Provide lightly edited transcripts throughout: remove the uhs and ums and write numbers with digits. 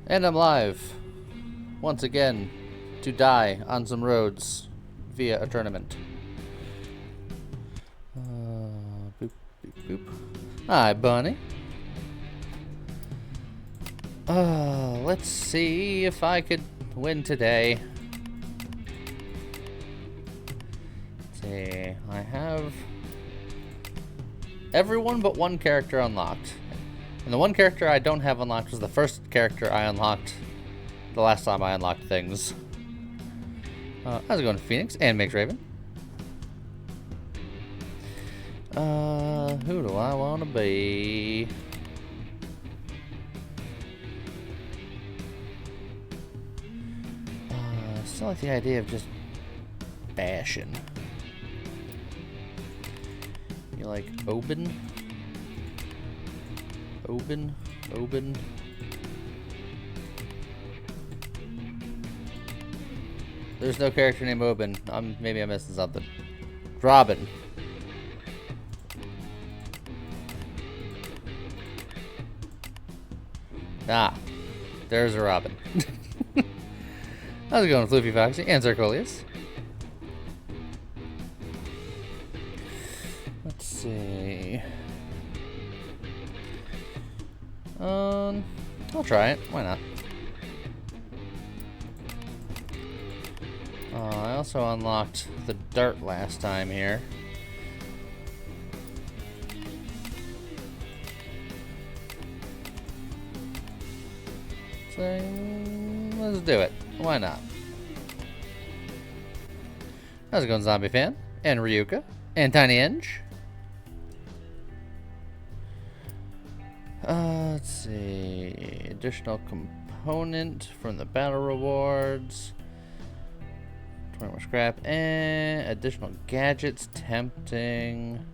And I'm live, once again, to die on some roads via a tournament. Boop, boop, boop. Hi, Bunny. Let's see if I could win today. Let's see, I have everyone but one character unlocked. And the one character I don't have unlocked was the first character I unlocked the last time I unlocked things. How's it going, Phoenix and Mix Raven? Who do I want to be? Still like the idea of just bashing. You like Oben? Oben. There's no character named Oben. Maybe I'm missing something. Robin. Ah, there's a Robin. How's it going, Floofy Foxy and Zircolius? Let's see. I'll try it. Why not? I also unlocked the dart last time here. So let's do it. Why not? How's it going, Zombie Fan? And Ryuka? And Tiny Eng? Let's see. Additional component from the battle rewards. 20 more scrap. And additional gadgets. Tempting.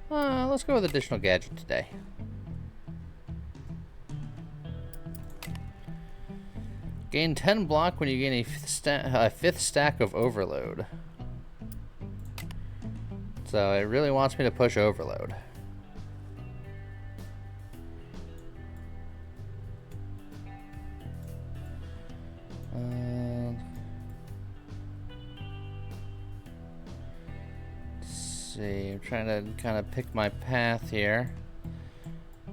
Let's go with additional gadget today. Gain 10 block when you gain a fifth stack of overload. So it really wants me to push overload. Let's see, I'm trying to kind of pick my path here.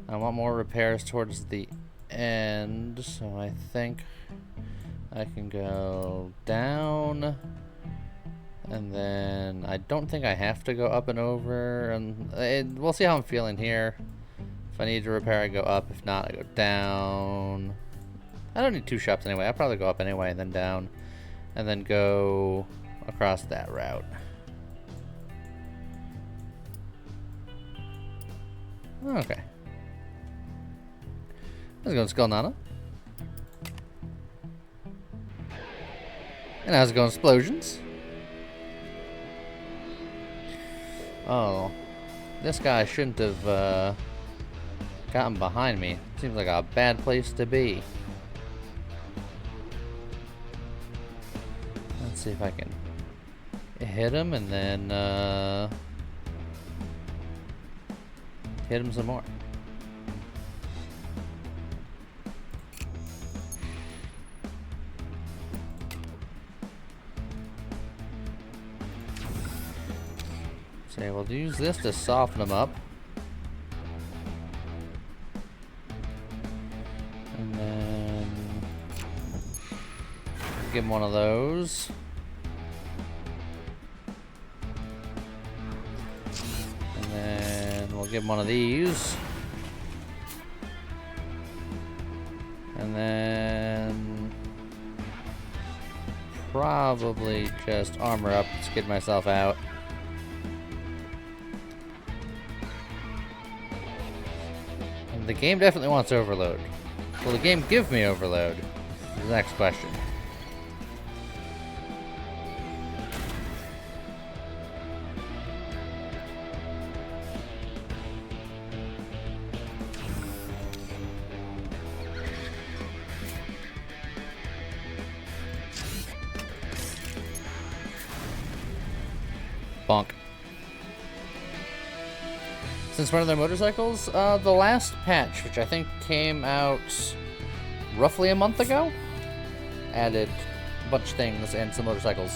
I want more repairs towards the end, so I think I can go down, and then I don't think I have to go up and over, and we'll see how I'm feeling here. If I need to repair, I go up. If not, I go down. I don't need two shops anyway. I'll probably go up anyway and then down, and then go across that route. Okay. Let's go, Skull Nana. And how's it going, Explosions? Oh, this guy shouldn't have gotten behind me. Seems like a bad place to be. Let's see if I can hit him and then hit him some more. Okay, we'll use this to soften them up. And then give him one of those. And then we'll give him one of these. And then probably just armor up to skid myself out. The game definitely wants overload. Will the game give me overload? Is the next question. Bonk. Since when are there motorcycles? The last patch, which I think came out roughly a month ago, added a bunch of things and some motorcycles.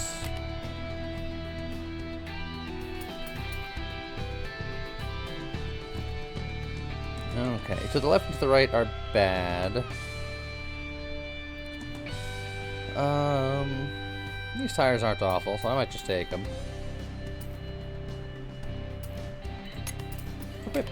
Okay, to the left and to the right are bad. These tires aren't awful, so I might just take them. Whip.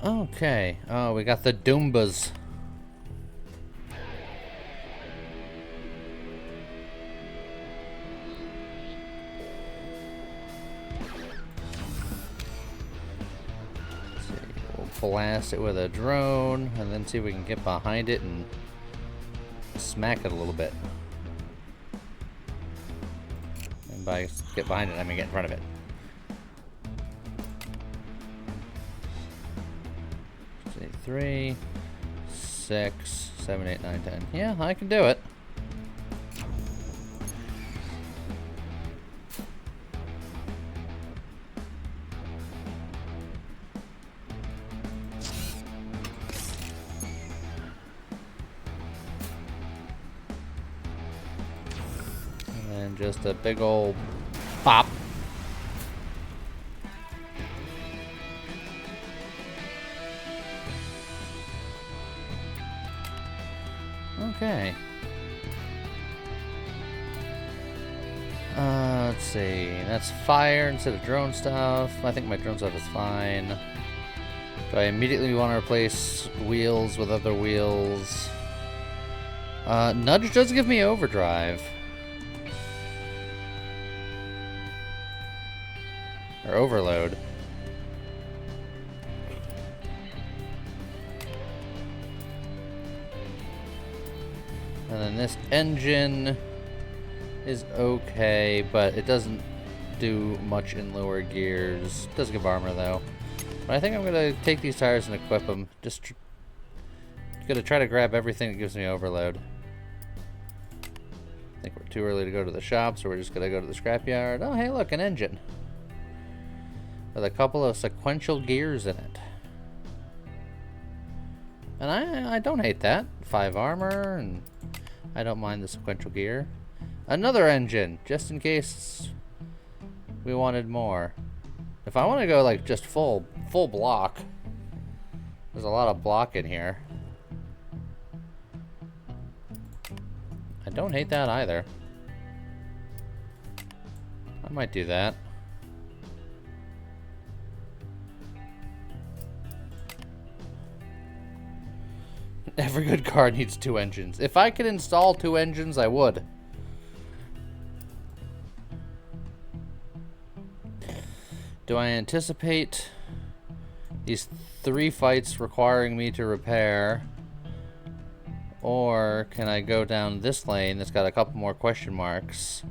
Okay. Oh, we got the Doombas. Blast it with a drone, and then see if we can get behind it and smack it a little bit. And by get behind it, I mean get in front of it. Say 3, 6, 7, 8, 9, 10. Yeah, I can do it. Just a big old pop. Okay. Let's see. That's fire instead of drone stuff. I think my drone stuff is fine. Do I immediately want to replace wheels with other wheels? Nudge does give me overdrive. Or overload. And then this engine is okay, but it doesn't do much in lower gears. It does give armor though. But I think I'm gonna take these tires and equip them. Just gonna try to grab everything that gives me overload. I think we're too early to go to the shop, so we're just gonna go to the scrapyard. Oh, hey, look, an engine with a couple of sequential gears in it. And I don't hate that. 5 armor, and I don't mind the sequential gear. Another engine, just in case we wanted more. If I want to go like just full block, there's a lot of block in here. I don't hate that either. I might do that. Every good car needs 2 engines. If I could install 2 engines, I would. Do I anticipate these 3 fights requiring me to repair? Or can I go down this lane that's got a couple more question marks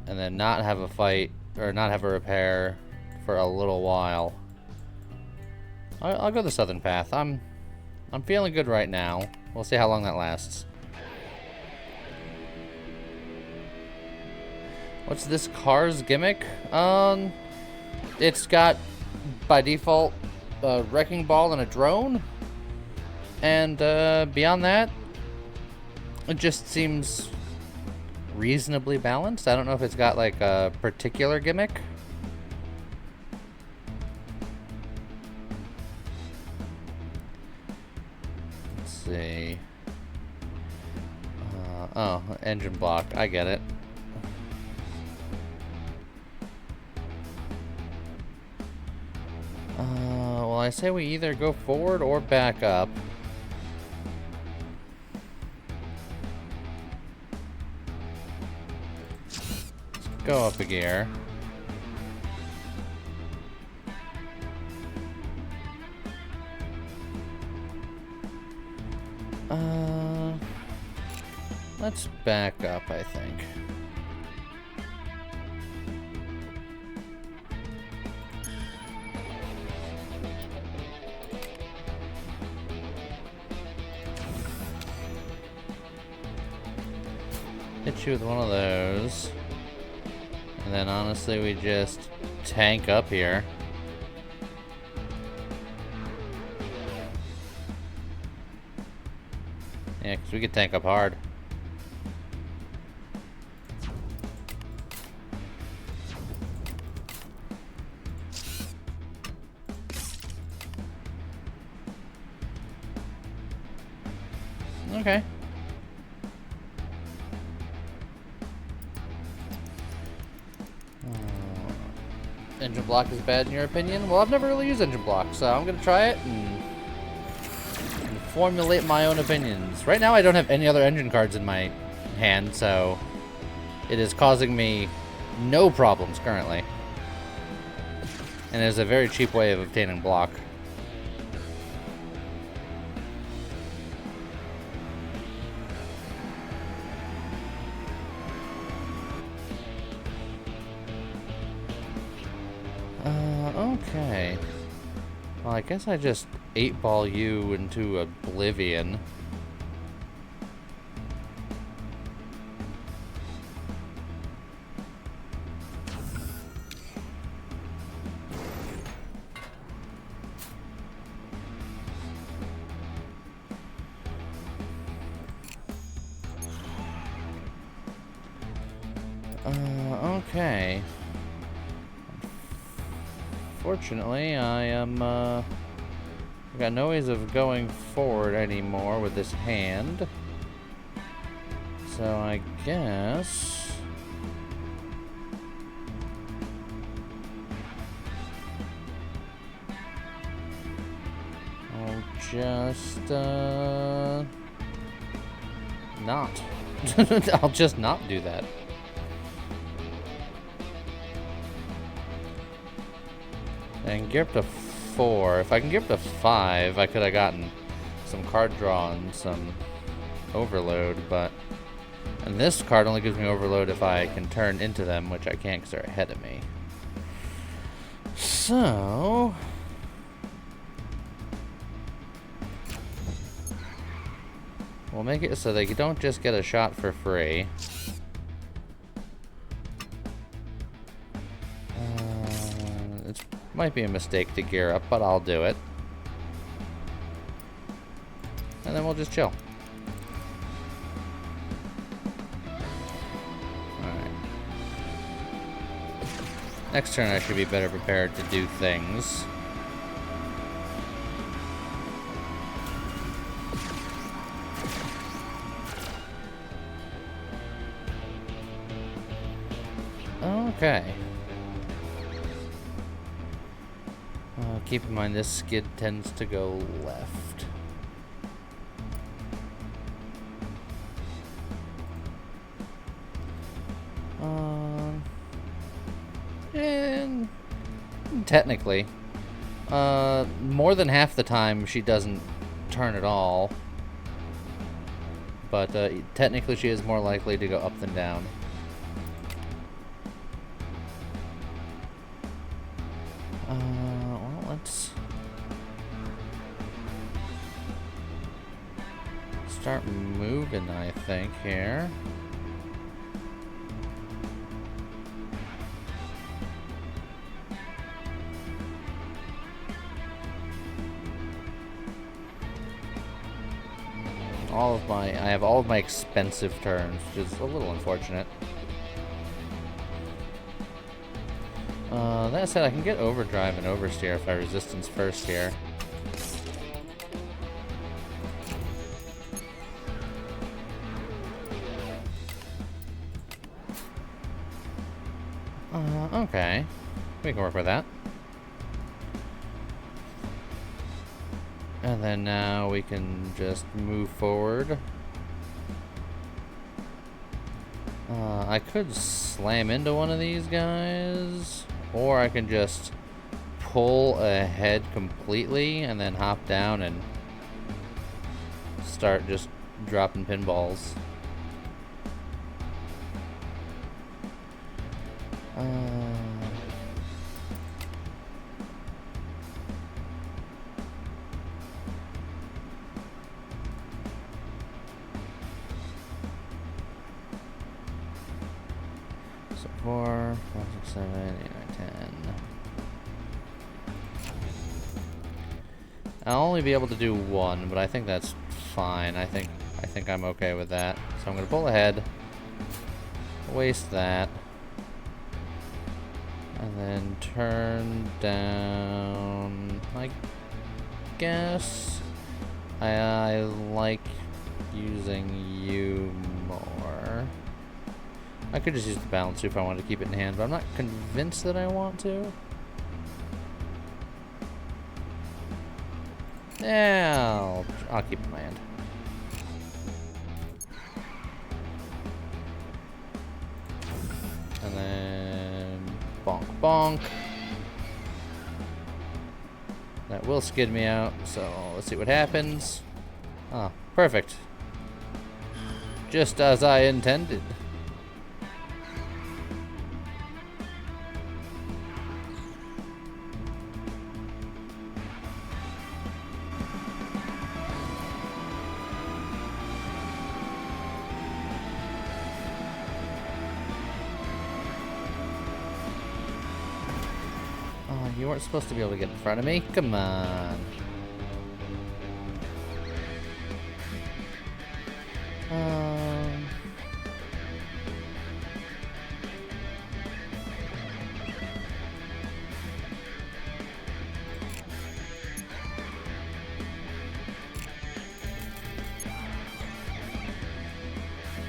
and then not have a fight or not have a repair for a little while? I'll go the southern path. I'm feeling good right now. We'll see how long that lasts. What's this car's gimmick? It's got, by default, a wrecking ball and a drone. And beyond that, it just seems reasonably balanced. I don't know if it's got like a particular gimmick. See. Oh, engine block. I get it. Well, I say we either go forward or back up. Let's go up a gear. Let's back up, I think. Hit you with one of those. And then honestly, we just tank up here. Yeah, because we could tank up hard. Okay. Engine block is bad in your opinion? Well, I've never really used engine block, so I'm gonna try it and formulate my own opinions. Right now I don't have any other engine cards in my hand, so it is causing me no problems currently. And it is a very cheap way of obtaining block. Okay. Well, I guess I just 8-ball you into oblivion. Okay. Fortunately, I've got no ways of going forward anymore with this hand. So I guess I'll just not. I'll just not do that. And gear up to 4. If I can gear up to 5, I could have gotten some card draw and some overload, but... And this card only gives me overload if I can turn into them, which I can't because they're ahead of me. So... we'll make it so they don't just get a shot for free. Might be a mistake to gear up, but I'll do it. And then we'll just chill. Alright. Next turn I should be better prepared to do things. Okay. Keep in mind this skid tends to go left. And technically, more than half the time she doesn't turn at all. But technically she is more likely to go up than down. Well, let's start moving, I think, here. I have all of my expensive turns, which is a little unfortunate. That said, I can get overdrive and oversteer if I resistance first here. Okay. We can work with that. And then now we can just move forward. I could slam into one of these guys, or I can just pull ahead completely and then hop down and start just dropping pinballs. 4, 5, 6, 7, 8, 9, 10. I'll only be able to do one, but I think that's fine. I think I'm okay with that. So I'm gonna pull ahead, waste that, and then turn down. I guess I like using you more. I could just use the balance if I wanted to keep it in hand, but I'm not convinced that I want to. Yeah, I'll keep it in my hand. And then bonk bonk. That will skid me out, so let's see what happens. Ah, perfect. Just as I intended. Oh, you weren't supposed to be able to get in front of me? Come on.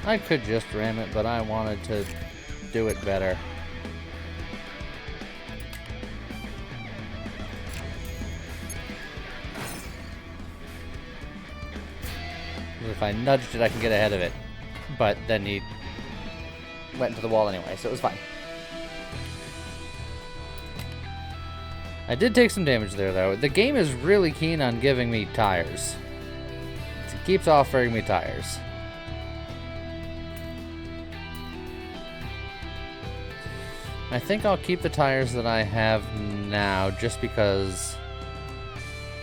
I could just ram it, but I wanted to do it better. If I nudged it, I can get ahead of it. But then he went into the wall anyway, so it was fine. I did take some damage there, though. The game is really keen on giving me tires. It keeps offering me tires. I think I'll keep the tires that I have now, just because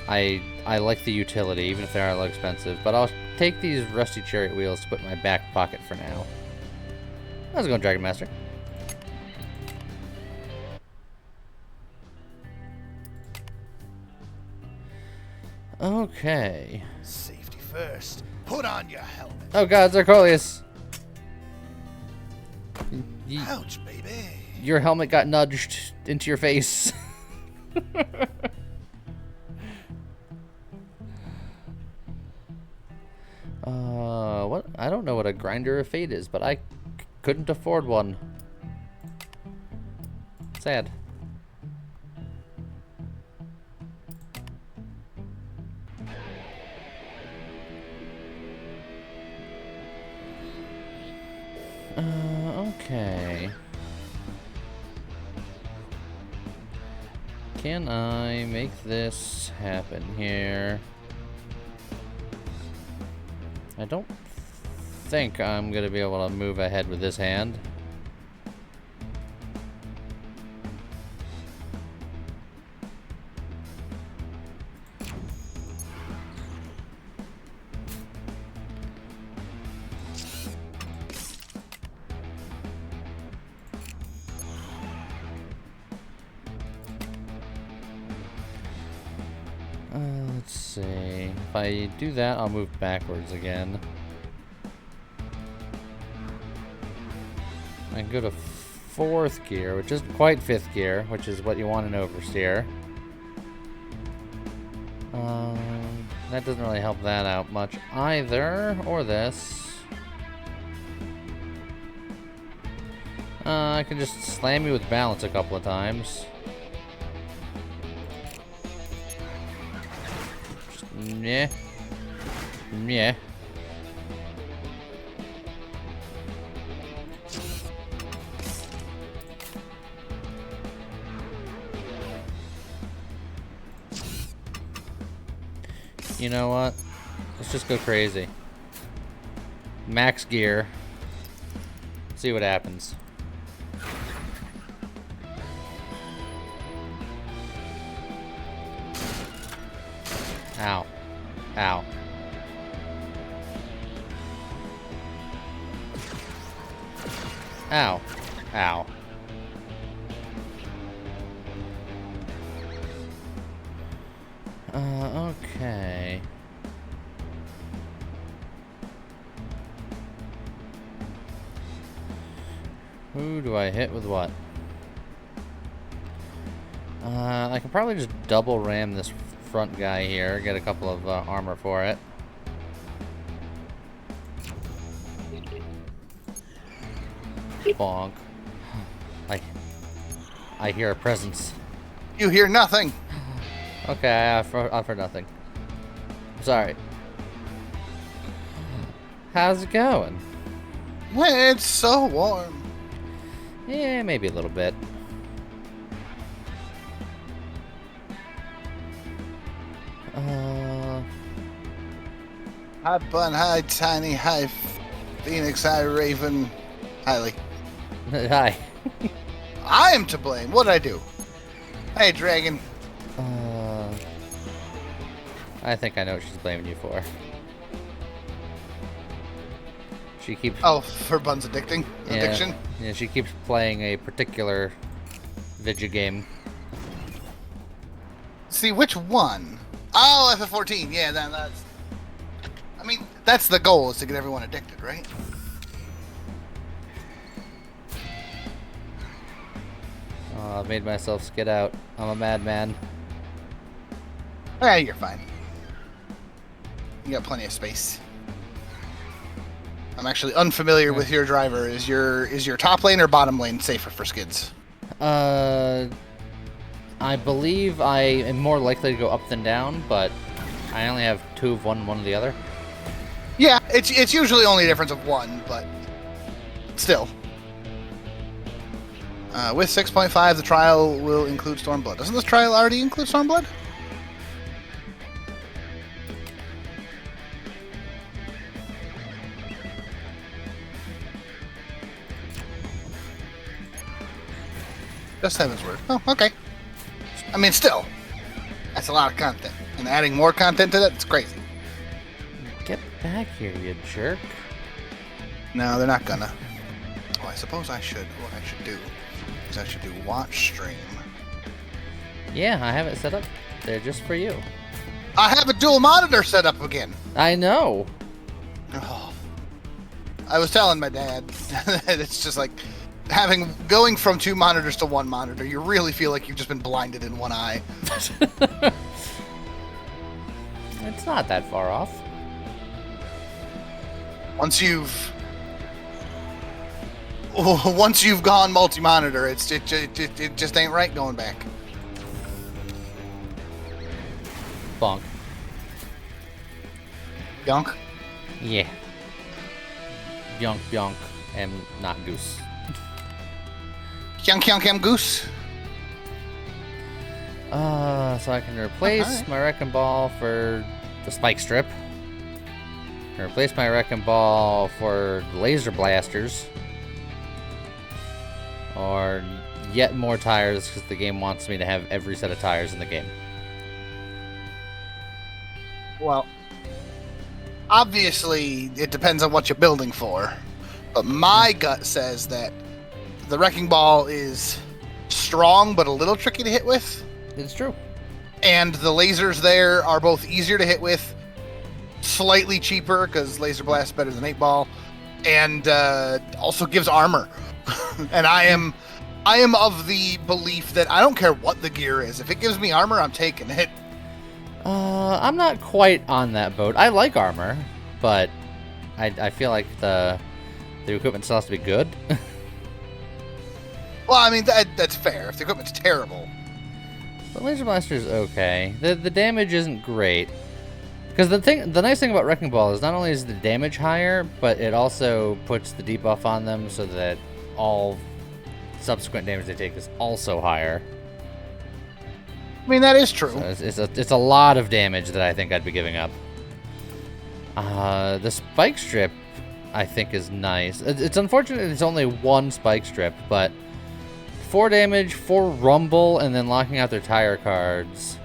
I like the utility, even if they are a little expensive. But I'll take these rusty chariot wheels to put in my back pocket for now. How's it going, Dragon Master? Okay. Safety first. Put on your helmet. Oh God, Zircolius! Ouch, baby. Your helmet got nudged into your face. What? I don't know what a grinder of fate is, but I couldn't afford one. Sad. Okay. Can I make this happen here? I don't think I'm gonna be able to move ahead with this hand. Let's see. If I do that, I'll move backwards again. I can go to 4th gear, which isn't quite 5th gear, which is what you want in oversteer. That doesn't really help that out much either, or this. I can just slam you with balance a couple of times. Yeah. Yeah. You know what? Let's just go crazy. Max gear. See what happens. Ow. Ow. Ow. Ow. Okay. Who do I hit with what? I can probably just double ram this front guy here, get a couple of armor for it. Bonk. I hear a presence. You hear nothing. Okay, I offer nothing. Sorry. How's it going? It's so warm. Yeah, maybe a little bit. Hi, Bun. Hi, Tiny. Hi, Phoenix. Hi, Raven. Hi, Lee. Hi. I am to blame. What'd I do? Hey, Dragon. I think I know what she's blaming you for. She keeps... Oh, for Bun's addiction? Yeah, she keeps playing a particular video game. See, which one? Oh, FF14. Yeah, that's... I mean, that's the goal, is to get everyone addicted, right? Oh, I've made myself skid out. I'm a madman. You're fine. You got plenty of space. I'm actually unfamiliar with your driver. Is your top lane or bottom lane safer for skids? I believe I am more likely to go up than down, but I only have two of one, one of the other. Yeah, it's usually only a difference of one, but still. With 6.5, the trial will include Stormblood. Doesn't this trial already include Stormblood? Just Heaven's Word. Oh, okay. I mean, still, that's a lot of content. And adding more content to that, it's crazy. Get back here, you jerk. No, they're not gonna. Oh, I suppose I should. What I should do is I should do watch stream. Yeah, I have it set up there just for you. I have a dual monitor set up again. I know. Oh. I was telling my dad, it's just like going from two monitors to one monitor. You really feel like you've just been blinded in one eye. It's not that far off. Once you've gone multi-monitor, it just ain't right going back. Bonk. Yonk. Yeah. Bionk, bionk, and not goose. Yonk, yonk, yonk, goose. So I can replace my Wrecking Ball for the Spike Strip. Replace my Wrecking Ball for laser blasters. Or yet more tires, because the game wants me to have every set of tires in the game. Well, obviously, it depends on what you're building for. But my gut says that the Wrecking Ball is strong, but a little tricky to hit with. It's true. And the lasers there are both easier to hit with, slightly cheaper, because Laser Blast is better than 8-Ball, and also gives armor. And I am of the belief that I don't care what the gear is. If it gives me armor, I'm taking it. I'm not quite on that boat. I like armor, but I feel like the equipment still has to be good. Well, I mean, that's fair. If the equipment's terrible. The laser blaster is okay. The damage isn't great. Because the nice thing about Wrecking Ball is not only is the damage higher, but it also puts the debuff on them so that all subsequent damage they take is also higher. I mean, that is true. So it's a lot of damage that I think I'd be giving up. The Spike Strip, I think, is nice. It's unfortunate it's only one Spike Strip, but 4 damage, 4 rumble, and then locking out their tire cards.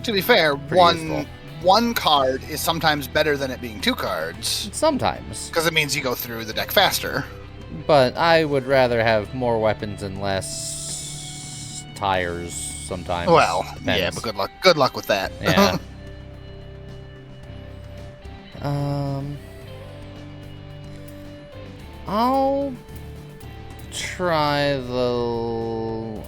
To be fair, useful. one card is sometimes better than it being 2 cards. Sometimes. Because it means you go through the deck faster. But I would rather have more weapons and less tires sometimes. Well, Depends. yeah, but good luck with that. Yeah. I'll try the.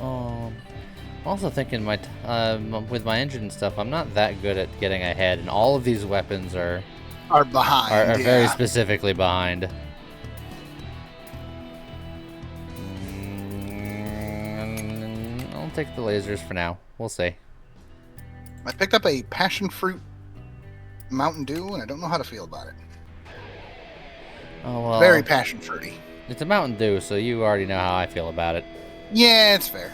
I'm also thinking with my engine and stuff, I'm not that good at getting ahead, and all of these weapons are behind. are very specifically behind. I'll take the lasers for now. We'll see. I picked up a passion fruit Mountain Dew, and I don't know how to feel about it. Oh well. Very passion fruity. It's a Mountain Dew, so you already know how I feel about it. Yeah, it's fair.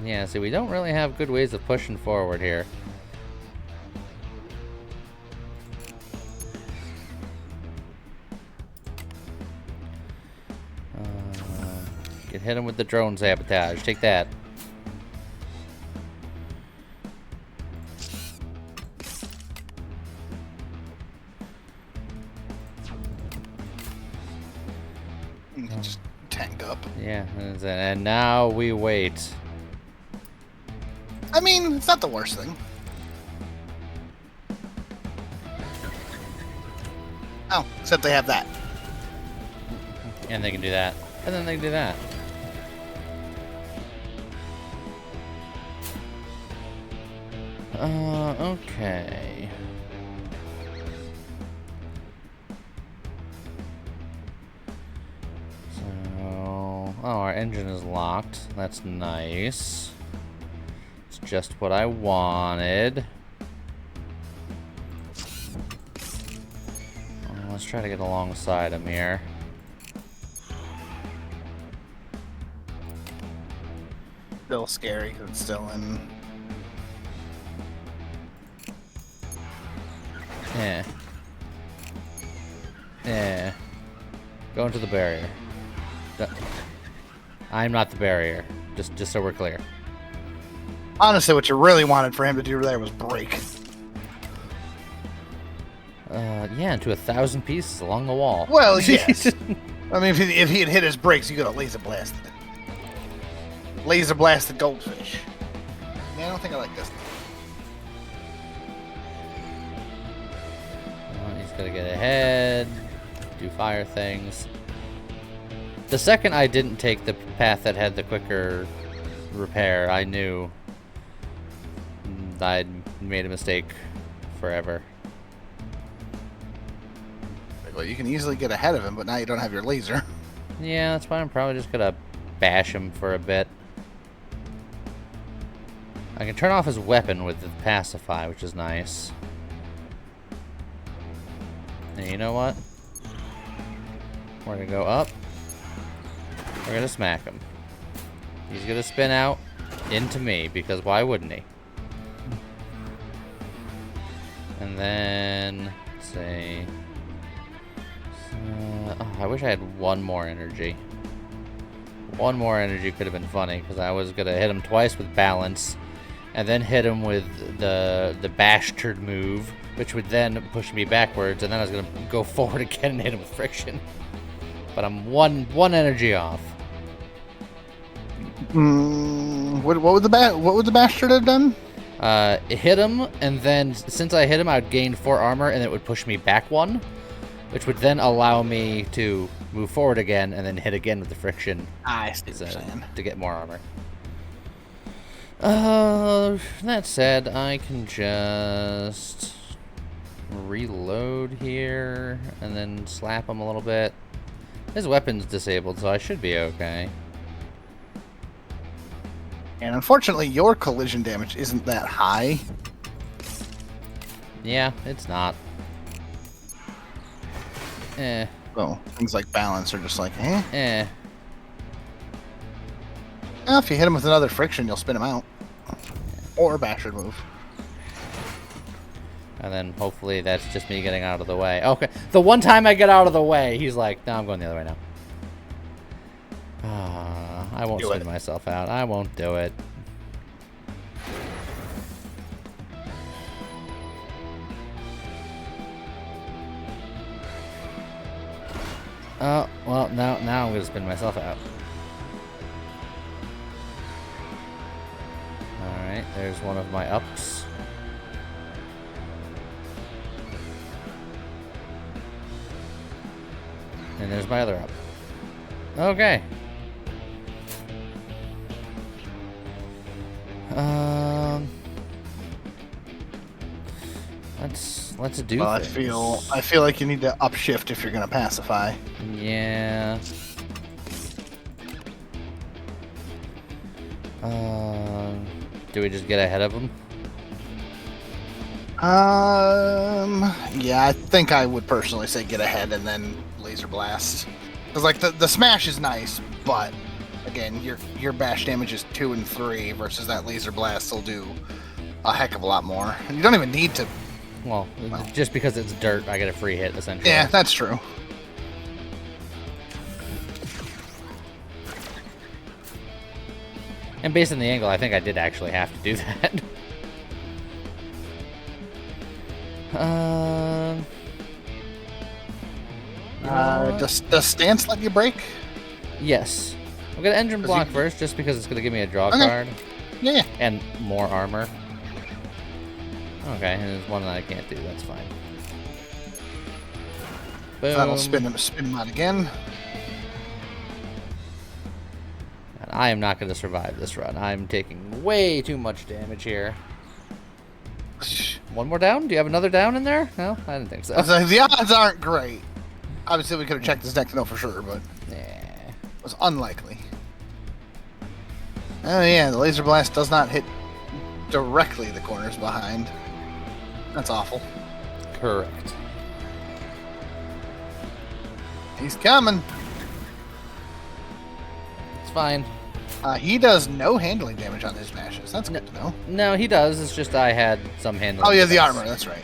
Yeah, see, we don't really have good ways of pushing forward here. Get hit him with the drone sabotage. Take that. Just tank up. Yeah, and now we wait. I mean, it's not the worst thing. Oh, except they have that. And they can do that. And then they can do that. Okay. So, oh, our engine is locked. That's nice. It's just what I wanted. Let's try to get alongside him here. Still scary because it's still in. Yeah. Yeah. Go into the barrier. I'm not the barrier. Just so we're clear. Honestly, what you really wanted for him to do there was break. Yeah, into 1,000 pieces along the wall. Well, yes. I mean, if he had hit his brakes, you could have laser blasted it. Laser blasted goldfish. Yeah, I don't think I like this. He's gonna get ahead, do fire things. The second I didn't take the path that had the quicker repair, I knew I'd made a mistake forever. Well, you can easily get ahead of him, but now you don't have your laser. Yeah, that's why I'm probably just gonna bash him for a bit. I can turn off his weapon with the pacify, which is nice. And you know what? We're gonna go up. We're gonna smack him. He's gonna spin out into me, because why wouldn't he? And then, let's see. Oh, I wish I had one more energy. One more energy could have been funny, because I was gonna hit him twice with balance, and then hit him with the bastard move, which would then push me backwards, and then I was gonna go forward again and hit him with friction. But I'm one energy off. What would the bastard have done? Hit him, and then since I hit him, I would gain 4 armor, and it would push me back 1, which would then allow me to move forward again, and then hit again with the friction. I see what you're saying. To get more armor. That said, I can just reload here, and then slap him a little bit. His weapon's disabled, so I should be okay. And unfortunately, your collision damage isn't that high. Yeah, it's not. Eh. So things like balance are just like, eh. Eh. Well, if you hit him with another friction, you'll spin him out. Or a bastard move. And then hopefully that's just me getting out of the way. Okay, the one time I get out of the way, he's like, no, I'm going the other way now. I won't spin myself out. I won't do it. Oh, well, now I'm going to spin myself out. Alright, there's one of my ups. And there's my other up. Okay. Let's do Well, things. I feel like you need to upshift if you're gonna pacify. Yeah. Do we just get ahead of them? Yeah, I think I would personally say get ahead and then laser blast. Because like the smash is nice, but again, your bash damage is 2 and 3 versus that laser blast will do a heck of a lot more. And you don't even need to. Well, just because it's dirt, I get a free hit essentially. Yeah, that's true. And based on the angle, I think I did actually have to do that. Does stance let you break? Yes. We'll get engine block first, just because it's going to give me a draw card. Yeah. And more armor. Okay, and there's one that I can't do. That's fine. Boom. That'll spin him out again. And I am not going to survive this run. I'm taking way too much damage here. One more down? Do you have another down in there? No, I didn't think so. The odds aren't great. Obviously, we could have checked this deck to know for sure, but Yeah. it was unlikely. Oh yeah, the laser blast does not hit directly the corners behind. That's awful. Correct. He's coming. It's fine. He does no handling damage on his smashes. That's good to know. No, he does. It's just I had some handling. Oh yeah, the defense. armor. That's right.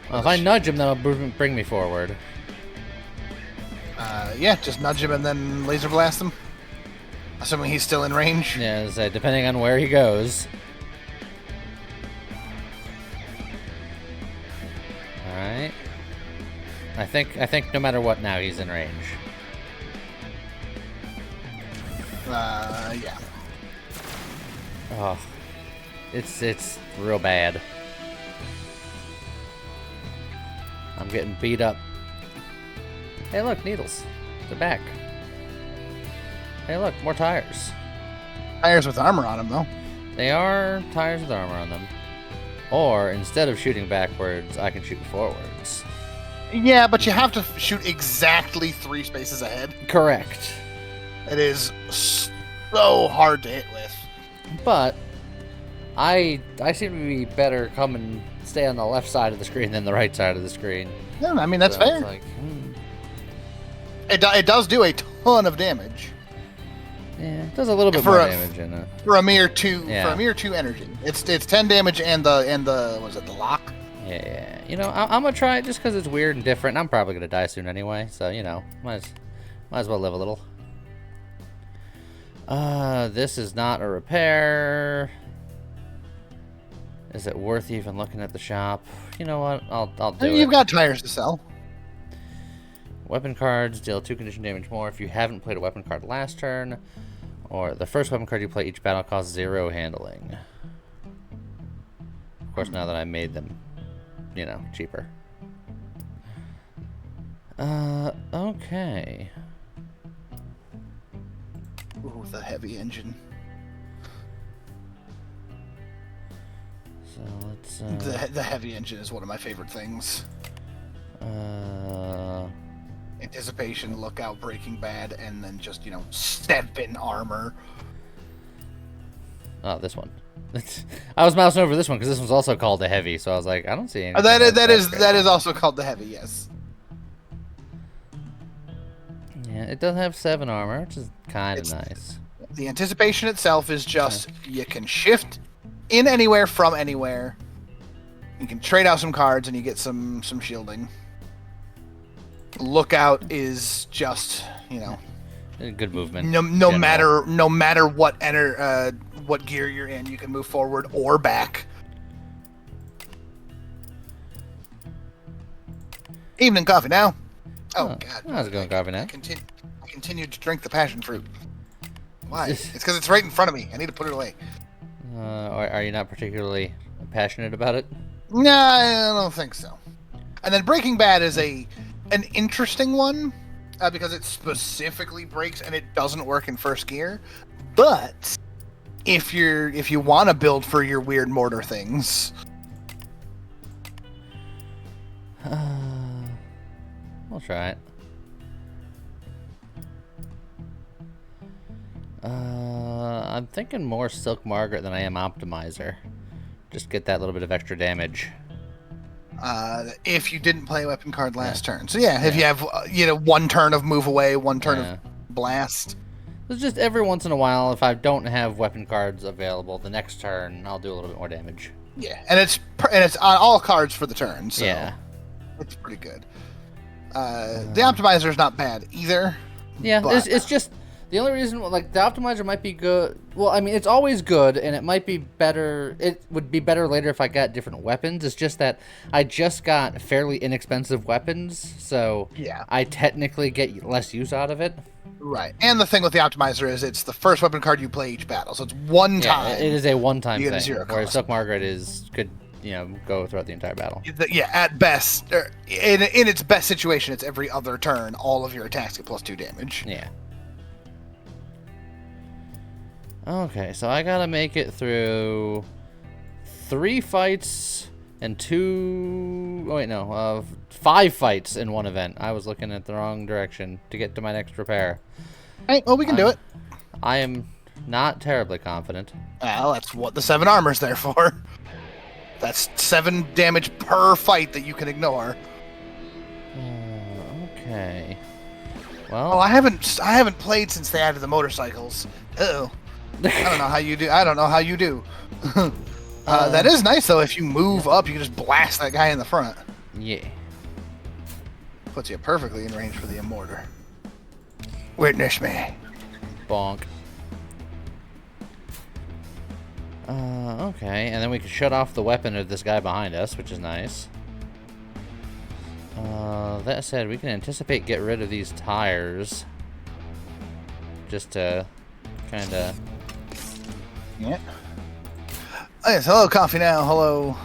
Well, if I nudge him, that'll bring me forward. Yeah, just nudge him and then laser blast him. Assuming he's still in range. Yeah, so depending on where he goes. All right. I think no matter what, now he's in range. Yeah. Oh, it's real bad. I'm getting beat up. Hey, look, needles. They're back. Hey, look, more tires. Tires with armor on him, though. They are tires with armor on them. Or, instead of shooting backwards, I can shoot forwards. Yeah, but you have to shoot exactly 3 spaces ahead. Correct. It is so hard to hit with. But, I seem to be better stay on the left side of the screen than the right side of the screen. Yeah, I mean, that's So fair. it's like, It does do a ton of damage. Yeah, it does a little bit For more a- damage in it. For a mere 2 Yeah. for a mere 2 energy. It's 10 damage and the was it the lock? Yeah, you know, I'm gonna try it just because it's weird and different. I'm probably gonna die soon anyway, so you know, might as well live a little. This is not a repair. Is it worth even looking at the shop? You know what? I'll do You've it. got tires to sell. Weapon cards deal 2 condition damage more if you haven't played a weapon card last turn, or the first weapon card you play each battle costs 0 handling. Of course, now that I made them, you know, cheaper. Okay. Ooh, the heavy engine. So let's. The heavy engine is one of my favorite things. Anticipation, lookout, Breaking Bad, and then just, you know, step in armor. Oh, this one. I was mousing over this one because this one's also called the heavy, so I was like, I don't see anything. That is also called the heavy, yes. Yeah, it does have 7 armor, which is kind of It's- nice. The anticipation itself is just you can shift in anywhere from anywhere. You can trade out some cards and you get some shielding. Lookout is just, you know, Good movement. no General. matter what what gear you're in, you can move forward or back. Evening coffee now. Oh God! How's it going, coffee now? I continued to drink the passion fruit. Why? It's because it's right in front of me. I need to put it away. Are you not particularly passionate about it? No, I don't think so. And then Breaking Bad is a an interesting one because it specifically breaks and it doesn't work in first gear. But if you want to build for your weird mortar things, we'll try it. I'm thinking more Silk Margaret than I am Optimizer. Just get that little bit of extra damage. if you didn't play a weapon card last turn. So yeah, if you have one turn of move away, one turn of blast. It's just every once in a while, if I don't have weapon cards available, the next turn I'll do a little bit more damage. Yeah, and it's on all cards for the turn. So yeah, it's pretty good. The optimizer is not bad either. Yeah, but... it's just the only reason, like, the optimizer might be good. Well, I mean, it's always good, and it might be better. It would be better later if I got different weapons. It's just that I just got fairly inexpensive weapons, so yeah, I technically get less use out of it. Right, and the thing with the optimizer is it's the first weapon card you play each battle, so it's one time. It is a one-time thing. Whereas Silk Margaret could go throughout the entire battle. Yeah, at best, in its best situation, it's every other turn. All of your attacks get +2 damage. Yeah. Okay, so I gotta make it through 3 fights and 5 fights in one event. I was looking at the wrong direction to get to my next repair. Hey, well, we can do it. I am not terribly confident. Well, that's what the 7 armor's there for. That's 7 damage per fight that you can ignore. Okay. Well, I haven't played since they added the motorcycles. Uh-oh. I don't know how you do. That is nice though. If you move up, you can just blast that guy in the front. Yeah. Puts you perfectly in range for the immortar. Witness me. Bonk. Okay, and then we can shut off the weapon of this guy behind us, which is nice. That said, we can anticipate get rid of these tires. Just to kind of... Yeah. Oh, yes, hello, Coffee Now. Hello,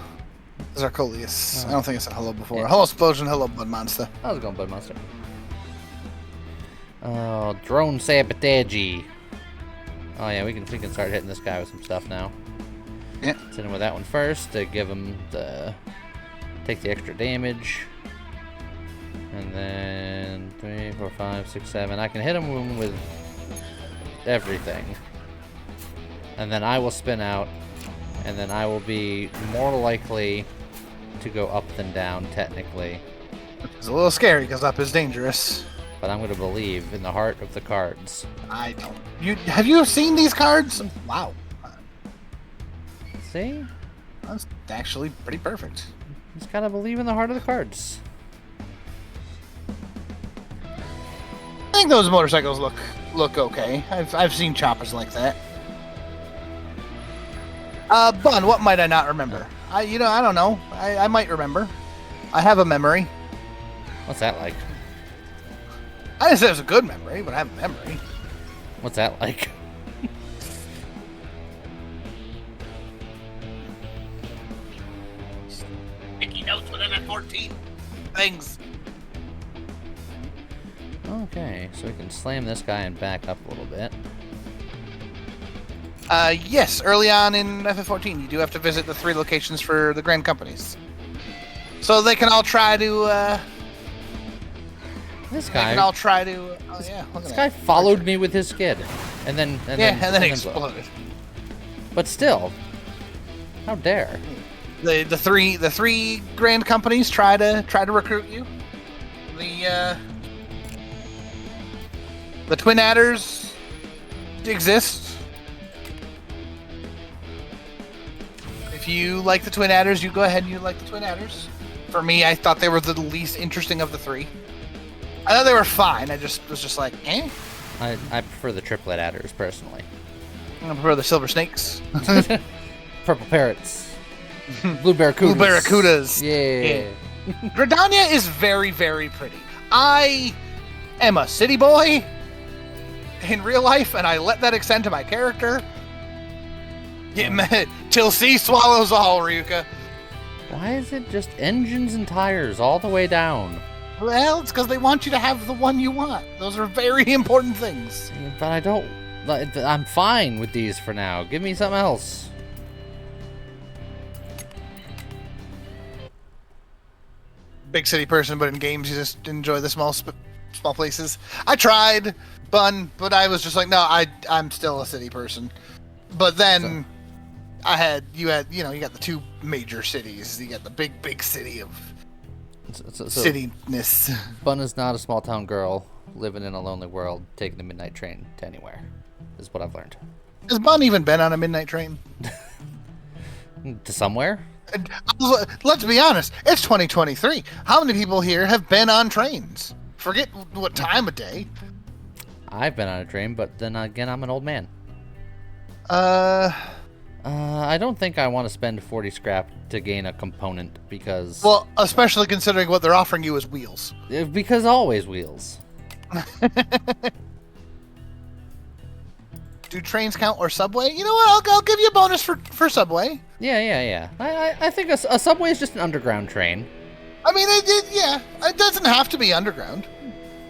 Zarcolius. I don't think I said hello before. Yeah. Hello, Explosion. Hello, Bud Monster. How's it going, Bud Monster? Oh, drone sabotage. Oh yeah, we can start hitting this guy with some stuff now. Yeah. Let's hit him with that one first to give him take the extra damage. And then 3, 4, 5, 6, 7. I can hit him with everything. And then I will spin out, and then I will be more likely to go up than down, technically. It's a little scary because up is dangerous. But I'm going to believe in the heart of the cards. I don't. Have you seen these cards? Wow. See? That's actually pretty perfect. Just gotta believe in the heart of the cards. I think those motorcycles look okay. I've seen choppers like that. Bun, what might I not remember? I don't know. I might remember. I have a memory. What's that like? I didn't say it was a good memory, but I have a memory. What's that like? Sticky notes with FF14 things. Okay, so we can slam this guy and back up a little bit. Yes, early on in FF14, you do have to visit the 3 locations for the Grand Companies. So they can all try to, This guy... They can all try to... Oh, yeah, look at this guy followed me with his skid. And then exploded. But still, how dare? The 3 Grand Companies try to recruit you. The Twin Adders exist. If you like the Twin Adders, you go ahead and you like the Twin Adders. For me, I thought they were the least interesting of the 3. I thought they were fine. I was just like, eh. I prefer the triplet adders personally. I prefer the silver snakes. Purple parrots. Blue barracudas. Blue barracudas. Yeah. Gridania is very, very pretty. I am a city boy in real life, and I let that extend to my character. Till sea swallows all, Ryuka. Why is it just engines and tires all the way down? Well, it's because they want you to have the one you want. Those are very important things. But I don't. I'm fine with these for now. Give me something else. Big city person, but in games you just enjoy the small places. I tried, but I was just like, no, I'm still a city person. But then you got the two major cities. You got the big city of cityness. Bun is not a small town girl living in a lonely world, taking the midnight train to anywhere. Is what I've learned. Has Bun even been on a midnight train? To somewhere? Let's be honest. It's 2023. How many people here have been on trains? Forget what time of day. I've been on a train, but then again, I'm an old man. I don't think I want to spend 40 scrap to gain a component because... Well, especially considering what they're offering you as wheels. Because always wheels. Do trains count or subway? You know what? I'll give you a bonus for subway. Yeah. I think a subway is just an underground train. I mean, it doesn't have to be underground.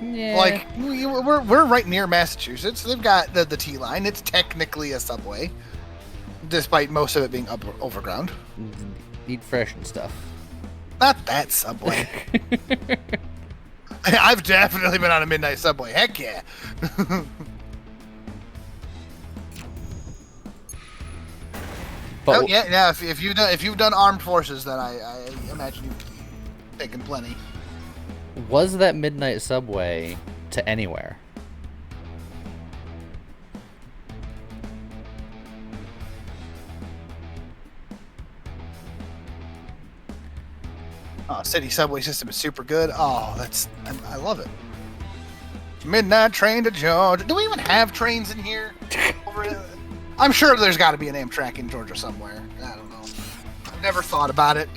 Yeah. Like, we're right near Massachusetts. They've got the T line. It's technically a subway, despite most of it being overground. Eat fresh and stuff. Not that subway. I've definitely been on a midnight subway. Heck yeah. But yeah. If you've done armed forces, then I imagine you've taken plenty. Was that midnight subway to anywhere? Oh, city subway system is super good. Oh, I love it. Midnight train to Georgia. Do we even have trains in here? I'm sure there's got to be an Amtrak in Georgia somewhere. I don't know. I've never thought about it.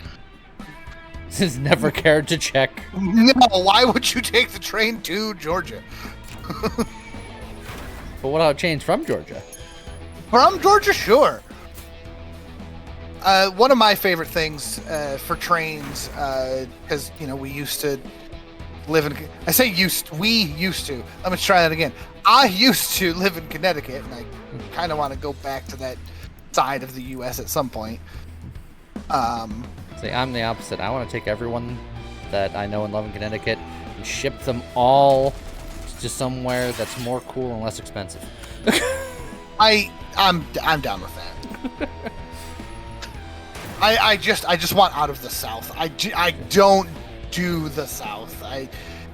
Has never cared to check. No, why would you take the train to Georgia? But what about trains from Georgia? From Georgia, sure. One of my favorite things for trains, because we used to live in. I say used. We used to. Let me try that again. I used to live in Connecticut, and I kind of want to go back to that side of the U.S. at some point. See, I'm the opposite. I want to take everyone that I know and love in Connecticut and ship them all to somewhere that's more cool and less expensive. I'm down with that. I just want out of the South. I don't do the South.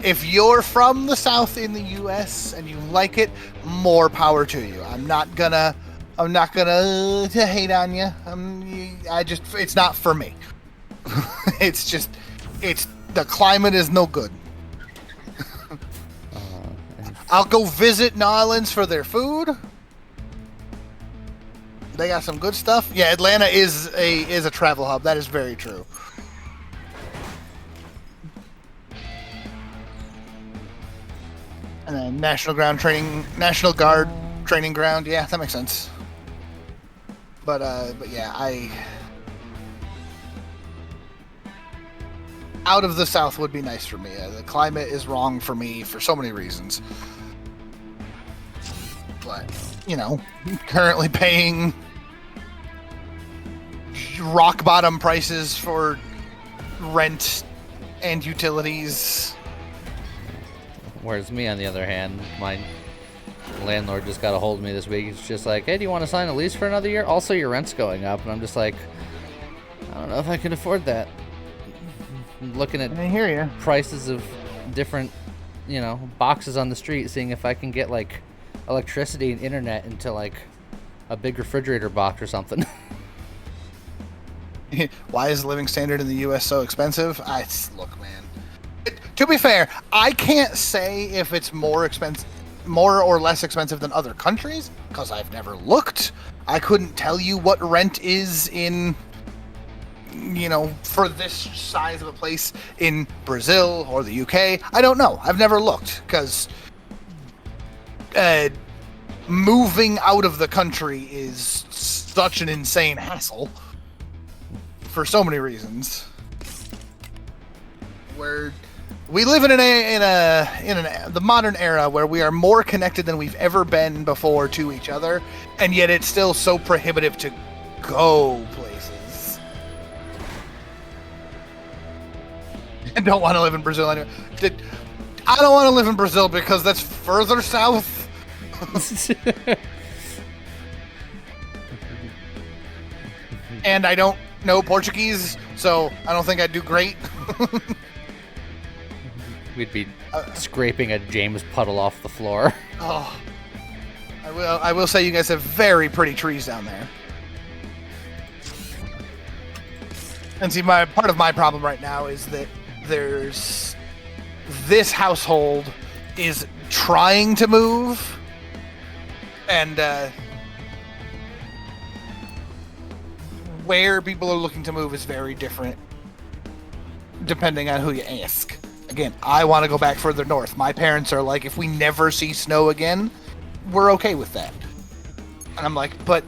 If you're from the South in the U.S. and you like it, more power to you. I'm not gonna to hate on you. It's not for me. It's the climate is no good. I'll go visit New Orleans for their food. They got some good stuff. Yeah, Atlanta is a travel hub. That is very true. And then National Guard training ground. Yeah, that makes sense. But yeah, out of the South would be nice for me. The climate is wrong for me for so many reasons. But, currently paying rock bottom prices for rent and utilities. Whereas me, on the other hand, my landlord just got a hold of me this week. It's just like, hey, do you want to sign a lease for another year? Also, your rent's going up. And I'm just like, I don't know if I can afford that. I'm looking at I hear you. Prices of different, boxes on the street, seeing if I can get, like, electricity and internet into, like, a big refrigerator box or something. Why is the living standard in the U.S. so expensive? Look, man. To be fair, I can't say if it's more or less expensive than other countries, because I've never looked. I couldn't tell you what rent is in, for this size of a place in Brazil or the UK. I don't know. I've never looked, because moving out of the country is such an insane hassle for so many reasons. We live in the modern era where we are more connected than we've ever been before to each other, and yet it's still so prohibitive to go places. I don't want to live in Brazil anyway. I don't want to live in Brazil because that's further south. And I don't know Portuguese, so I don't think I'd do great. We'd be scraping a James puddle off the floor. Oh, I will say you guys have very pretty trees down there. And see, part of my problem right now is that this household is trying to move, and where people are looking to move is very different depending on who you ask. Again, I want to go back further north. My parents are like, if we never see snow again, we're okay with that. And I'm like, but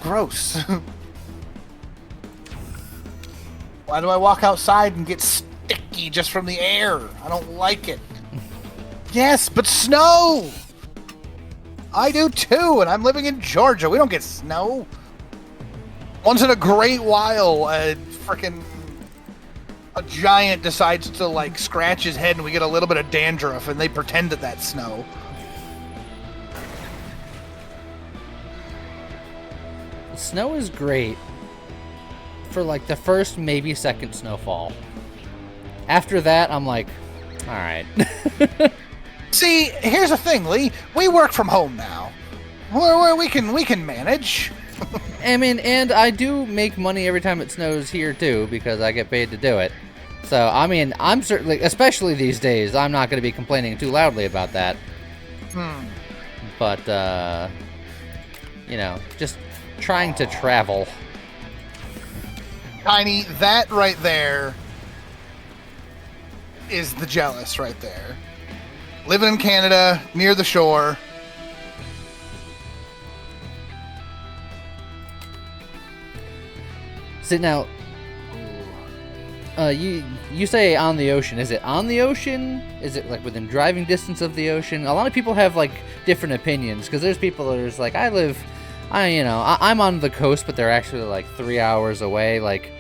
gross. Why do I walk outside and get sticky just from the air? I don't like it. Yes, but snow! I do too, and I'm living in Georgia. We don't get snow. Once in a great while, a giant decides to like scratch his head and we get a little bit of dandruff and they pretend that that's snow. Snow is great for like the first, maybe second snowfall. After that, I'm like, all right. See, here's the thing, Lee. We work from home now. We can manage. I mean, and I do make money every time it snows here too because I get paid to do it. So, I mean, I'm certainly, especially these days, I'm not going to be complaining too loudly about that. But, you know, just trying to travel. Tiny, that right there is the jealous right there. Living in Canada, near the shore. So now, you say on the ocean. Is it on the ocean? Is it like within driving distance of the ocean? A lot of people have like different opinions because there's people that are just like, I'm on the coast, but they're actually like 3 hours away. Like,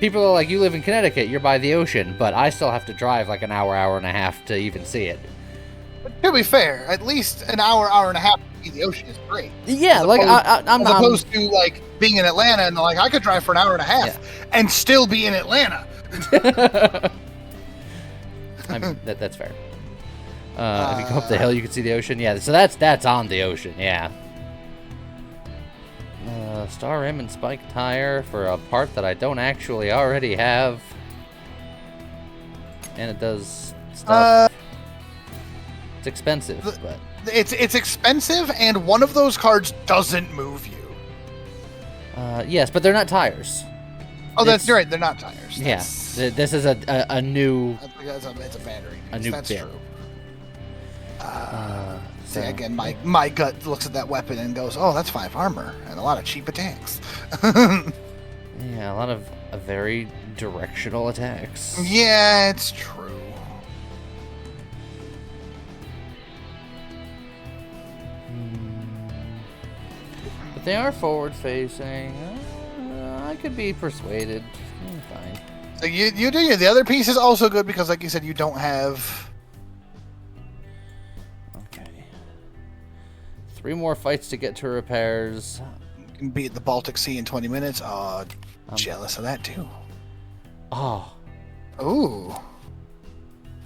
people are like, you live in Connecticut, you're by the ocean, but I still have to drive like an hour and a half to even see it. But to be fair, at least an hour and a half to see the ocean is great. Yeah, I'm as opposed to like being in Atlanta and like I could drive for an hour and a half and still be in Atlanta. I mean, that's fair. If you go up the hill, you can see the ocean. Yeah, so that's on the ocean. Yeah. Star rim and spike tire for a part that I don't actually already have, and it does stuff. It's expensive, but it's expensive, and one of those cards doesn't move you. Yes, but they're not tires. Oh, you're right. They're not tires. Yeah, this is a new. It's a battery. A new That's bit. true. So, Again, my gut looks at that weapon and goes, "Oh, that's 5 armor and a lot of cheap attacks." yeah, a lot of very directional attacks. Yeah, it's true. But they are forward facing. I could be persuaded. Fine. So you do. The other piece is also good because, like you said, you don't have. 3 more fights to get to repairs. You can beat the Baltic Sea in 20 minutes. Oh, jealous of that too. Oh. Ooh.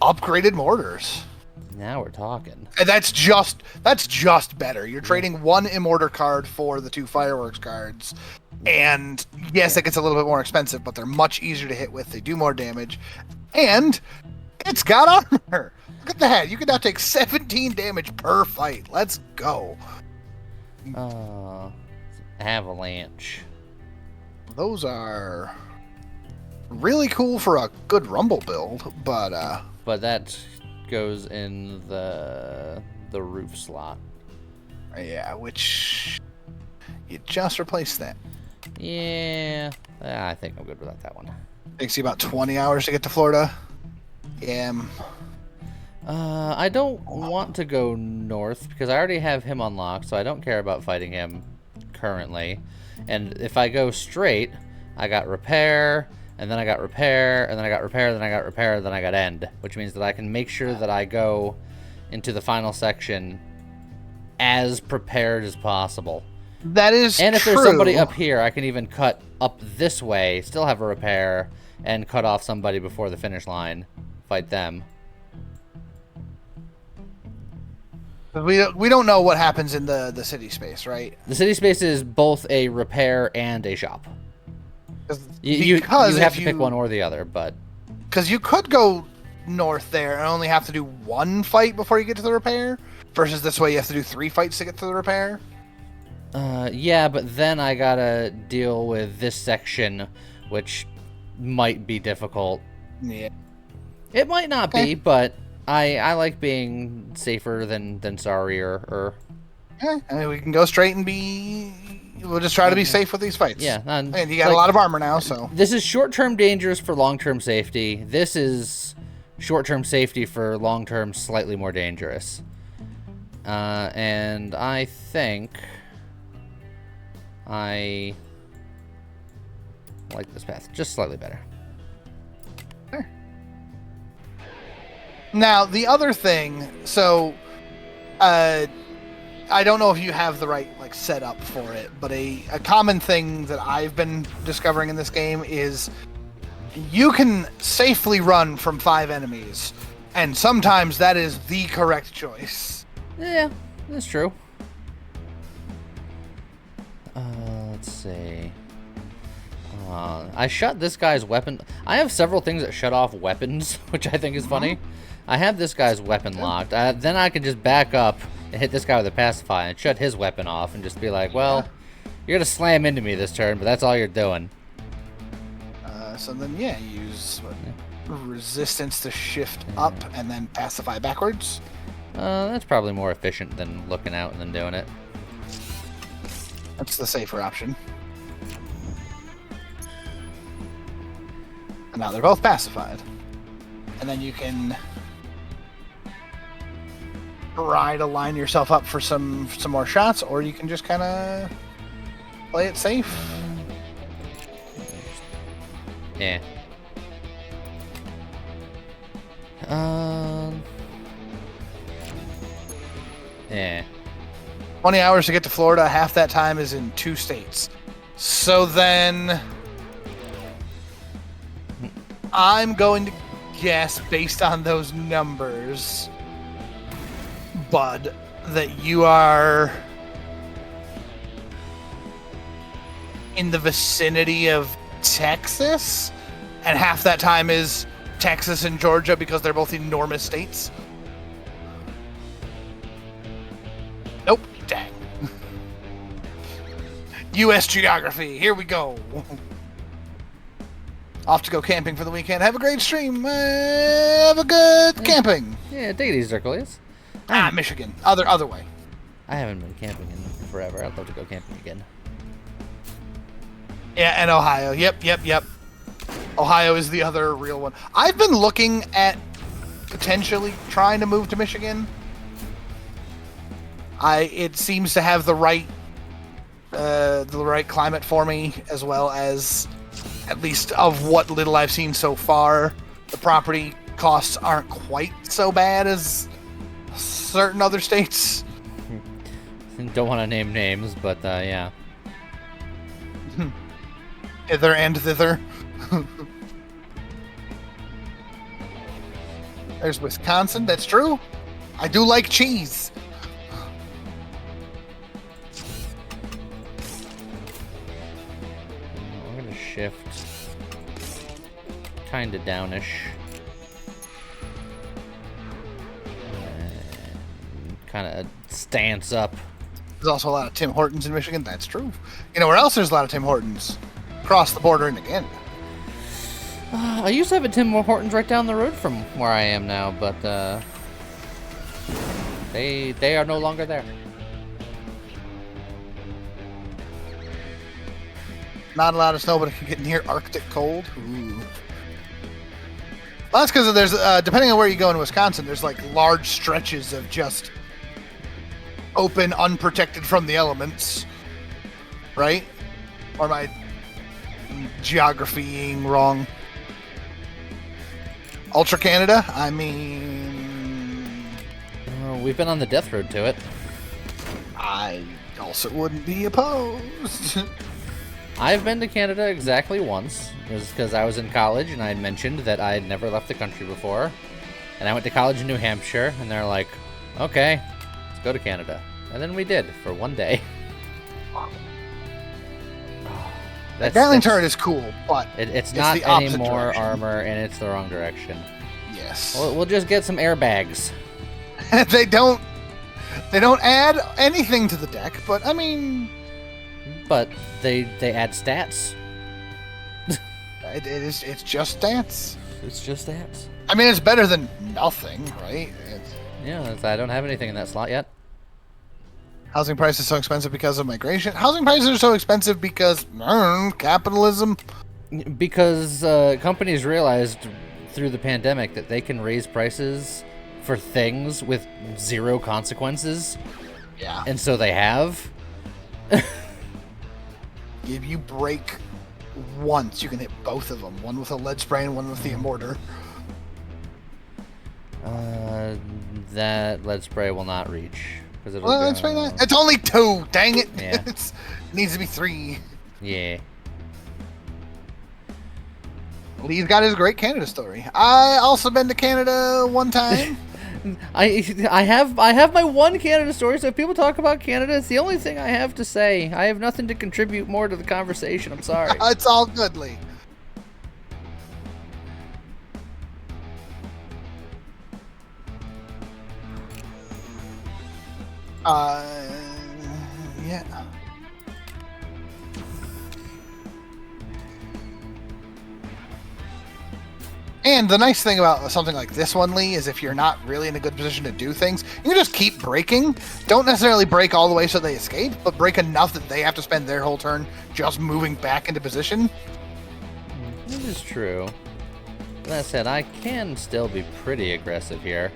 Upgraded mortars. Now we're talking. And that's just better. You're trading 1 immortar card for the 2 fireworks cards. And yes, it gets a little bit more expensive, but they're much easier to hit with. They do more damage. And it's got armor. Look at that. You can now take 17 damage per fight. Let's go. Avalanche. Those are really cool for a good Rumble build, but that goes in the roof slot. Yeah, which you just replaced that. Yeah, I think I'm good without that one. Takes you about 20 hours to get to Florida. Yeah. I don't want to go north because I already have him unlocked, so I don't care about fighting him currently. And if I go straight, I got repair, and then I got repair, and then I got repair, then I got repair, then I got end, which means that I can make sure that I go into the final section as prepared as possible. That is And if true. there's somebody up here, I can even cut up this way, still have a repair, and cut off somebody before the finish line. Fight them. We don't know what happens in the city space, right? The city space is both a repair and a shop. You Because have to pick one or the other, but... Because you could go north there and only have to do one fight before you get to the repair, versus this way you have to do 3 fights to get to the repair. Yeah, but then I gotta deal with this section, which might be difficult. Yeah. It might not be, but I like being safer than sorry or... Yeah, I mean, we can go straight and be... We'll just try to be safe with these fights. Yeah. And you got a lot of armor now, so... This is short-term dangerous for long-term safety. This is short-term safety for long-term slightly more dangerous. And I think I like this path just slightly better. Sure. Now, the other thing, so... I don't know if you have the right setup for it, but a common thing that I've been discovering in this game is you can safely run from 5 enemies, and sometimes that is the correct choice. Yeah, that's true. Let's see. I shut this guy's weapon. I have several things that shut off weapons, which I think is funny. I have this guy's weapon locked. Then I can just back up and hit this guy with a pacify and shut his weapon off and just be like, well, you're going to slam into me this turn, but that's all you're doing. So then, yeah, use resistance to shift up and then pacify backwards. That's probably more efficient than looking out and then doing it. That's the safer option. And now they're both pacified. And then you can try to line yourself up for some more shots, or you can just kind of play it safe. Yeah. Yeah. 20 hours to get to Florida. Half that time is in 2 states. So then I'm going to guess, based on those numbers, Bud, that you are in the vicinity of Texas, and half that time is Texas and Georgia because they're both enormous states. Nope. Dang. U.S. geography. Here we go. Off to go camping for the weekend. Have a great stream. Have a good camping. Yeah, take it easy, Circles. Michigan. Other way. I haven't been camping in forever. I'd love to go camping again. Yeah, and Ohio. Yep. Ohio is the other real one. I've been looking at potentially trying to move to Michigan. It seems to have the right climate for me, as well as, at least of what little I've seen so far, the property costs aren't quite so bad as certain other states. Don't want to name names, but yeah. Hither and thither. There's Wisconsin, that's true. I do like cheese. I'm gonna shift kinda downish. Kinda stance up. There's also a lot of Tim Hortons in Michigan, that's true. You know where else there's a lot of Tim Hortons? Across the border in Canada. I used to have a Tim Hortons right down the road from where I am now, but they are no longer there. Not a lot of snow, but it can get near Arctic cold. Ooh. Well, that's because there's, depending on where you go in Wisconsin, there's like large stretches of just open, unprotected from the elements. Right? Or am I geographying wrong? Ultra Canada? I mean... We've been on the death road to it. I also wouldn't be opposed. I've been to Canada exactly once. It was because I was in college and I had mentioned that I had never left the country before. And I went to college in New Hampshire and they're like, okay, let's go to Canada. And then we did for one day. That Gatling turret is cool, but it's not the any opposite more direction. armor and it's the wrong direction. Yes. We'll just get some airbags. They don't add anything to the deck, but I mean, But they add stats. it's just stats. It's just stats. I mean, it's better than nothing, right? Yeah, I don't have anything in that slot yet. Housing prices are so expensive because of migration. Housing prices are so expensive because capitalism. Because companies realized through the pandemic that they can raise prices for things with zero consequences. Yeah. And so they have. If you break once, you can hit both of them. One with a lead spray and one with the immortar. That lead spray will not reach. Well, let's try that. It's only 2. Dang it. Yeah. It needs to be 3. Yeah. Lee's got his great Canada story. I also been to Canada one time. I have my one Canada story, so if people talk about Canada, it's the only thing I have to say. I have nothing to contribute more to the conversation. I'm sorry. It's all good, Lee. Yeah. And the nice thing about something like this one, Lee, is if you're not really in a good position to do things, you can just keep breaking. Don't necessarily break all the way so they escape, but break enough that they have to spend their whole turn just moving back into position. This is true. That said, I can still be pretty aggressive here.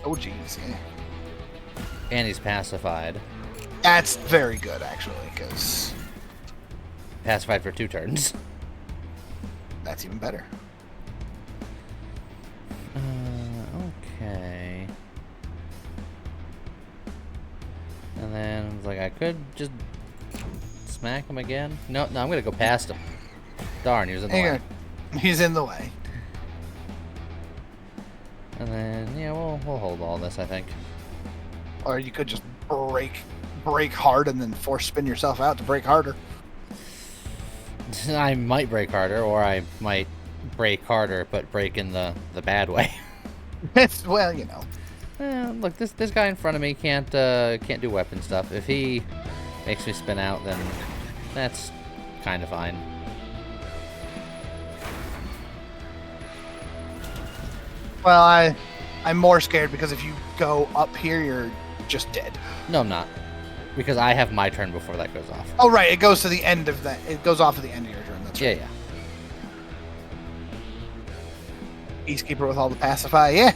Oh, jeez. Yeah. And he's pacified. That's very good, actually, because Pacified for 2 turns. that's even better. Okay. And then it's like I could just smack him again. No, I'm gonna go past him. Darn, he was in the way. He's in the way. And then yeah, we'll hold all this, I think. Or you could just break hard and then force spin yourself out to break harder. I might break harder, or I might break harder, but break in the bad way. Well, you know. Look, this guy in front of me can't do weapon stuff. If he makes me spin out, then that's kind of fine. Well, I'm more scared because if you go up here, you're just dead. No, I'm not. Because I have my turn before that goes off. Oh, right. It goes to the end of that. It goes off at the end of your turn. That's right. Yeah. Peacekeeper with all the pacify. Yeah.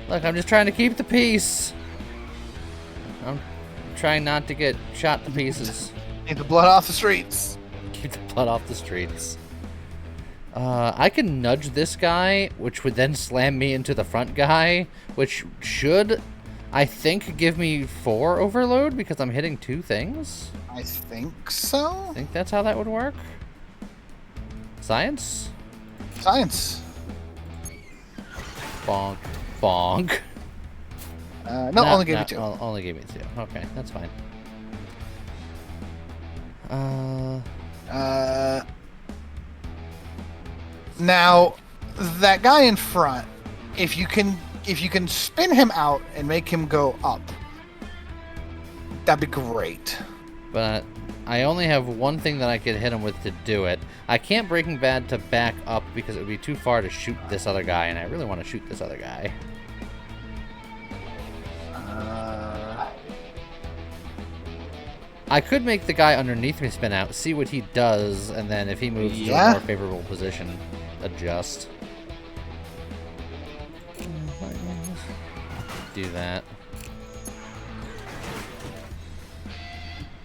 Look, I'm just trying to keep the peace. I'm trying not to get shot to pieces. Keep the blood off the streets. Keep the blood off the streets. I can nudge this guy, which would then slam me into the front guy, which should, I think, give me 4 overload because I'm hitting 2 things. I think so. I think that's how that would work. Science? Science. Bonk. Bonk. No, only gave me 2. Only gave me 2. Okay, that's fine. Now, that guy in front, if you can spin him out and make him go up, that'd be great. But I only have one thing that I could hit him with to do it. I can't Breaking Bad to back up because it would be too far to shoot this other guy, and I really want to shoot this other guy. I could make the guy underneath me spin out, see what he does, and then if he moves to Yeah. a more favorable position, adjust. Do that.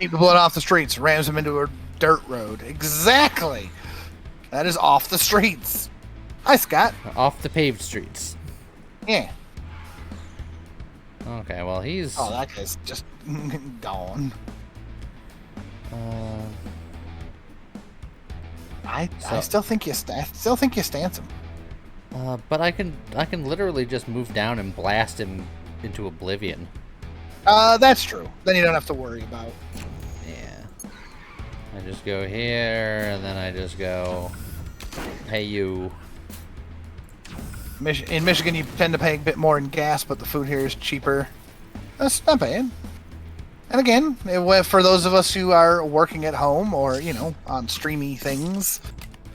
Keep the blood off the streets. Rams him into a dirt road. Exactly. That is off the streets. Hi, Scott. Off the paved streets. Yeah. Okay, well he's. Oh, that guy's just gone. I still think you stance him. But I can literally just move down and blast him into oblivion. That's true. Then you don't have to worry about. Yeah. I just go here, and then I just go. Hey you. In Michigan, you tend to pay a bit more in gas, but the food here is cheaper. That's not bad. And again, for those of us who are working at home or, on streamy things,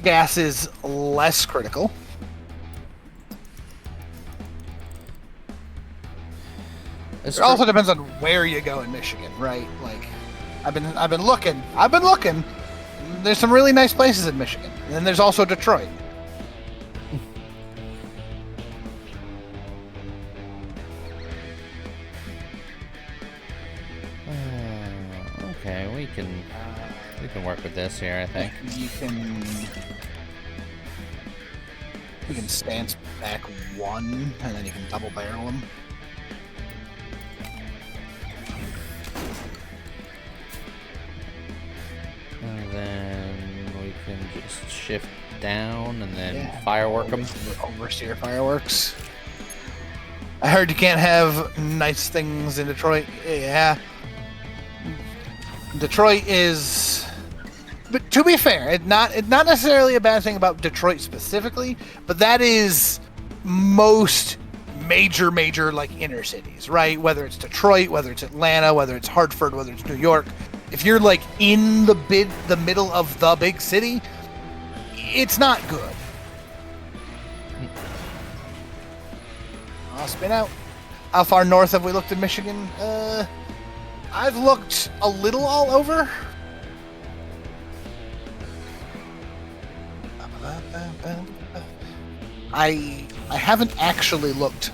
gas is less critical. It also depends on where you go in Michigan, right? Like, I've been looking. There's some really nice places in Michigan, and then there's also Detroit. Okay, we can work with this here, I think. You can stance back one, and then you can double barrel him. And then we can just shift down and then firework them. Overseer fireworks. I heard you can't have nice things in Detroit. Yeah. Detroit is, but to be fair, it's not necessarily a bad thing about Detroit specifically, but that is most major like inner cities, right? Whether it's Detroit, whether it's Atlanta, whether it's Hartford, whether it's New York, if you're like in the middle of the big city, it's not good. I'll spin out. How far north have we looked in Michigan? I've looked a little all over. I haven't actually looked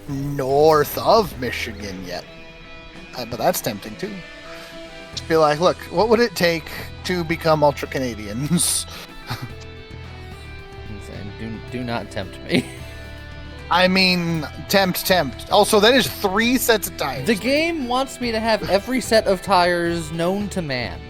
north of Michigan yet, but that's tempting too. Just be like, look, what would it take to become ultra Canadians? Do not tempt me. I mean, tempt. Also, that is 3 sets of tires. The game wants me to have every set of tires known to man.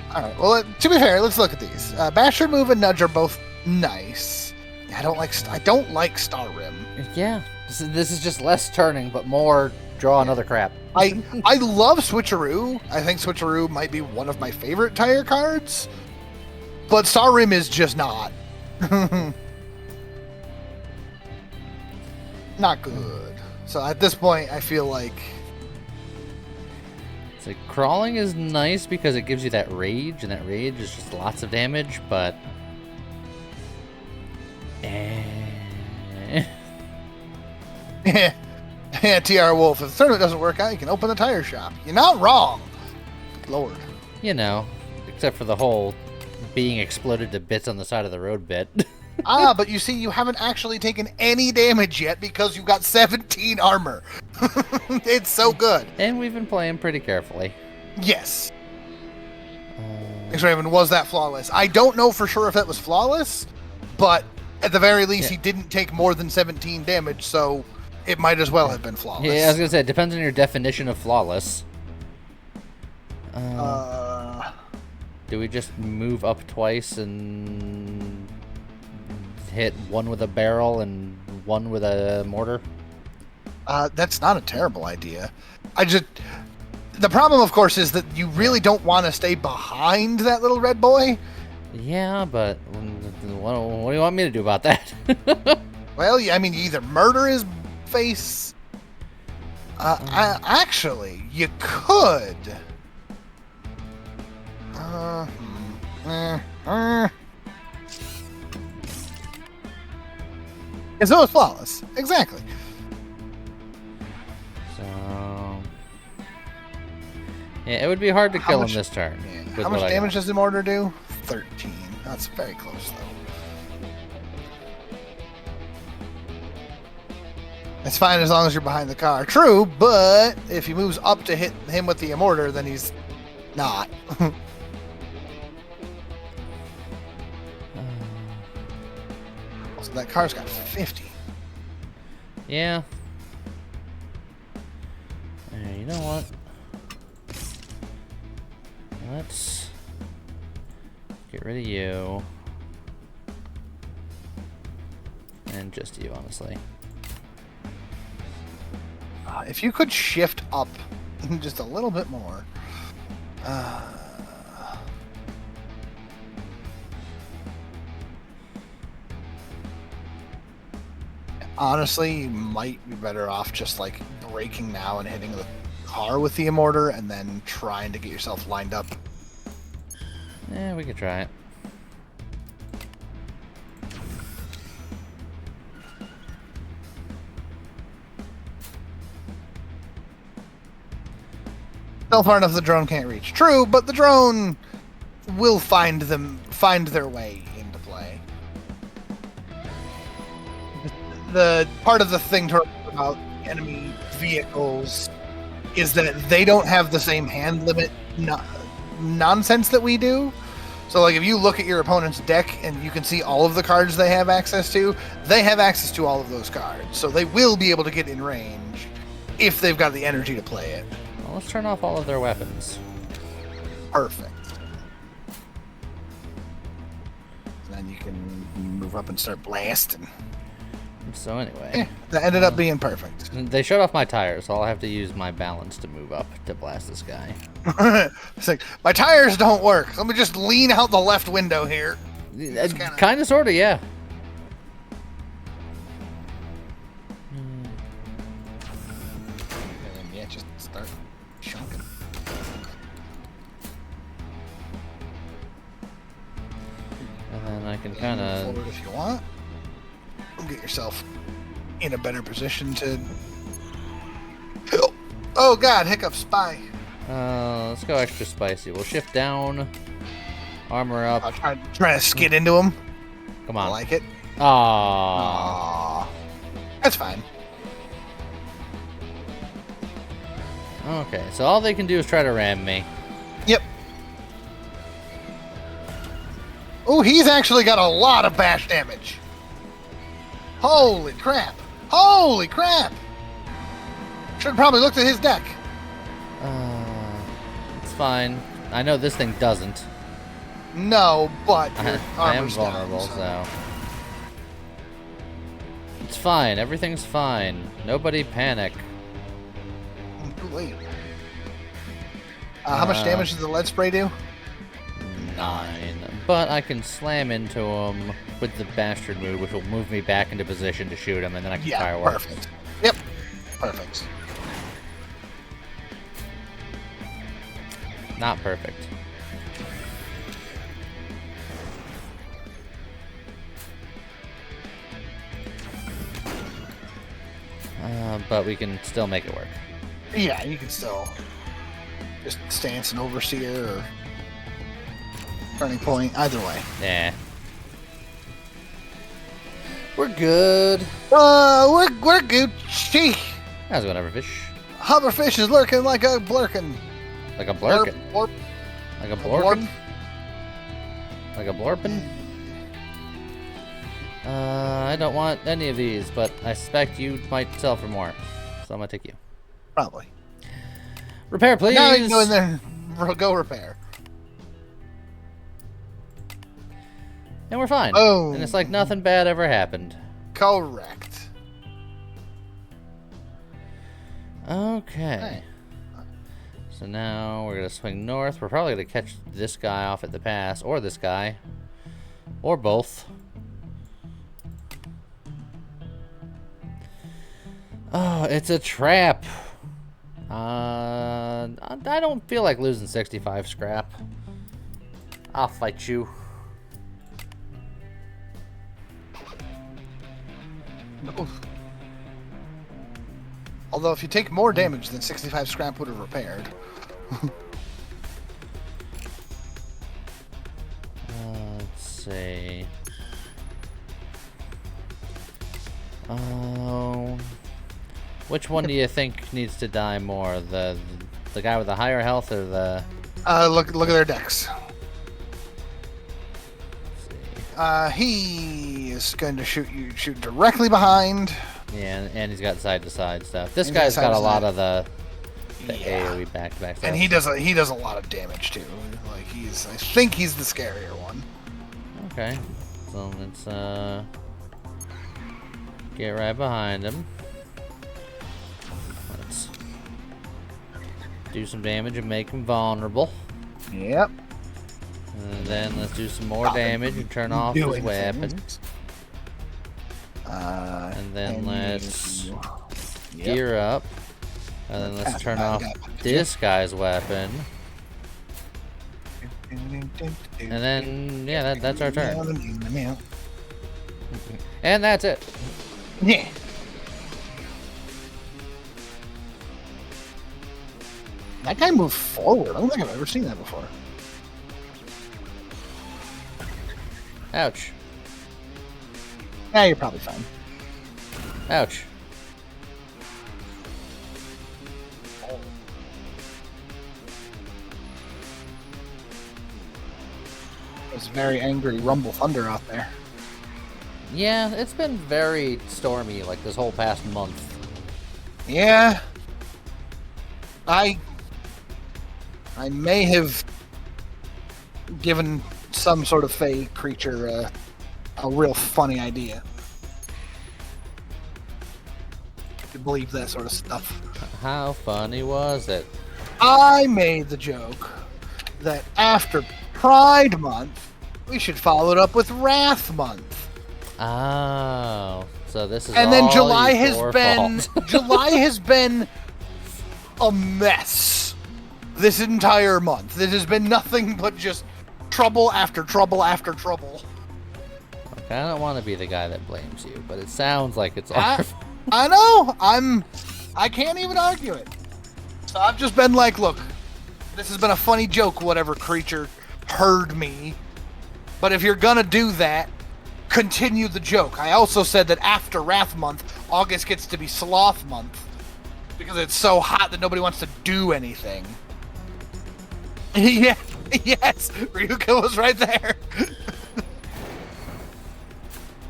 Alright, well, to be fair, let's look at these. Basher, Move, and Nudge are both nice. I don't like Star Rim. Yeah, this is just less turning, but more draw and other crap. I love Switcheroo. I think Switcheroo might be one of my favorite tire cards. But Star Rim is just not. Not good. So at this point, I feel like... It's like crawling is nice because it gives you that rage, and that rage is just lots of damage, but... Yeah, TR Wolf. If the tournament doesn't work out, you can open the tire shop. You're not wrong. Good Lord. You know, except for the whole being exploded to bits on the side of the road bit. But you see, you haven't actually taken any damage yet because you've got 17 armor. It's so good. And we've been playing pretty carefully. Yes. X-Raven, was that flawless? I don't know for sure if that was flawless, but at the very least, he didn't take more than 17 damage, so it might as well have been flawless. Yeah, I was going to say, it depends on your definition of flawless. Do we just move up twice and hit one with a barrel and one with a mortar? That's not a terrible idea. The problem, of course, is that you really don't want to stay behind that little red boy. Yeah, but what do you want me to do about that? Well, I mean, you either murder his face. Actually, you could. As though it's flawless. Exactly. So... Yeah, it would be hard to How kill much- him this turn. Yeah. with How much what I damage got. does the mortar do? 13. That's very close, though. It's fine as long as you're behind the car. True, but if he moves up to hit him with the immortar, then he's not. So that car's got 50. Yeah. You know what? Let's get rid of you. And just you, honestly. If you could shift up just a little bit more. Honestly, you might be better off just like braking now and hitting the car with the immortar and then trying to get yourself lined up. Yeah, we could try it. Still far enough the drone can't reach. True, but the drone will find their way into play. The part of the thing to remember about enemy vehicles is that they don't have the same hand limit nonsense that we do. So like if you look at your opponent's deck and you can see all of the cards they have access to, they have access to all of those cards. So they will be able to get in range if they've got the energy to play it. Well, let's turn off all of their weapons. Perfect. Then you can move up and start blasting. So anyway, Yeah, that ended up being perfect. they shut off my tires, so I'll have to use my balance to move up to blast this guy. It's like, my tires don't work. Let me just lean out the left window here. Kind of, sort of, yeah. And yeah, just start chunking. And then I can Move kind of... forward if you want. Get yourself in a better position to... Oh god, hiccup spy. let's go extra spicy. We'll shift down, armor up. I'll try to skid into him. Come I on. like it. Aww. Aww. That's fine. Okay, so all they can do is try to ram me. Yep. Oh, he's actually got a lot of bash damage. Holy crap. Holy crap. Should have probably looked at his deck. It's fine. I know this thing doesn't. No, but your I am armor's down, vulnerable, so- so... It's fine. Everything's fine. Nobody panic. Too late. How much damage does the lead spray do? 9. But I can slam into him with the bastard move, which will move me back into position to shoot him, and then I can Yeah, fireworks. perfect. Yep, perfect. Not perfect. But we can still make it work. Yeah, you can still just stance an overseer or turning point, either way. Yeah. We're good. We're Gucci. How's it going, Everfish? Hoverfish is lurking like a blurkin. Like a blurkin? Blurp, Like a blorp. blorkin? Like a blorpin? I don't want any of these, but I suspect you might sell for more. So I'm gonna take you. Probably. Repair, please! Now you can go in there and go repair. And we're fine. Oh. And it's like nothing bad ever happened. Correct. Okay. Hey. So now we're gonna swing north. We're probably gonna catch this guy off at the pass, or this guy. Or both. Oh, it's a trap. I don't feel like losing 65 scrap. I'll fight you. Oof. Although if you take more damage than 65 scrap would have repaired. see. Oh, which one do you think needs to die more? The guy with the higher health or the? Look at their decks. Let's see. He is going to shoot directly behind. Yeah, and he's got side to side stuff. This And he's guy's got got a side lot to of the Yeah. AoE back-to-back stuff. And he does a lot of damage too. Like I think he's the scarier one. Okay, so let's get right behind him. Let's do some damage and make him vulnerable. Yep. And then let's do some more damage and turn off his weapon. And then let's gear up. And then let's turn off this guy's weapon. And then, yeah, that's our turn. And that's it. Yeah. That guy moved forward. I don't think I've ever seen that before. Ouch. Yeah, you're probably fine. Ouch. It's very angry Rumble Thunder out there. Yeah, it's been very stormy like this whole past month. Yeah. I may have given some sort of fey creature a real funny idea. To believe that sort of stuff. How funny was it? I made the joke that after Pride Month, we should follow it up with Wrath Month. Oh, so this is And then all July has your been fault. July has been a mess this entire month. It has been nothing but just trouble after trouble after trouble. Okay, I don't want to be the guy that blames you, but it sounds like it's our fault. I know. I can't even argue it. So I've just been like, look, this has been a funny joke, whatever creature heard me. But if you're gonna do that, continue the joke. I also said that after Wrath Month, August gets to be Sloth Month. Because it's so hot that nobody wants to do anything. Yeah, yes, Ryuka was right there.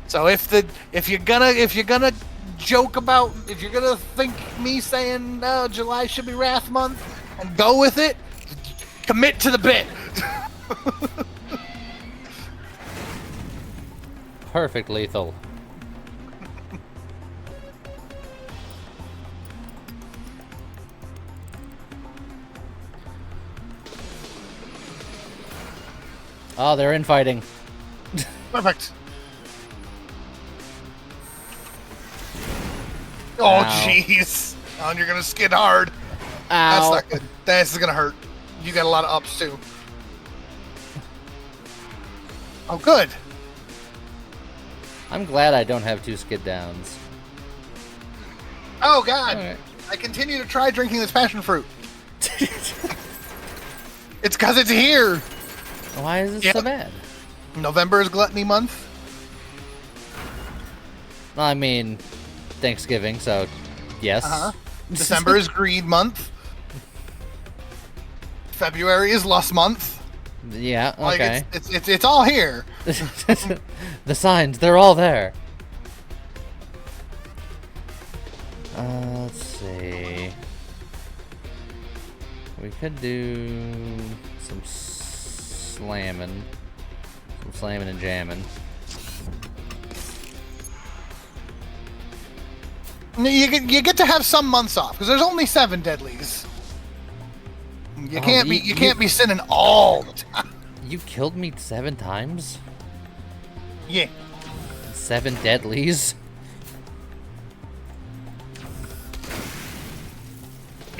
So if you're gonna joke about, if you're gonna think me saying July should be Wrath Month and go with it, commit to the bit. Perfect lethal. Oh, they're infighting. Perfect. Oh Ow. jeez. Oh, and you're gonna skid hard. Ow. That's not good. This is gonna hurt. You got a lot of ups too. Oh, good. I'm glad I don't have 2 skid downs. Oh God. Alright. I continue to try drinking this passion fruit. It's because it's here. Why is this Yep. so bad? November is Gluttony Month. Well, I mean, Thanksgiving, so yes. Uh-huh. December is Greed Month. February is Lust Month. Yeah, Like okay. it's all here. The signs, they're all there. Let's see. We could do some slamming. Some slamming and jamming. You get to have some months off because there's only 7 deadlies. You can't be sinning all the time. You killed me 7 times? Yeah. 7 deadlies?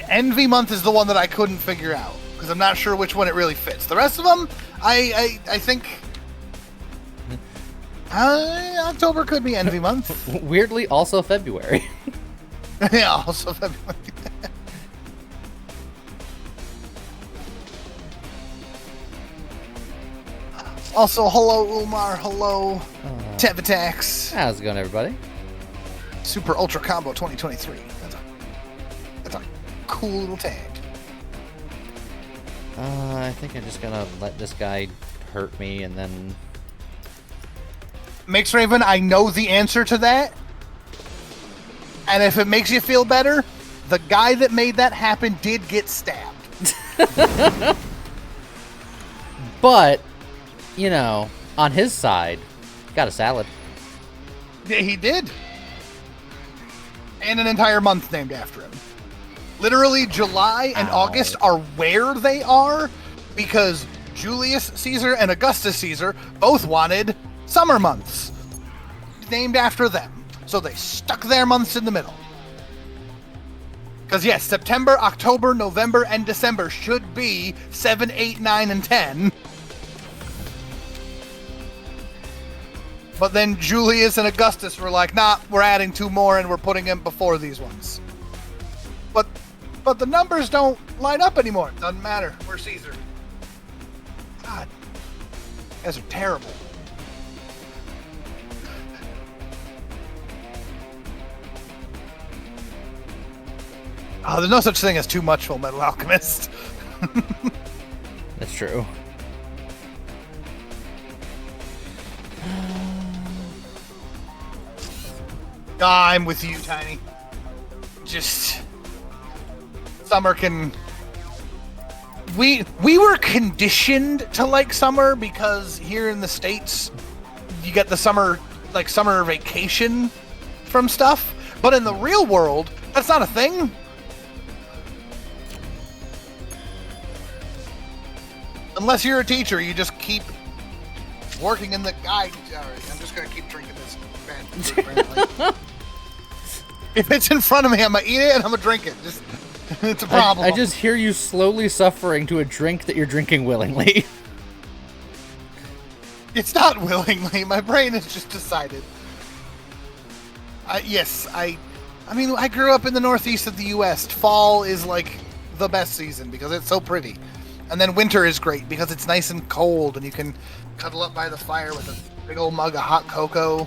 Envy Month is the one that I couldn't figure out because I'm not sure which one it really fits. The rest of them, I think October could be Envy Month. Weirdly, also February. Yeah, also February. Also, hello, Umar. Hello, Tevatax. How's it going, everybody? Super Ultra Combo 2023. That's a cool little tag. I think I'm just gonna let this guy hurt me and then... Mix Raven, I know the answer to that. And if it makes you feel better, the guy that made that happen did get stabbed. But, you know, on his side, got a salad. Yeah, he did. And an entire month named after him. Literally, July and Ow. August are where they are because Julius Caesar and Augustus Caesar both wanted summer months named after them. So they stuck their months in the middle. Because, yes, September, October, November, and December should be 7, 8, 9, and 10. But then Julius and Augustus were like, nah, we're adding 2 more and we're putting them before these ones. But the numbers don't line up anymore. Doesn't matter. We're Caesar. God. You guys are terrible. Oh, there's no such thing as too much Full Metal Alchemist. That's true. I'm with you, Tiny. Just... Summer can... We were conditioned to like summer because here in the States, you get the summer vacation from stuff. But in the real world, that's not a thing. Unless you're a teacher, you just keep working in the guide. Alright, I'm just gonna keep drinking this. If it's in front of me, I'm gonna eat it and I'm gonna drink it. Just, it's a problem. I just hear you slowly suffering to a drink that you're drinking willingly. It's not willingly. My brain has just decided. Yes, I mean, I grew up in the northeast of the U.S. Fall is like the best season because it's so pretty. And then winter is great because it's nice and cold and you can cuddle up by the fire with a big old mug of hot cocoa.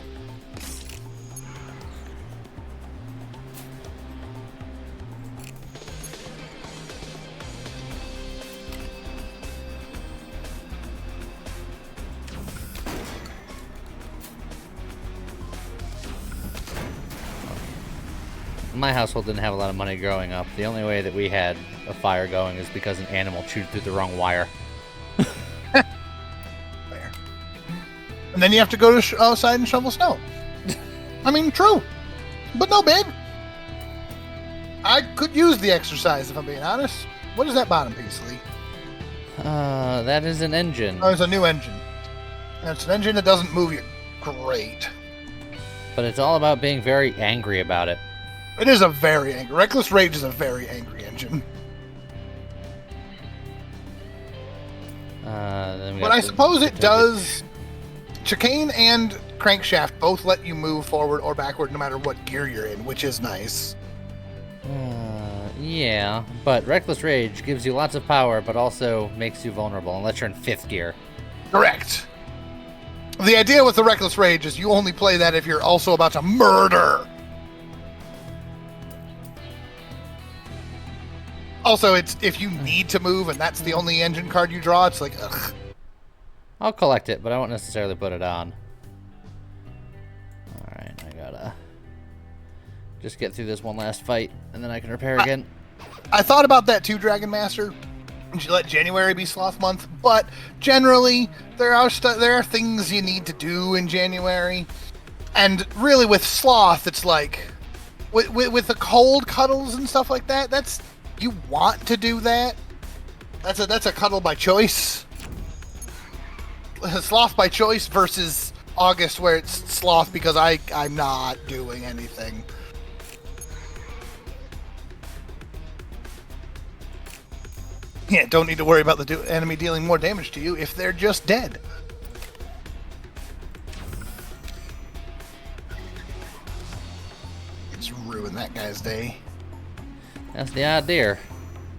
My household didn't have a lot of money growing up. The only way that we had a fire going is because an animal chewed through the wrong wire. Fair. And then you have to go to outside and shovel snow. I mean, true. But no big. I could use the exercise if I'm being honest. What is that bottom piece, Lee? That is an engine. Oh, it's a new engine. And it's an engine that doesn't move you great. But it's all about being very angry about it. It is a very angry... Reckless Rage is a very angry engine. But I suppose it does... Chicane and Crankshaft both let you move forward or backward no matter what gear you're in, which is nice. Yeah, but Reckless Rage gives you lots of power, but also makes you vulnerable unless you're in 5th gear. Correct. The idea with the Reckless Rage is you only play that if you're also about to murder. Also, it's if you need to move and that's the only engine card you draw, it's like, ugh. I'll collect it, but I won't necessarily put it on. Alright, I gotta just get through this one last fight, and then I can repair again. I thought about that too, Dragon Master. You let January be Sloth Month, but generally, there are things you need to do in January. And really with Sloth, it's like, with the cold cuddles and stuff like that, that's... You want to do that? That's a cuddle by choice. Sloth by choice versus August where it's sloth because I'm not doing anything. Yeah, don't need to worry about the enemy dealing more damage to you if they're just dead. Let's ruin that guy's day. That's the idea.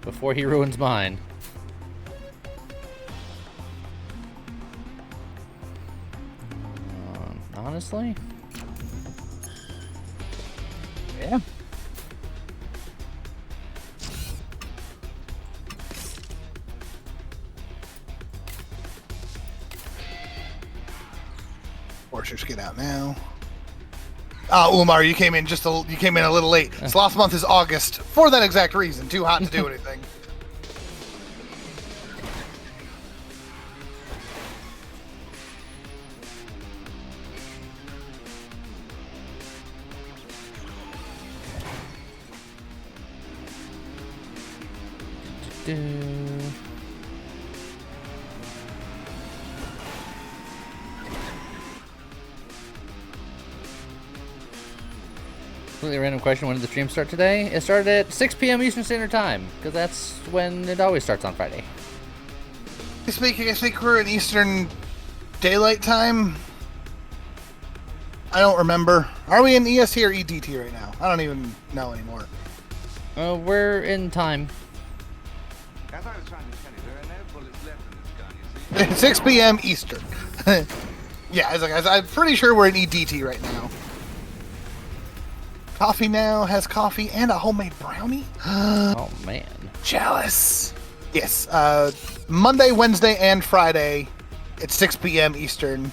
Before he ruins mine. honestly. Yeah. Forcers, get out now. Umar, you came in a little late. Sloth month is August for that exact reason. Too hot to do anything. Completely random question. When did the stream start today? It started at 6 p.m. Eastern Standard Time, because that's when it always starts on Friday. This week, I think we're in Eastern Daylight Time. I don't remember. Are we in EST or EDT right now? I don't even know anymore. We're in time. As I was trying to tell you, there are no bullets left in this gun, you see. 6 p.m. Eastern. Yeah, I'm pretty sure we're in EDT right now. Coffee now has coffee and a homemade brownie. Oh man. Jealous. Yes. Monday, Wednesday, and Friday, it's 6 p.m. Eastern.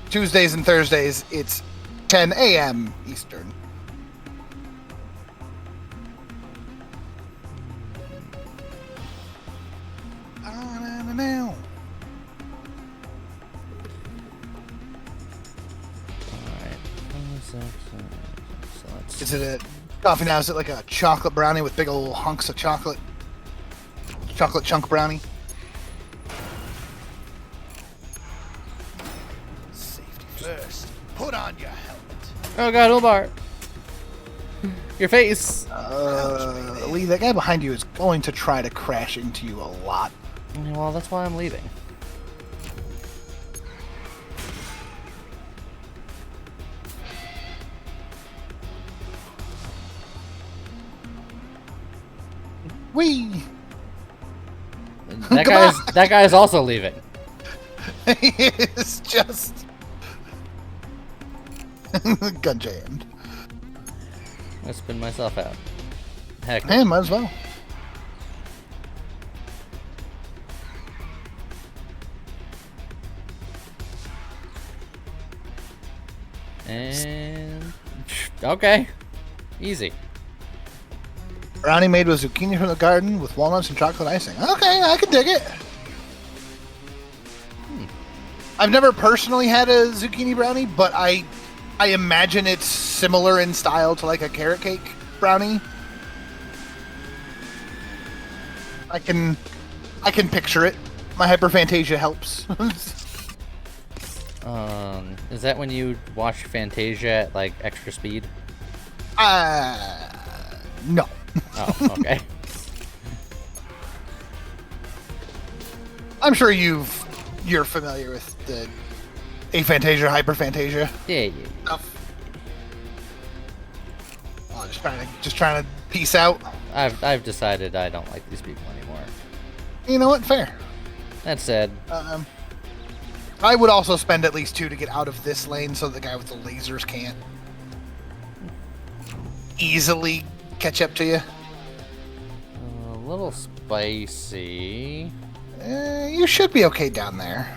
Tuesdays and Thursdays, it's 10 a.m. Eastern. Now. Alright. So let's... Is it a coffee now? Is it like a chocolate brownie with big old hunks of chocolate? Chocolate chunk brownie? Safety first. Put on your helmet. Oh god, Ulbar! Your face! Lee, that guy behind you is going to try to crash into you a lot. Well, that's why I'm leaving. Whee! That guy's also leaving. He is just gun jammed. I spin myself out. Heck. Yeah, might as well. And okay, easy. Brownie made with zucchini from the garden with walnuts and chocolate icing. Okay, I can dig it. I've never personally had a zucchini brownie, but I imagine it's similar in style to like a carrot cake brownie. I can picture it. My hyperphantasia helps. Is that when you watch Fantasia at like extra speed? No. Oh, okay. I'm sure you're familiar with the aphantasia, hyperphantasia Yeah. stuff. Oh, just trying to peace out. I've decided I don't like these people anymore. You know what? Fair. That said, I would also spend at least 2 to get out of this lane so the guy with the lasers can't easily catch up to you. a little spicy. You should be okay down there.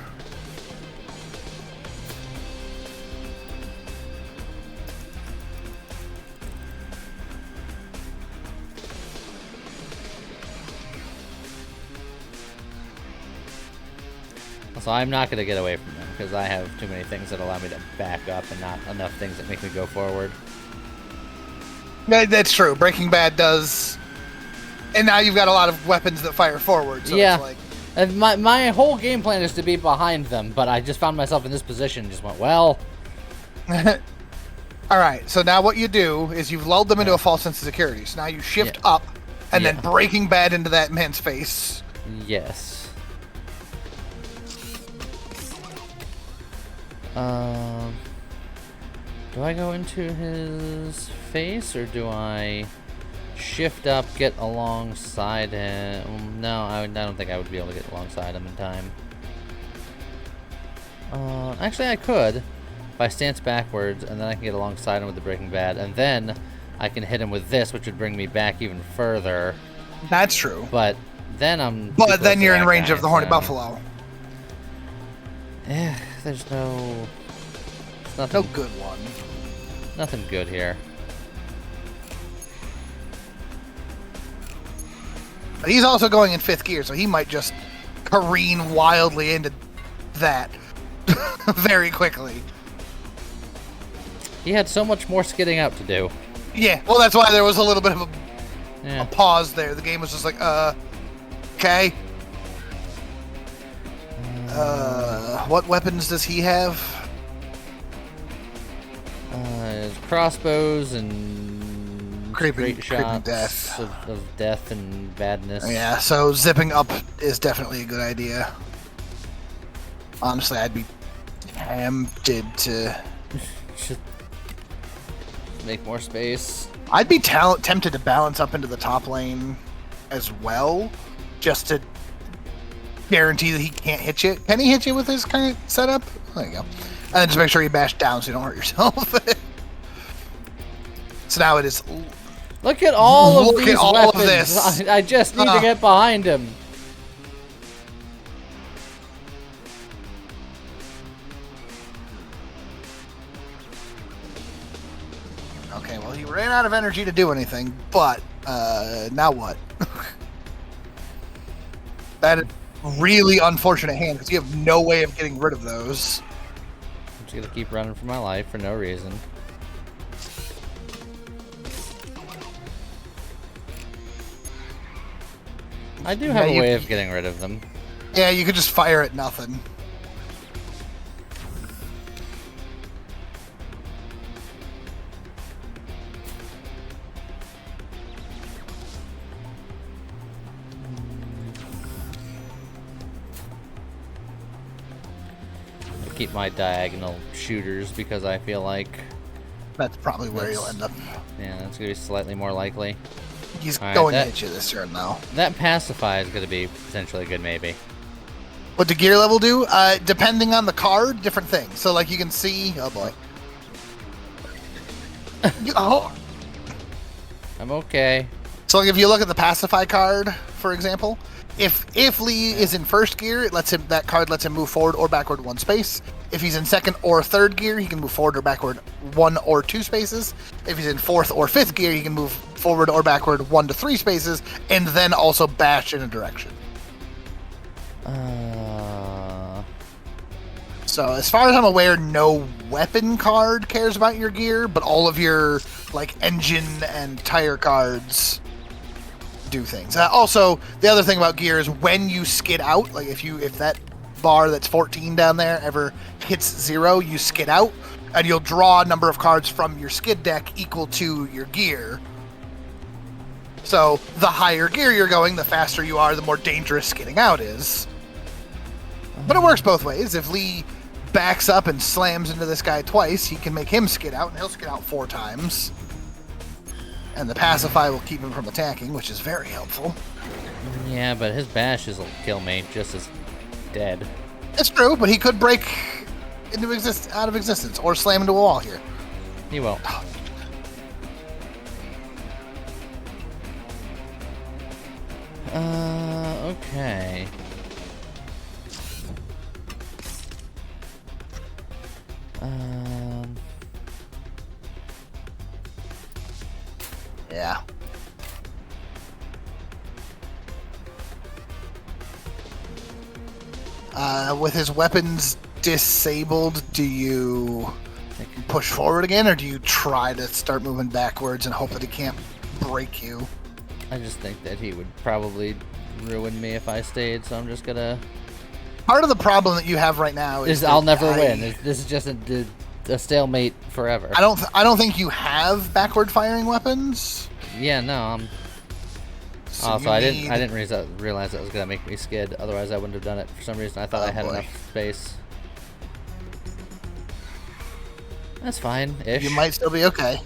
So I'm not going to get away from them because I have too many things that allow me to back up and not enough things that make me go forward. That's true. Breaking Bad does. And now you've got a lot of weapons that fire forward. So Yeah. It's like... And my whole game plan is to be behind them, but I just found myself in this position and just went, well... Alright, so now what you do is you've lulled them into a false sense of security. So now you shift up and then Breaking Bad into that man's face. Yes. Do I go into his face or do I shift up, get alongside him? No, I don't think I would be able to get alongside him in time. Actually, I could. if I stance backwards, and then I can get alongside him with the Breaking Bad, and then I can hit him with this, which would bring me back even further. That's true. But then I'm. too But close then to you're in that range guy, of the Horny so- Buffalo. Yeah, there's no. It's No nothing. good one. Nothing good here. But he's also going in 5th gear, so he might just careen wildly into that very quickly. He had so much more skidding out to do. Yeah, well, that's why there was a little bit of a Yeah. pause there. The game was just like, okay. What weapons does he have? Crossbows and Creeping great shots death. of death and badness. Yeah, so zipping up is definitely a good idea. Honestly, I'd be tempted to... Should make more space. I'd be tempted to balance up into the top lane as well, just to guarantee that he can't hit you. Can he hit you with his current setup? There you go. And then just make sure you bash down so you don't hurt yourself. So now it is... Look at all of Look at these all of weapons. this. I just need to get behind him. Okay, well, he ran out of energy to do anything, but now what? That is really unfortunate hand, because you have no way of getting rid of those. I'm just gonna keep running for my life for no reason. I do have Yeah, a way of getting rid of them. Yeah, you could just fire at nothing. I keep my diagonal shooters because I feel like, That's probably where That's- you'll end up. yeah, that's gonna be slightly more likely. He's Alright, going that- to hit you this turn, though. That pacify is gonna be potentially good, maybe. What the gear level do? Depending on the card, different things. So, like, you can see... Oh, boy. Oh. I'm okay. So, like, if you look at the Pacify card, for example, if Lee is in 1st gear, that card lets him move forward or backward 1 space. If he's in 2nd or 3rd gear, he can move forward or backward 1 or 2 spaces. If he's in 4th or 5th gear, he can move forward or backward 1 to 3 spaces, and then also bash in a direction. So, as far as I'm aware, no weapon card cares about your gear, but all of your, like, engine and tire cards do things. Also, the other thing about gear is when you skid out, like, if that bar that's 14 down there ever hits 0, you skid out, and you'll draw a number of cards from your skid deck equal to your gear. So, the higher gear you're going, the faster you are, the more dangerous skidding out is. But it works both ways. If Lee backs up and slams into this guy twice, he can make him skid out, and he'll skid out 4 times. And the Pacify will keep him from attacking, which is very helpful. Yeah, but his bashes will kill me just as dead. It's true, but he could break into out of existence, or slam into a wall here. He won't. Okay. Yeah. With his weapons disabled, do you push forward again, or do you try to start moving backwards and hope that he can't break you? I just think that he would probably ruin me if I stayed, so I'm just gonna... Part of the problem that you have right now is I'll that never win. This is just a stalemate forever. I don't think you have backward firing weapons. Yeah, no, I'm... So Also, you I need- didn't realize that was gonna make me skid. Otherwise, I wouldn't have done it. For some reason, I thought Oh, I had boy. enough space. That's fine. Ish. You might still be okay.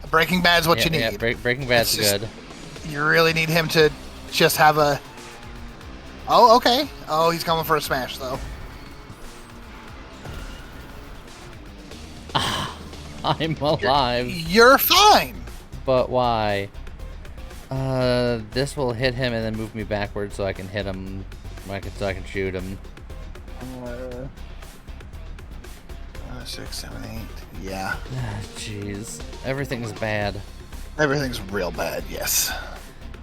Breaking Bad's what you need. Yeah, Breaking Bad's It's just- good. You really need him to just have a... Oh, okay. Oh, he's coming for a smash, though. I'm alive. You're fine. But why? This will hit him and then move me backwards so I can hit him. So I can shoot him. 6, 7, 8. Yeah. Jeez. Everything's bad. Everything's real bad, yes.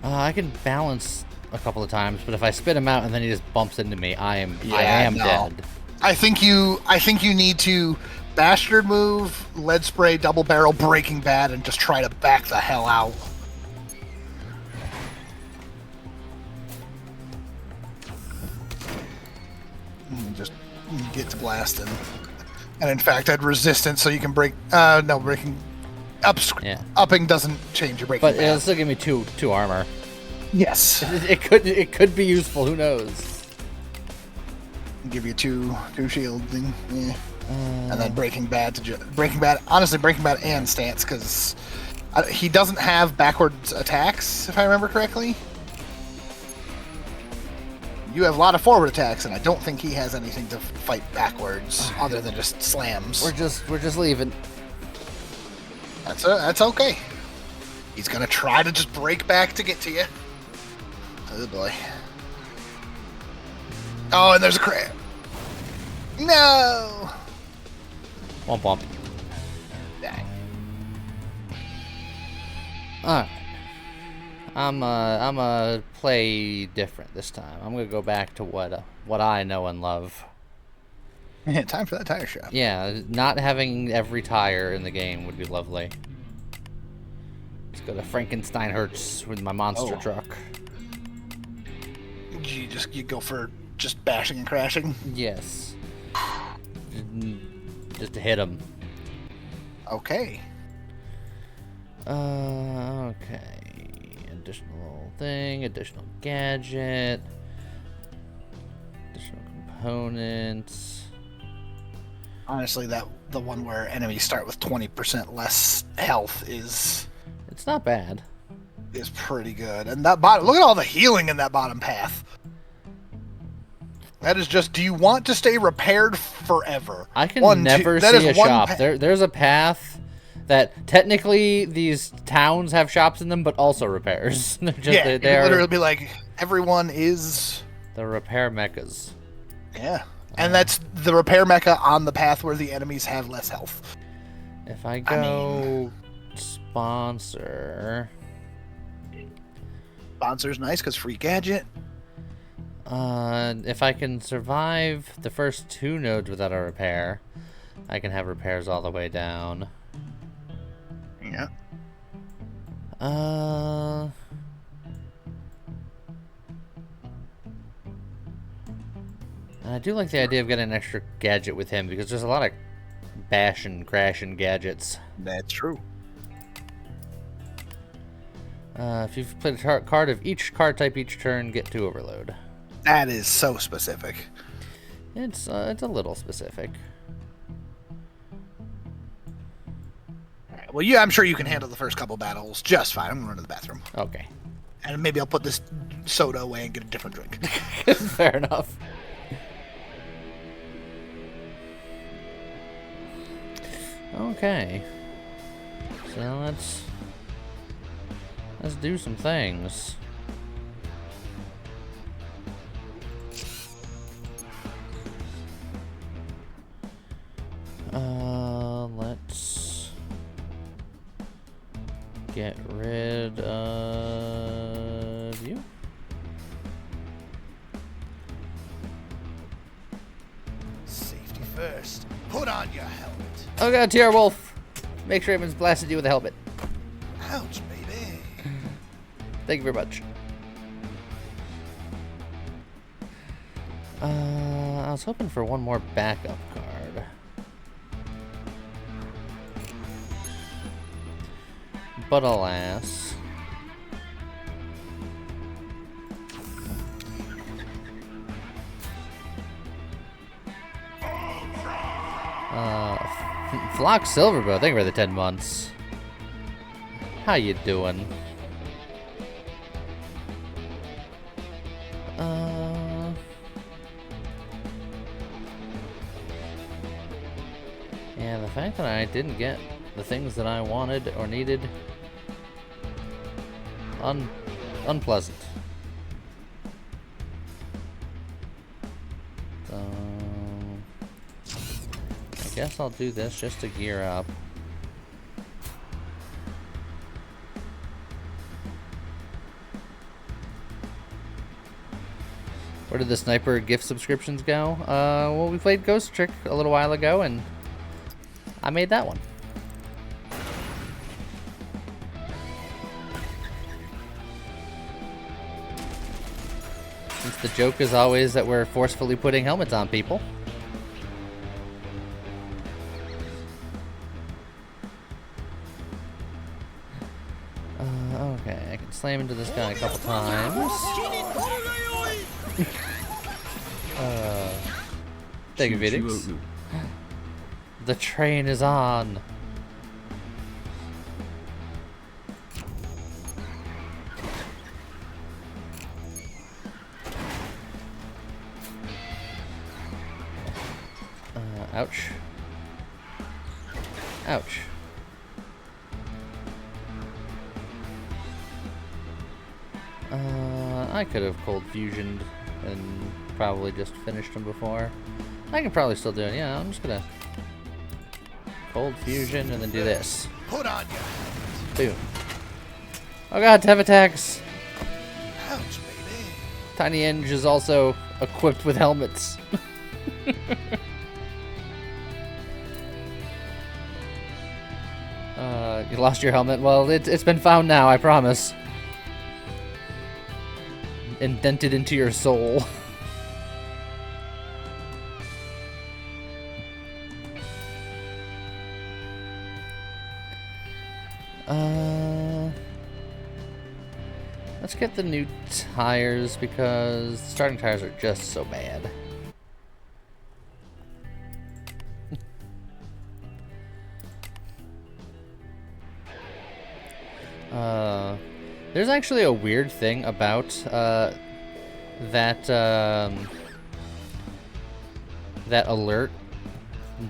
I can balance a couple of times, but if I spit him out and then he just bumps into me, I am no. dead. I think you need to bastard move, lead spray, double barrel, Breaking Bad, and just try to back the hell out. And just get to blasting. And in fact, I'd resistance so you can break. No, breaking. Upping doesn't change your breaking. But bad. it'll still give me two armor. Yes. It could be useful. Who knows? Give you two shield thing. Yeah. And then Breaking Bad Breaking Bad. Honestly, Breaking Bad and stance because he doesn't have backwards attacks, if I remember correctly. You have a lot of forward attacks, and I don't think he has anything to fight backwards other than just slams. We're just leaving. That's okay. He's gonna try to just break back to get to you. Oh boy. Oh, and there's a crab. No. Womp womp. Dang. Alright. I'm play different this time. I'm gonna go back to what I know and love. Yeah, time for that tire shop. Yeah, not having every tire in the game would be lovely. Let's go to Frankensteinhurst with my monster truck. You go for just bashing and crashing? Yes. Just to hit him. Okay. Okay. Additional thing, additional gadget, additional components. Honestly, the one where enemies start with 20% less health is not bad. Is pretty good. And that bottom, look at all the healing in that bottom path. That is just, do you want to stay repaired forever? I can never see a shop. There's a path that technically these towns have shops in them, but also repairs. They're literally be like, everyone is the repair mechas. Yeah. And that's the repair mecha on the path where the enemies have less health. If I go sponsor. Sponsor's nice because free gadget. If I can survive the first 2 nodes without a repair, I can have repairs all the way down. Yeah. I do like the idea of getting an extra gadget with him because there's a lot of bash and crash and gadgets. That's true. If you've played a card of each card type each turn, get 2 overload. That is so specific. It's a little specific. Well, yeah, I'm sure you can handle the first couple battles just fine. I'm gonna run to the bathroom. Okay. And maybe I'll put this soda away and get a different drink. Fair enough. Okay. So let's do some things. Let's get rid of you. Safety first. Put on your helmet. Oh god, TR Wolf! Make sure everyone's blasted you with a helmet. Ouch, baby. Thank you very much. I was hoping for one more backup card. But alas. Flock Silverbow, thank you for the 10 months. How you doing? Yeah, the fact that I didn't get the things that I wanted or needed. Unpleasant. I guess I'll do this just to gear up. Where did the sniper gift subscriptions go? Well, we played Ghost Trick a little while ago, and I made that one. Since the joke is always that we're forcefully putting helmets on people. Okay, I can slam into this guy a couple times. Thank you, Felix. The train is on. Ouch. Ouch. I could have cold fusioned and probably just finished him before. I can probably still do it. Yeah, I'm just gonna cold fusion and then do this. Put on your Boom. Oh god, Tev attacks. ouch, baby. Tiny Eng is also equipped with helmets. You lost your helmet? Well, it's been found now, I promise. Indented into your soul. Let's get the new tires because the starting tires are just so bad. There's actually a weird thing about that alert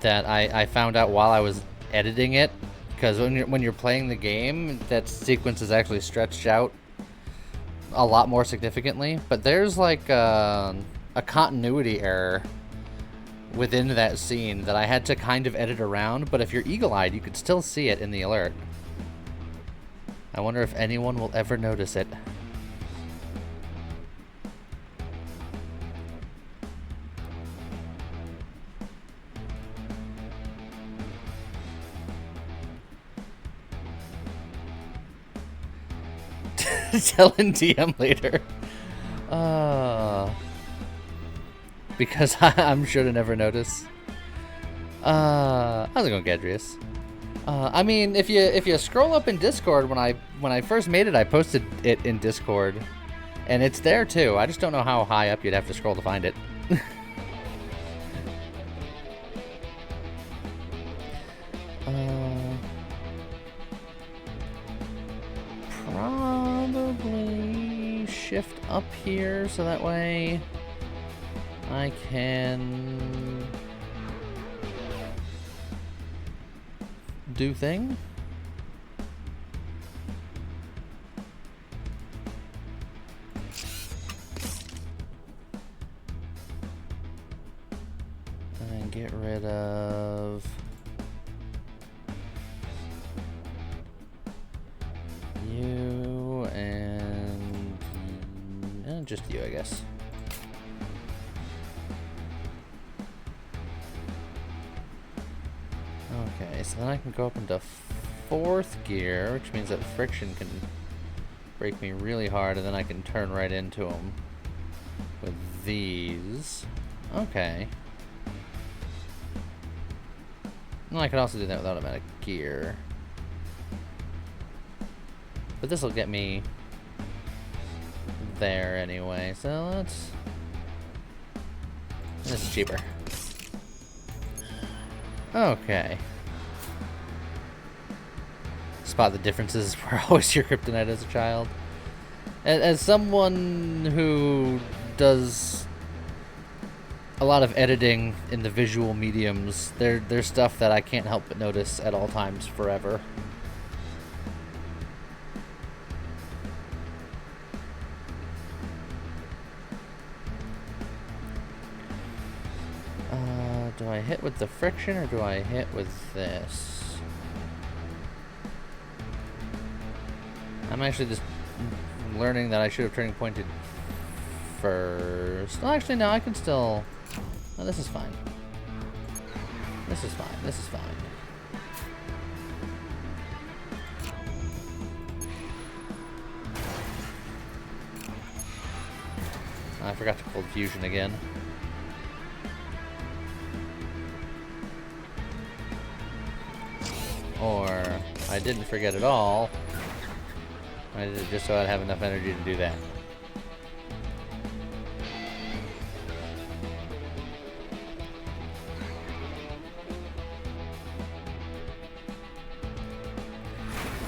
that I found out while I was editing it, because when you're playing the game, that sequence is actually stretched out a lot more significantly. But there's like a continuity error within that scene that I had to kind of edit around. But if you're eagle-eyed, you could still see it in the alert. I wonder if anyone will ever notice it. Tell in DM later. Because I'm sure to never notice. How's it going, Gadrius? I mean, if you scroll up in Discord, when I first made it, I posted it in Discord, and it's there too. I just don't know how high up you'd have to scroll to find it. Probably shift up here so that way I can do thing. And get rid of you and just you, I guess. Okay, so then I can go up into 4th gear, which means that friction can break me really hard, and then I can turn right into them with these. Okay. Well, I could also do that with automatic gear. But this will get me there anyway, so let's... This is cheaper. Okay. Spot the differences were always your kryptonite as a child. As someone who does a lot of editing in the visual mediums. There's stuff that I can't help but notice at all times forever. Do I hit with the friction or do I hit with this? I'm actually just learning that I should have turning pointed first. Oh, actually, no, I can still... Oh, this is fine. This is fine. This is fine. I forgot to cold fusion again. Or I didn't forget at all. I did it just so I'd have enough energy to do that.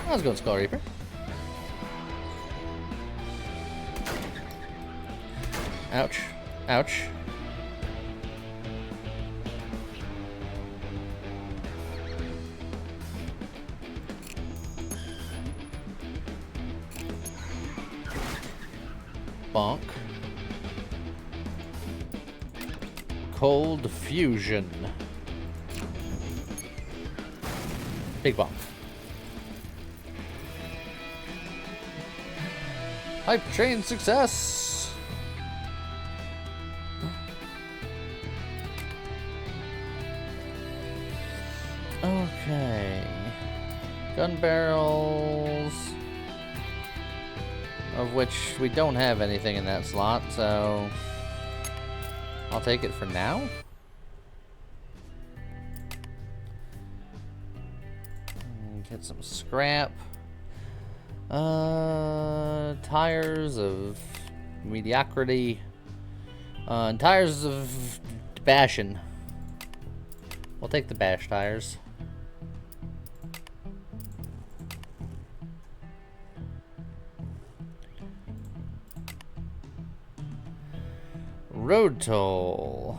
I was going Skull Reaper. Ouch. Ouch. Bonk. Cold fusion. Big bonk. Hype train success. Okay. Gun barrels. Of which we don't have anything in that slot, so I'll take it for now. Get some scrap. Tires of mediocrity. And tires of bashing. We'll take the bash tires. Road toll.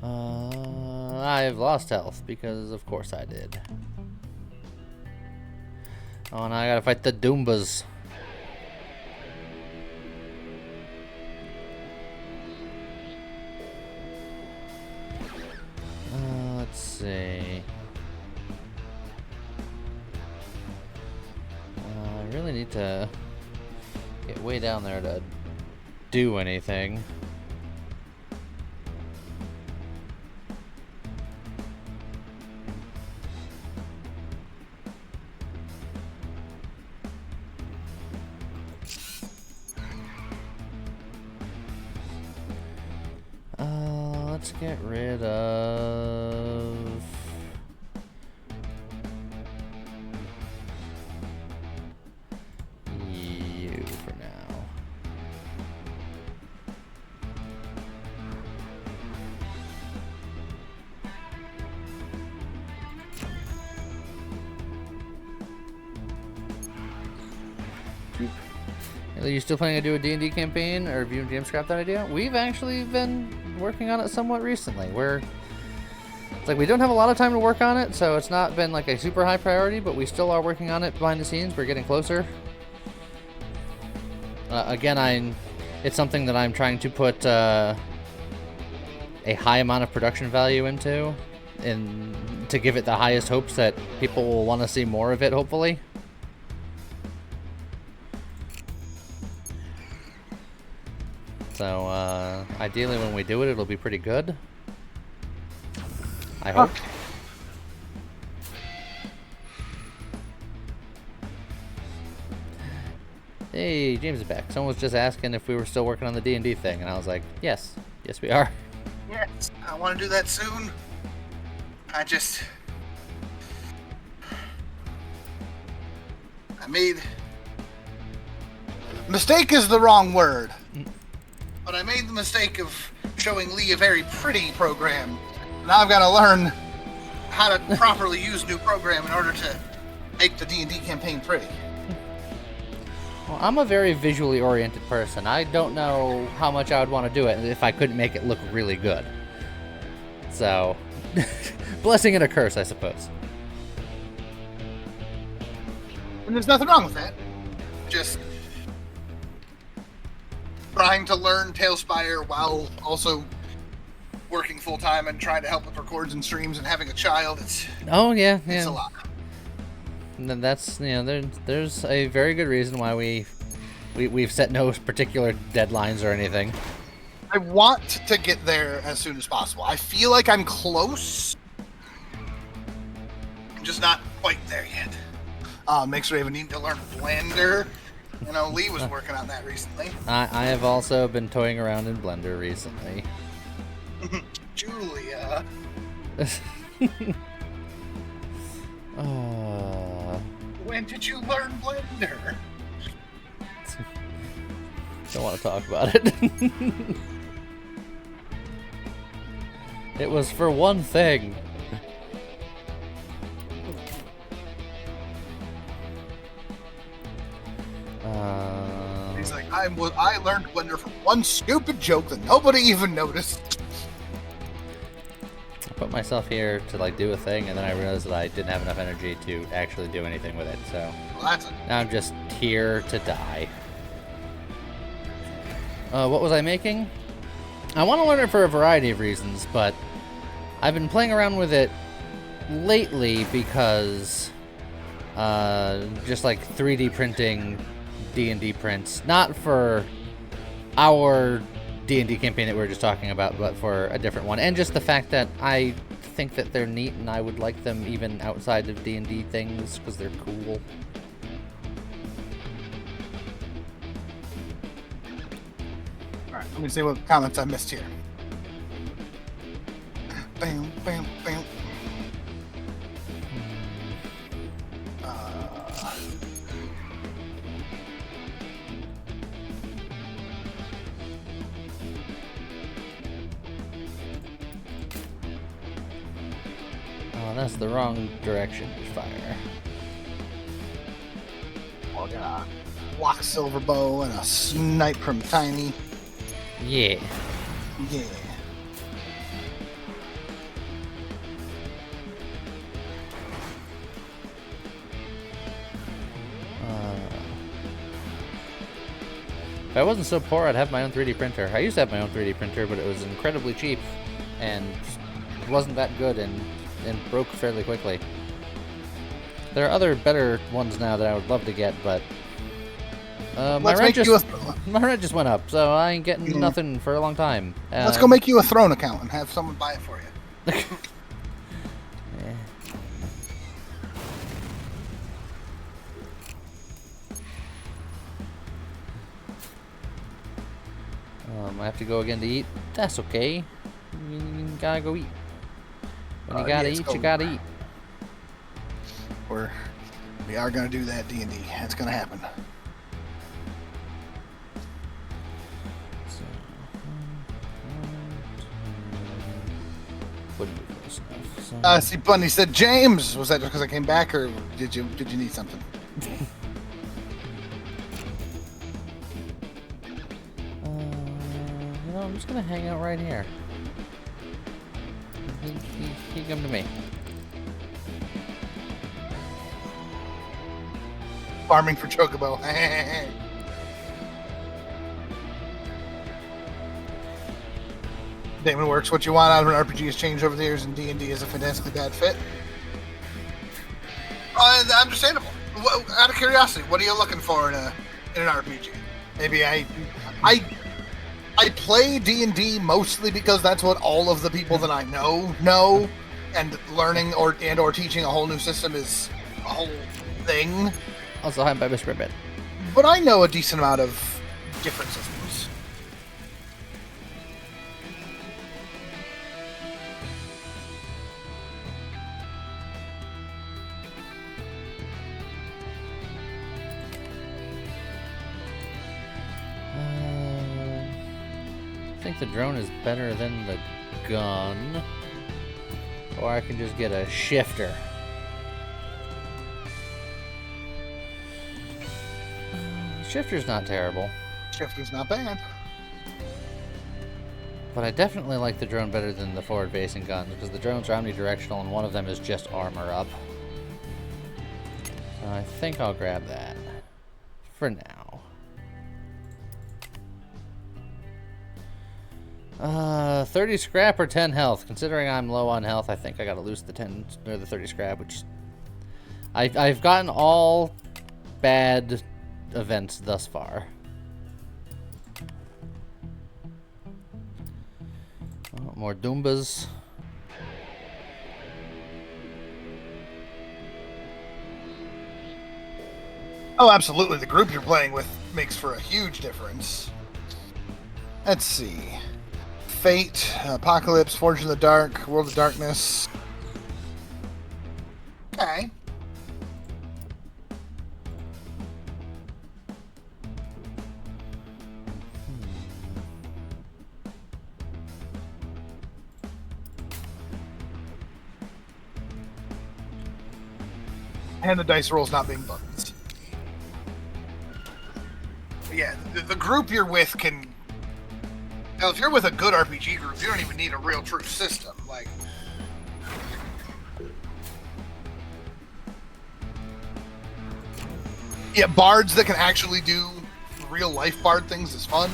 I've lost health because of course I did. Oh, now I gotta fight the Doombas. Let's see. I really need to get way down there to do anything. Let's get rid of you for now. Are you still planning to do a D&D campaign, or have you and James scrapped that idea? We've actually been working on it somewhat recently. It's like we don't have a lot of time to work on it, so it's not been like a super high priority, but we still are working on it behind the scenes. We're getting closer. Again, it's something that I'm trying to put a high amount of production value into, and to give it the highest hopes that people will want to see more of it, hopefully. So, ideally when we do it, it'll be pretty good. I hope. Hey, James is back. Someone was just asking if we were still working on the D&D thing, and I was like, yes. Yes, we are. Yes, I want to do that soon. I made... Mistake is the wrong word. But I made the mistake of showing Lee a very pretty program. Now I've got to learn how to properly use new program in order to make the D&D campaign pretty. Well, I'm a very visually oriented person. I don't know how much I would want to do it if I couldn't make it look really good. So, blessing and a curse, I suppose. And there's nothing wrong with that. Just trying to learn Tailspire while also working full time and trying to help with records and streams and having a child. It's Yeah. a lot. And then that's, there's a very good reason why we've set no particular deadlines or anything. I want to get there as soon as possible. I feel like I'm close. I'm just not quite there yet. Makes Raven need to learn Blender. You know, Lee was working on that recently. I have also been toying around in Blender recently. Julia. When did you learn Blender? Don't want to talk about it. It was for one thing. He's like, I learned Blender from one stupid joke that nobody even noticed. I put myself here to like do a thing, and then I realized that I didn't have enough energy to actually do anything with it. So Well, that's it. now I'm just here to die. What was I making? I want to learn it for a variety of reasons, but I've been playing around with it lately because just like 3D printing D&D prints, not for our D&D campaign that we were just talking about, but for a different one, and just the fact that I think that they're neat and I would like them even outside of D&D things because they're cool. Alright, let me see what comments I missed here. Bam, bam, bam. Oh, that's the wrong direction to fire. I got a block silver bow and a snipe from Tiny. Yeah. Yeah. If I wasn't so poor, I'd have my own 3D printer. I used to have my own 3D printer, but it was incredibly cheap and wasn't that good and broke fairly quickly. There are other better ones now that I would love to get, but my rent just went up, so I ain't getting nothing for a long time. Let's go make you a Throne account and have someone buy it for you. Yeah. I have to go again to eat. That's okay. You gotta go eat. When you gotta eat, you gotta eat. We are gonna do that D&D. That's gonna happen. So, wouldn't be close enough. So, See, Bunny said, James, was that just because I came back, or did you need something? I'm just gonna hang out right here. He come to me. Farming for Chocobo. Damon works. What you want out of an RPG has changed over the years, and D&D is a fantastically bad fit. Understandable. Out of curiosity, what are you looking for in an RPG? Maybe I play D&D mostly because that's what all of the people that I know, and learning or teaching a whole new system is a whole thing. Also, I'm by Mr. Ribbit. But I know a decent amount of different systems. I think the drone is better than the gun. Or I can just get a shifter. Shifter's not terrible. Shifter's not bad. But I definitely like the drone better than the forward-facing guns, because the drones are omnidirectional and one of them is just armor up. So I think I'll grab that. For now. 30 scrap or 10 health. Considering I'm low on health, I think I gotta lose the 10 or the 30 scrap, which I've gotten all bad events thus far. Oh, more Doombas. Oh, absolutely. The group you're playing with makes for a huge difference. Let's see. Fate, Apocalypse, Forge in the Dark, World of Darkness. Okay. And the dice rolls not being buttons. Yeah, the group you're with can... Now, if you're with a good RPG group, you don't even need a real true system. Like... Yeah, bards that can actually do real-life bard things is fun.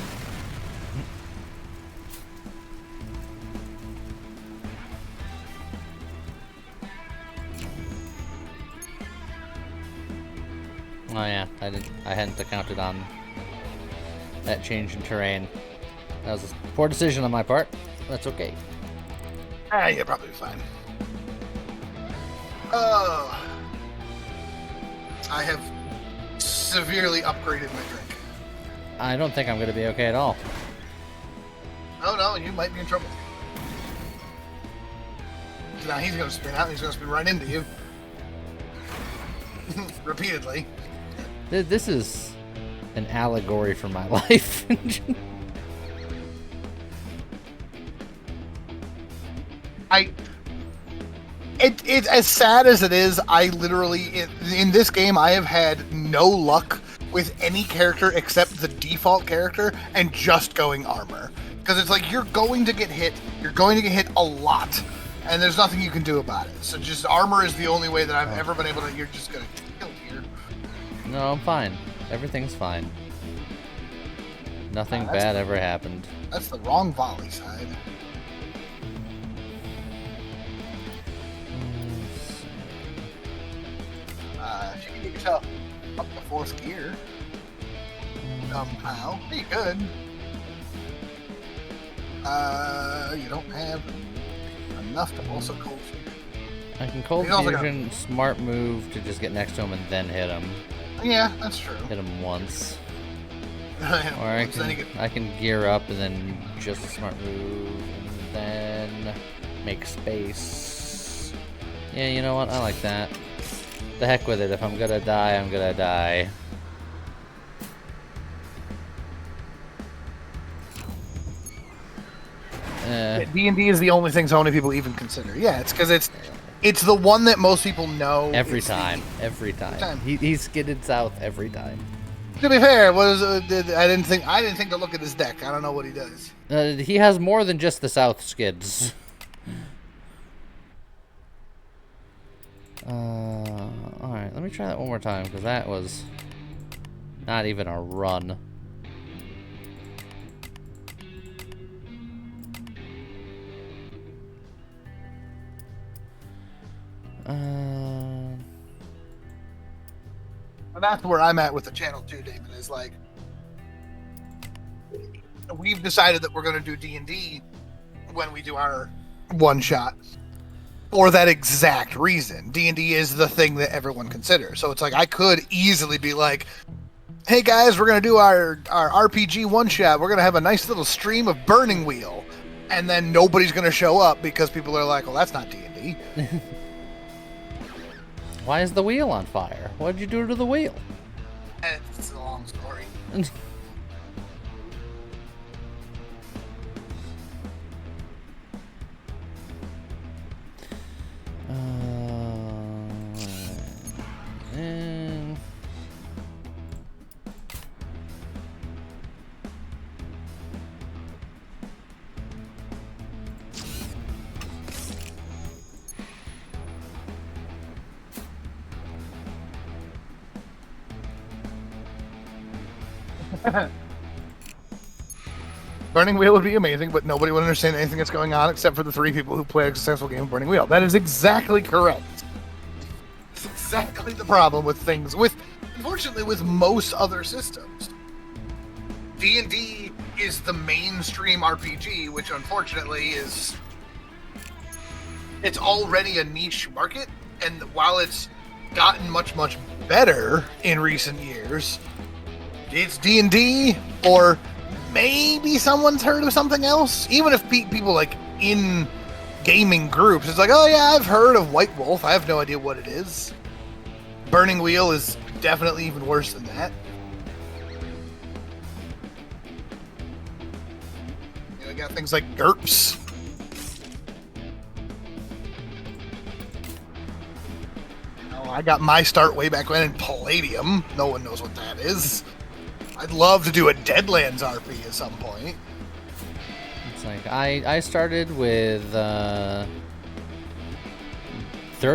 Oh yeah, I hadn't accounted on that change in terrain. That was a poor decision on my part. That's okay. You're probably fine. Oh. I have severely upgraded my drink. I don't think I'm going to be okay at all. Oh no, you might be in trouble. Now he's going to spin out and he's going to spin right into you. Repeatedly. This is an allegory for my life. It's as sad as it is. I literally in this game I have had no luck with any character except the default character and just going armor, because it's like you're going to get hit. You're going to get hit a lot, and there's nothing you can do about it. So just armor is the only way that I've ever been able to. You're just gonna kill here. No, I'm fine. Everything's fine. Nothing bad ever happened. That's the wrong volley side. If you can get yourself up to 4th gear, somehow, you could. You don't have enough to also cold fusion. I can cold fusion, smart move to just get next to him and then hit him. Yeah, that's true. Hit him once. Or I can gear up and then just a smart move and then make space. Yeah, you know what? I like that. The heck with it. If I'm gonna die, I'm gonna die. D&D is the only thing so many people even consider. Yeah, it's because it's the one that most people know. Every time. He skidded south every time. To be fair, I didn't think to look at his deck. I don't know what he does. He has more than just the south skids. Alright, let me try that one more time, because that was not even a run. And that's where I'm at with the channel too, David, is like, we've decided that we're going to do D&D when we do our one shot. For that exact reason. D&D is the thing that everyone considers. So it's like, I could easily be like, hey guys, we're going to do our RPG one shot. We're going to have a nice little stream of Burning Wheel. And then nobody's going to show up because people are like, well, that's not D&D. Why is the wheel on fire? What did you do to the wheel? It's a long story. Burning Wheel would be amazing, but nobody would understand anything that's going on except for the 3 people who play a successful game of Burning Wheel. That is exactly correct. It's exactly the problem with things, unfortunately, with most other systems. D&D is the mainstream RPG, which unfortunately it's already a niche market, and while it's gotten much, much better in recent years, it's D&D, or maybe someone's heard of something else. Even if people like in gaming groups, it's like, oh yeah, I've heard of White Wolf. I have no idea what it is. Burning Wheel is definitely even worse than that. You got things like GURPS. I got my start way back when in Palladium. No one knows what that is. I'd love to do a Deadlands RP at some point. It's like I started with 3rd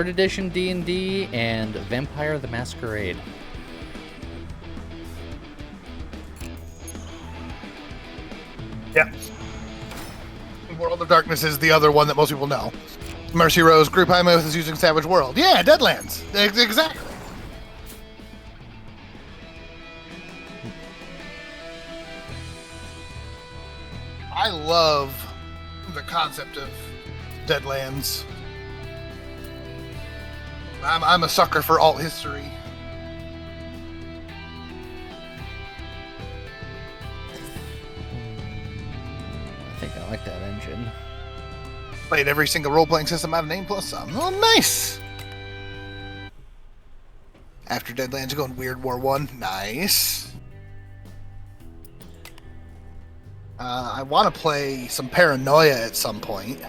edition D&D and Vampire the Masquerade. Yeah. World of Darkness is the other one that most people know. Mercy Rose, Group High-Mouth is using Savage World. Yeah, Deadlands. Exactly. I love the concept of Deadlands. I'm a sucker for alt history. I think I like that engine. Played every single role-playing system I've named plus some. Oh, nice! After Deadlands, you're going Weird War 1. Nice. I want to play some Paranoia at some point.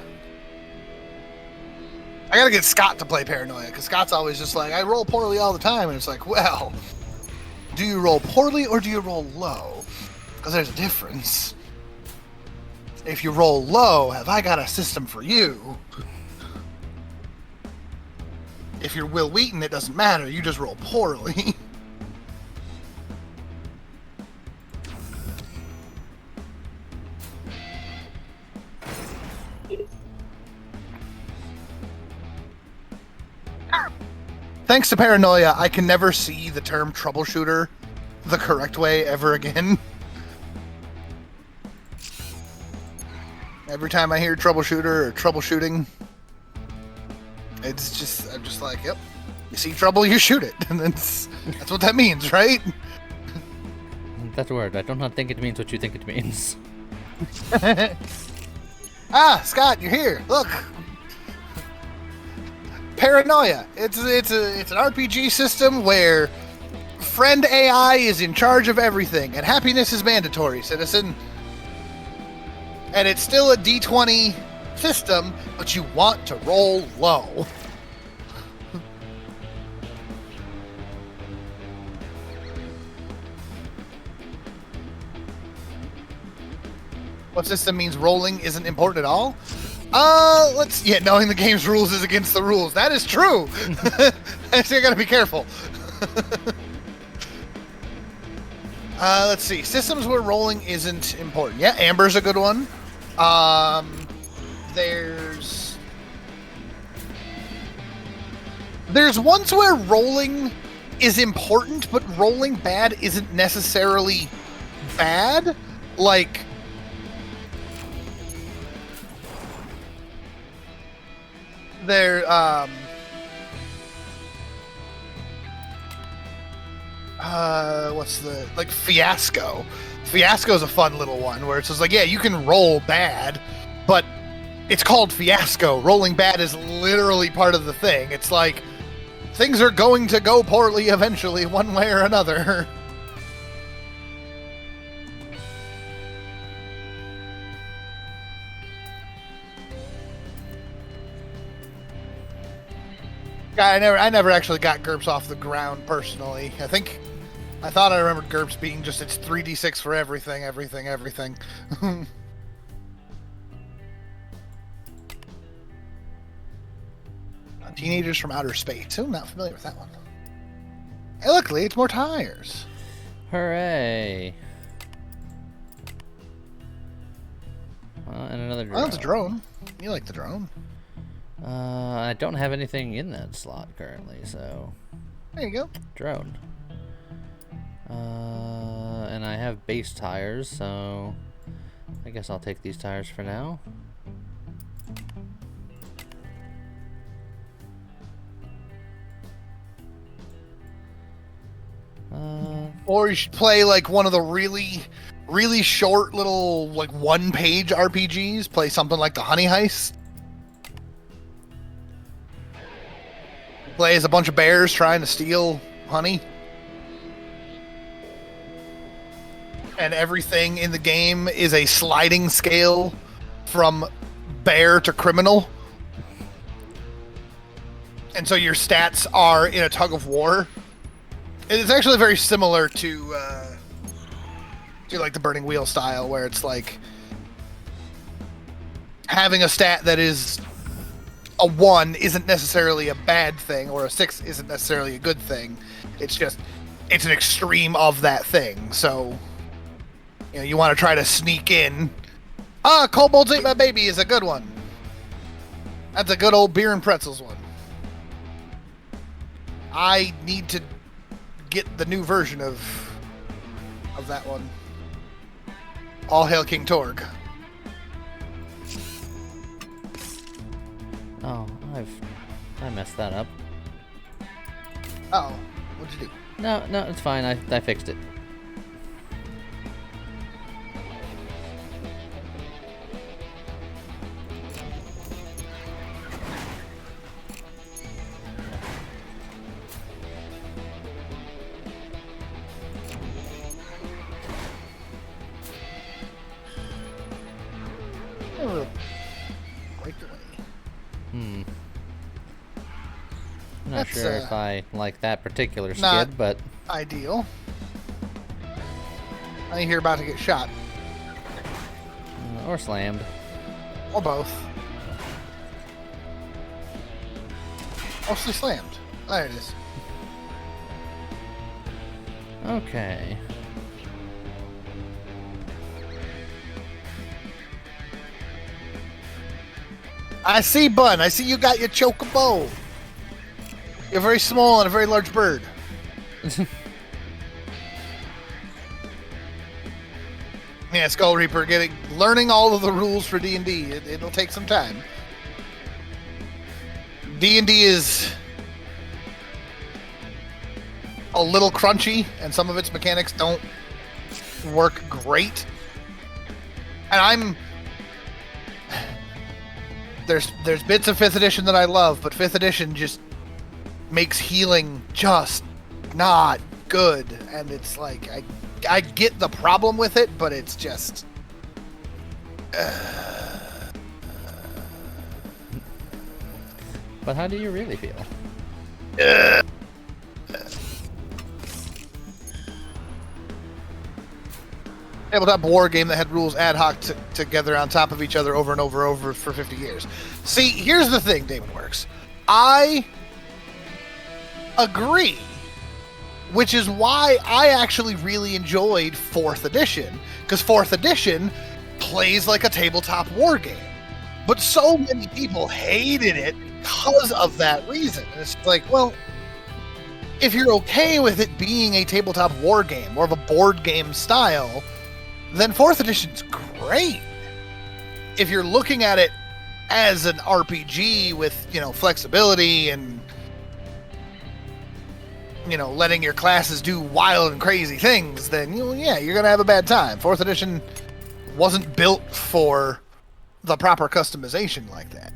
I gotta get Scott to play Paranoia, because Scott's always just like, I roll poorly all the time, and it's like, well, do you roll poorly or do you roll low? Because there's a difference. If you roll low, have I got a system for you? If you're Will Wheaton, it doesn't matter, you just roll poorly. Thanks to Paranoia, I can never see the term troubleshooter the correct way ever again. Every time I hear troubleshooter or troubleshooting, it's just, I'm just like, yep, you see trouble, you shoot it. And that's what that means, right? That word, I do not think it means what you think it means. Ah, Scott, you're here. Look. Paranoia. It's an RPG system where friend AI is in charge of everything, and happiness is mandatory, citizen. And it's still a D20 system, but you want to roll low. What system means rolling isn't important at all? Knowing the game's rules is against the rules. That is true. So you gotta be careful. Let's see. Systems where rolling isn't important. Yeah, Amber's a good one. There's ones where rolling is important, but rolling bad isn't necessarily bad. Like, Fiasco. Fiasco's a fun little one where it's just like, yeah, you can roll bad, but it's called Fiasco. Rolling bad is literally part of the thing. It's like, things are going to go poorly eventually, one way or another. I never actually got GURPS off the ground personally. I thought I remembered GURPS being just it's 3d6 for everything. Teenagers from Outer Space. I'm not familiar with that one. Hey, luckily, it's more tires. Hooray. another drone. Oh, it's a drone. You like the drone. I don't have anything in that slot currently, so There you go. drone. And I have base tires, so I guess I'll take these tires for now. Or you should play like one of the really short little like one-page RPGs. Play something like the Honey Heist. Play as a bunch of bears trying to steal honey. And everything in the game is a sliding scale from bear to criminal. And so your stats are in a tug of war. It's actually very similar to like the Burning Wheel style, where it's like having a stat that is a 1 isn't necessarily a bad thing, or a 6 isn't necessarily a good thing. It's just, it's an extreme of that thing. So, you know, you want to try to sneak in. Kobolds Ate My Baby is a good one. That's a good old beer and pretzels one. I need to get the new version of that one. All hail King Torg. Oh, I messed that up. Oh, what'd you do? No, it's fine. I fixed it. Break away. I'm not That's, sure if I like that particular not- skid, but Ideal. I think you're about to get shot. or slammed. Or both. Mostly slammed. There it is. Okay. I see, Bun. I see you got your chocobo. You're very small and a very large bird. Yeah, Skull Reaper, learning all of the rules for D&D. It'll take some time. D&D is a little crunchy, and some of its mechanics don't work great. And there's bits of 5th edition that I love, but 5th edition just makes healing just not good. And it's like, I get the problem with it, but it's just... But how do you really feel? Tabletop war game that had rules ad hoc together on top of each other over and over for 50 years. See, here's the thing, David Works. I agree, which is why I actually really enjoyed 4th edition, because 4th edition plays like a tabletop war game. But so many people hated it because of that reason. And it's like, well, if you're okay with it being a tabletop war game, more of a board game style, then 4th edition's great. If you're looking at it as an RPG with, you know, flexibility and, you know, letting your classes do wild and crazy things, then, yeah, you're going to have a bad time. 4th edition wasn't built for the proper customization like that.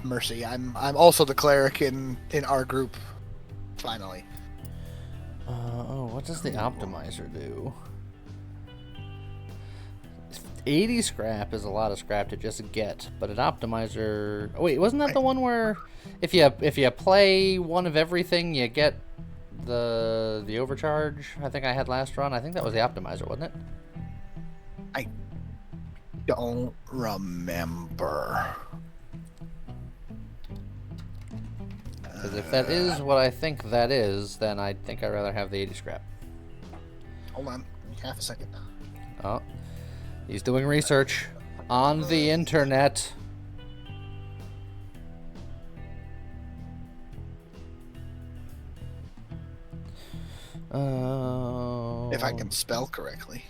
Mercy. I'm also the cleric in our group, finally. What does the optimizer do? 80 scrap is a lot of scrap to just get, but an optimizer... Oh, wait, wasn't that the one where if you play one of everything, you get the overcharge? I think I had last run. I think that was the optimizer, wasn't it? I don't remember. Because if that is what I think that is, then I think I'd rather have the 80 scrap. Hold on. Half a second. Oh, he's doing research. On the internet. If I can spell correctly.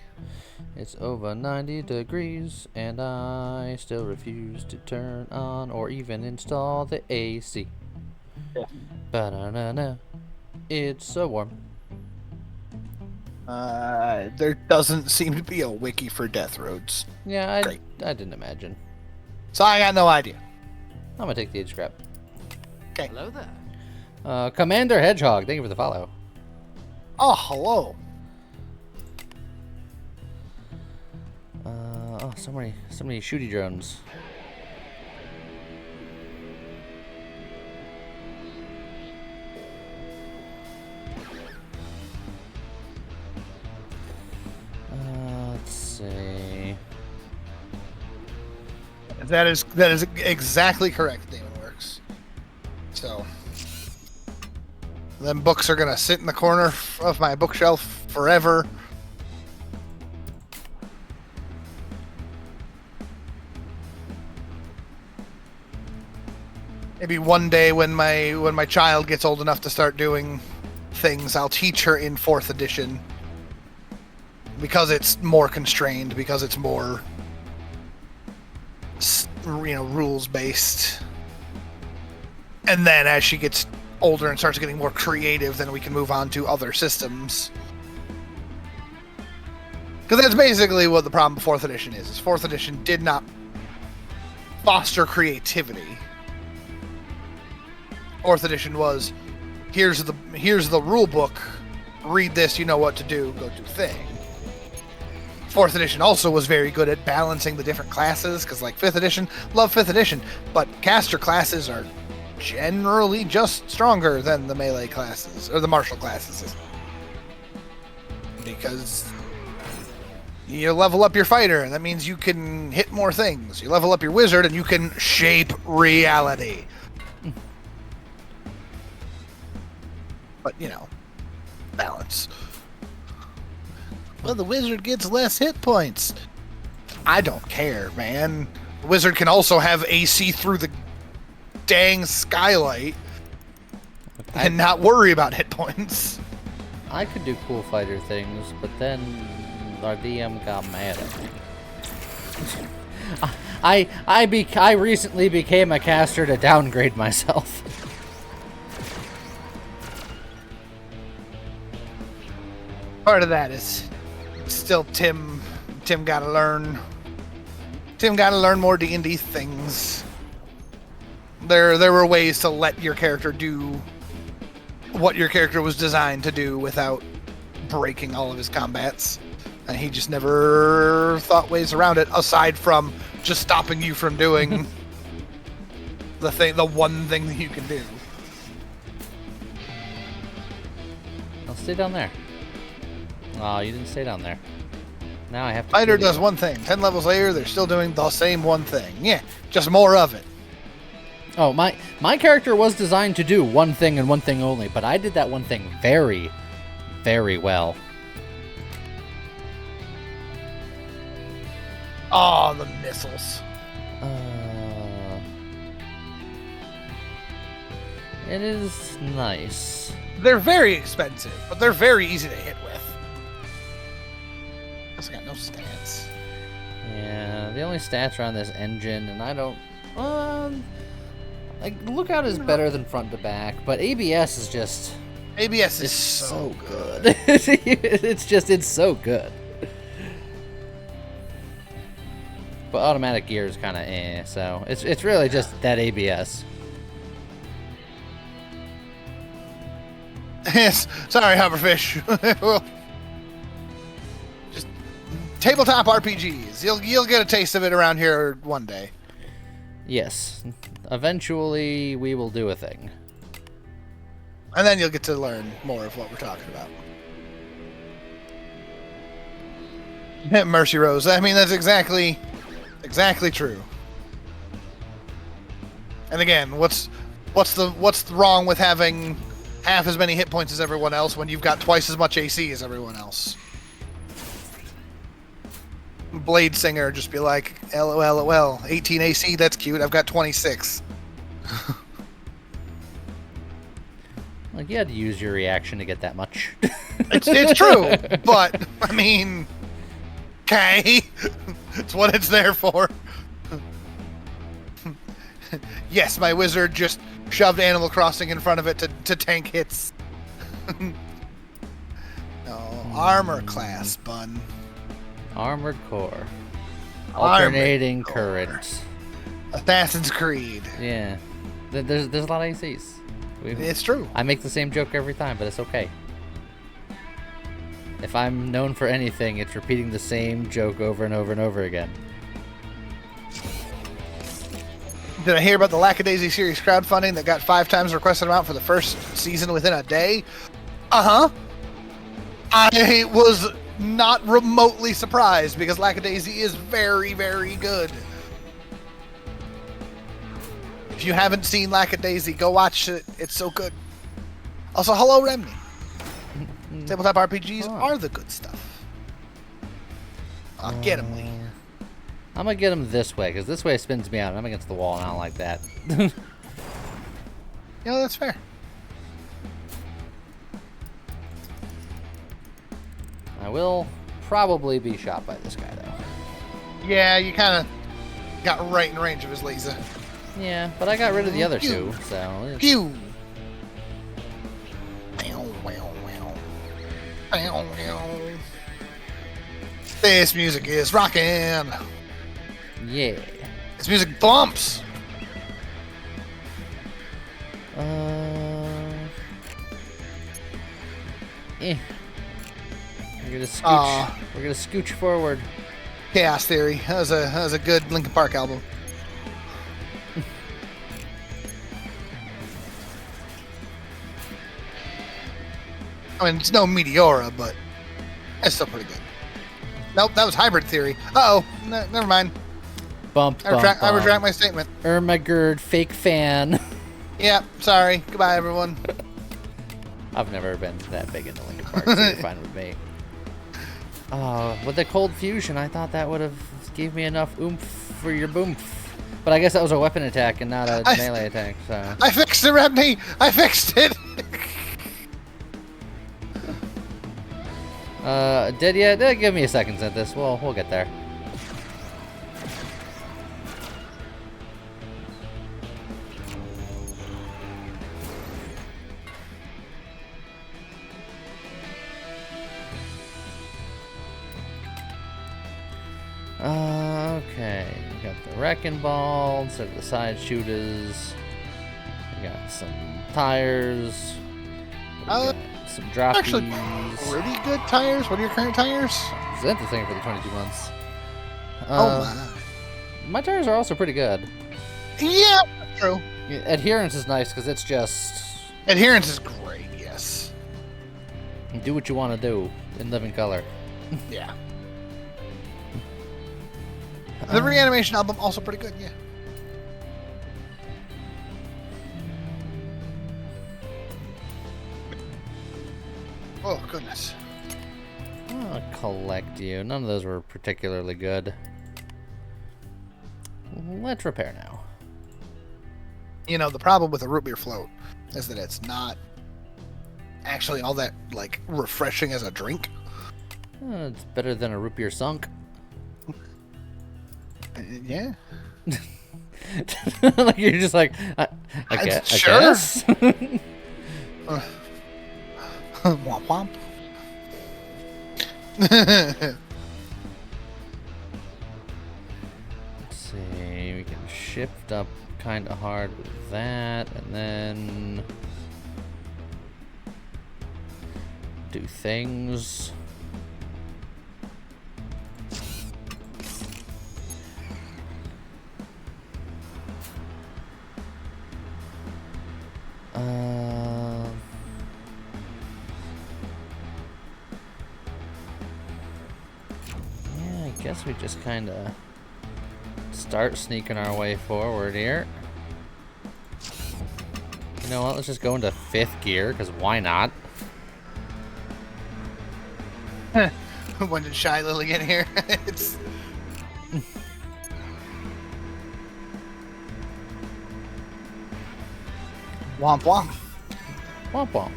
It's over 90 degrees, and I still refuse to turn on or even install the AC. Ba-da-na-na. It's so warm. There doesn't seem to be a wiki for Death Roads. Yeah, Great. I didn't imagine. So I got no idea. I'm gonna take the age scrap. Okay. Hello there. Commander Hedgehog, thank you for the follow. Oh, hello. Oh, so many shooty drones. Let's see. That is exactly correct, Demon Works. So, them books are gonna sit in the corner of my bookshelf forever. Maybe one day when my child gets old enough to start doing things, I'll teach her in 4th edition. Because it's more constrained, because it's more rules based. And then as she gets older and starts getting more creative, then we can move on to other systems. Because that's basically what the problem with 4th edition is 4th edition did not foster creativity. 4th edition was, here's the rule book, read this, you know what to do, go do thing. 4th edition also was very good at balancing the different classes, because like 5th edition, love 5th edition, but caster classes are generally just stronger than the melee classes, or the martial classes. Because you level up your fighter, and that means you can hit more things. You level up your wizard, and you can shape reality. But, balance. Well, the wizard gets less hit points. I don't care, man. The wizard can also have AC through the dang skylight and not worry about hit points. I could do cool fighter things, but then our DM got mad at me. I recently became a caster to downgrade myself. Part of that is still Tim gotta learn. Tim gotta learn more D&D things. There were ways to let your character do what your character was designed to do without breaking all of his combats. And he just never thought ways around it, aside from just stopping you from doing the one thing that you can do. I'll stay down there. Oh, you didn't stay down there. Now I have to. Fighter does one thing. 10 levels later, they're still doing the same one thing. Yeah, just more of it. Oh, my character was designed to do one thing and one thing only, but I did that one thing very, very well. Oh, the missiles. It is nice. They're very expensive, but they're very easy to hit with. I got no stats. Yeah, the only stats are on this engine, and I don't. Like, Lookout is better than front to back, but ABS is just. ABS is It's so good. It's so good. But automatic gear is kind of so it's really just that ABS. Yes, sorry, Hoverfish. Well, just tabletop RPGs. You'll get a taste of it around here one day. Yes, eventually we will do a thing. And then you'll get to learn more of what we're talking about. Mercy Rose. I mean, that's exactly true. And again, what's wrong with having half as many hit points as everyone else when you've got twice as much AC as everyone else? Blade Singer just be like, LOL, 18 AC, that's cute. I've got 26. Like, you had to use your reaction to get that much. It's true, but, I mean, okay. It's what it's there for. Yes, my wizard just shoved Animal Crossing in front of it to tank hits. No, armor class, bun. Armored core. Armored Alternating core. current. Assassin's Creed. Yeah. There's a lot of ACs. It's true. I make the same joke every time, but it's okay. If I'm known for anything, it's repeating the same joke over and over and over again. Did I hear about the Lackadaisy series crowdfunding that got 5 times the requested amount for the first season within a day? Uh-huh. I was not remotely surprised because Lackadaisy is very, very good. If you haven't seen Lackadaisy, go watch it. It's so good. Also, hello, Remney. Tabletop RPGs are the good stuff. I'll get him, Lee. I'm gonna get him this way, because this way spins me out. I'm against the wall, and I don't like that. Yeah, that's fair. I will probably be shot by this guy, though. Yeah, you kind of got right in range of his laser. Yeah, but I got rid of the other two, so... Pew! This music is rocking. Yeah. This music bumps. We're gonna scooch. We're gonna scooch forward. Chaos Theory. That was a good Linkin Park album. I mean, it's no Meteora, but it's still pretty good. Nope, that was Hybrid Theory. Uh-oh. Never mind. Bump, I retract my statement. Ermagerd, fake fan. Yeah, sorry. Goodbye, everyone. I've never been that big into Linkin Park, so you're fine with me. With the cold fusion, I thought that would have gave me enough oomph for your boomf. But I guess that was a weapon attack and not a melee attack, so... I fixed it, Rebney! I fixed it! Did you? Give me a second, Synthis. We'll get there. Okay, we got the wrecking ball instead of the side shooters. We got some tires. We got some droppies. Actually, pretty good tires. What are your current tires? Zenth's thing for the 22 months. Oh my tires are also pretty good. Yeah, true. Adherence is nice because it's just... Adherence is great, yes. Do what you want to do in living color. Yeah. The Reanimation album, also pretty good, yeah. Oh, goodness. I'll collect you. None of those were particularly good. Let's repair now. You know, the problem with a root beer float is that it's not actually all that, like, refreshing as a drink. It's better than a root beer sunk. Yeah. Like you're just like, I Sure. guess. Womp womp. Let's see, we can shift up kind of hard with that, and then do things. Yeah, I guess we just kind of start sneaking our way forward here. You know what? Let's just go into 5th gear, because why not? When did Shy Lily get here? Womp womp. Womp womp.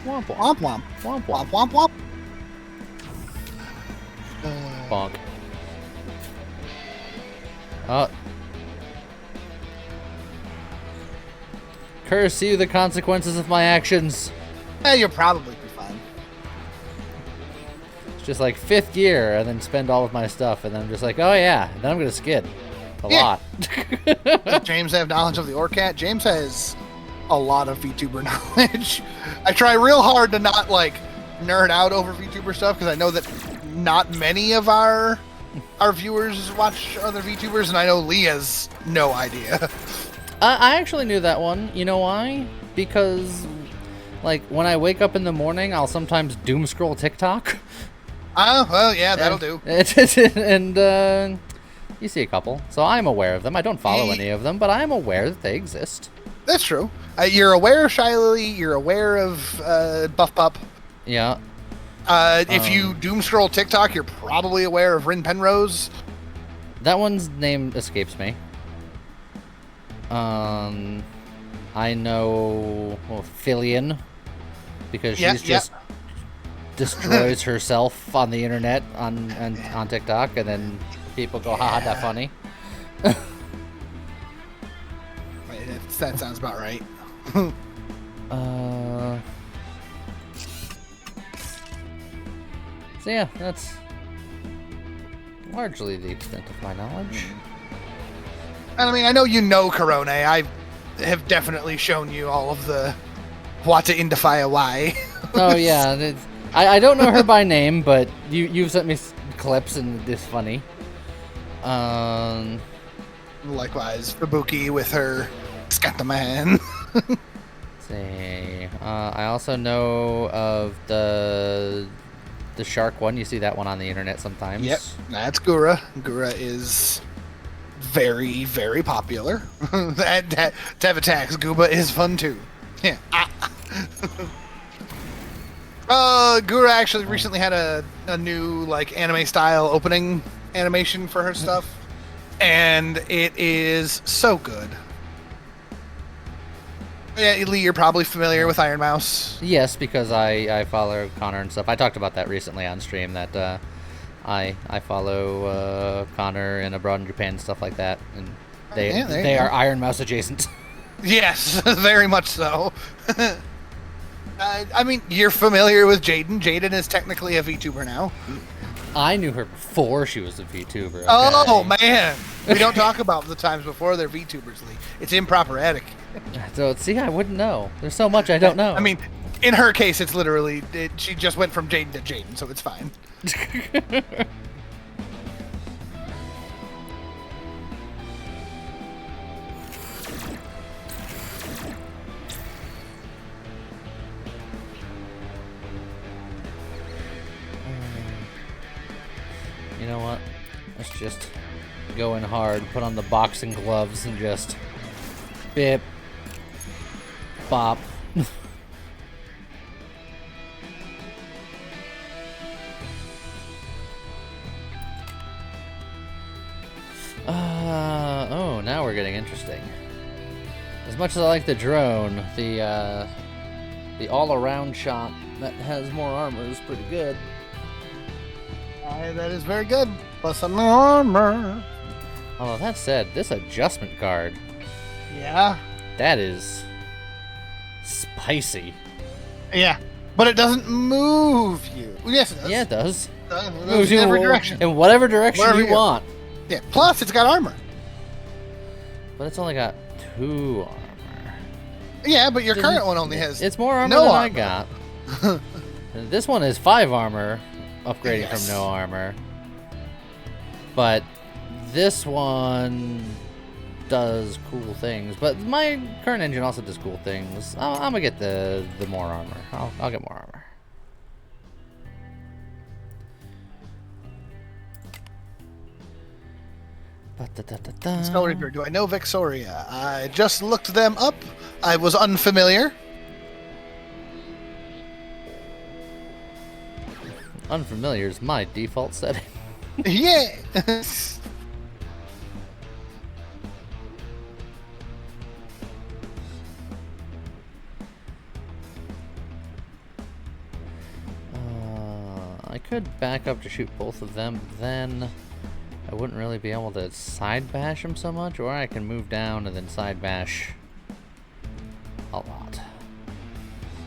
Womp womp. Womp womp. Womp Womp womp. womp womp. Bonk. Oh. Curse you, the consequences of my actions. You'll probably be fine. It's just like 5th gear and then spend all of my stuff and then I'm just like, oh yeah, then I'm gonna skid. A lot. Does James have knowledge of the Orcat? James has a lot of VTuber knowledge. I try real hard to not like nerd out over VTuber stuff because I know that not many of our viewers watch other VTubers, and I know Lee has no idea. I actually knew that one. You know why? Because, like, when I wake up in the morning, I'll sometimes doom scroll TikTok. Oh, well, yeah, that'll do. And you see a couple. So I'm aware of them. I don't follow any of them, but I am aware that they exist. That's true. You're aware of Shiley. You're aware of Buff Pup. Yeah. If you doom scroll TikTok, you're probably aware of Rin Penrose. That one's name escapes me. I know Fillion because she's just destroys herself on the internet on TikTok, and then people go, "Haha, that funny." That sounds about right. So yeah, that's largely the extent of my knowledge. And I mean, I know you know Corone. I have definitely shown you all of the Wata Indifia Y. Oh yeah, I don't know her by name, but you've sent me clips and it's funny. Likewise, Fubuki with her Scataman. See, I also know of the shark one. You see that one on the internet sometimes. Yep, that's Gura. Gura is very, very popular. that Tev Attacks Gooba is fun too. Yeah. Gura actually recently had a new like anime style opening animation for her stuff, and it is so good. Yeah, Lee, you're probably familiar with Iron Mouse. Yes, because I follow Connor and stuff. I talked about that recently on stream, that I follow Connor and Abroad in Japan and stuff like that, and they are Iron Mouse adjacent. Yes, very much so. I mean, you're familiar with Jaden. Jaden is technically a VTuber now. I knew her before she was a VTuber. Okay? Oh, man. We don't talk about the times before they're VTubers, Lee. It's improper etiquette. So, see, I wouldn't know. There's so much I don't know. I mean, in her case, it's literally, she just went from Jaden to Jaden, so it's fine. You know what? Let's just go in hard, put on the boxing gloves, and just bip, bop. Oh, now we're getting interesting. As much as I like the drone, the all-around shot that has more armor is pretty good. That is very good. Plus some armor. Although that said, this adjustment card, Yeah. that is spicy. Yeah. But it doesn't move you. Yes, it does. Yeah, it does. It moves you in every direction. In whatever direction Wherever you you go. want. Yeah. Plus, it's got armor. But it's only got 2 armor. Yeah, but your current one only has. It's more armor no than armor. I got. This one is 5 armor, upgrading Yes. from no armor. But this one does cool things. But my current engine also does cool things. I'm gonna get the more armor. I'll get more armor. Spell Reaper. Do I know Vexoria? I just looked them up. I was unfamiliar. Unfamiliar is my default setting. Yeah. could back up to shoot both of them, then I wouldn't really be able to side bash them so much, or I can move down and then side bash a lot.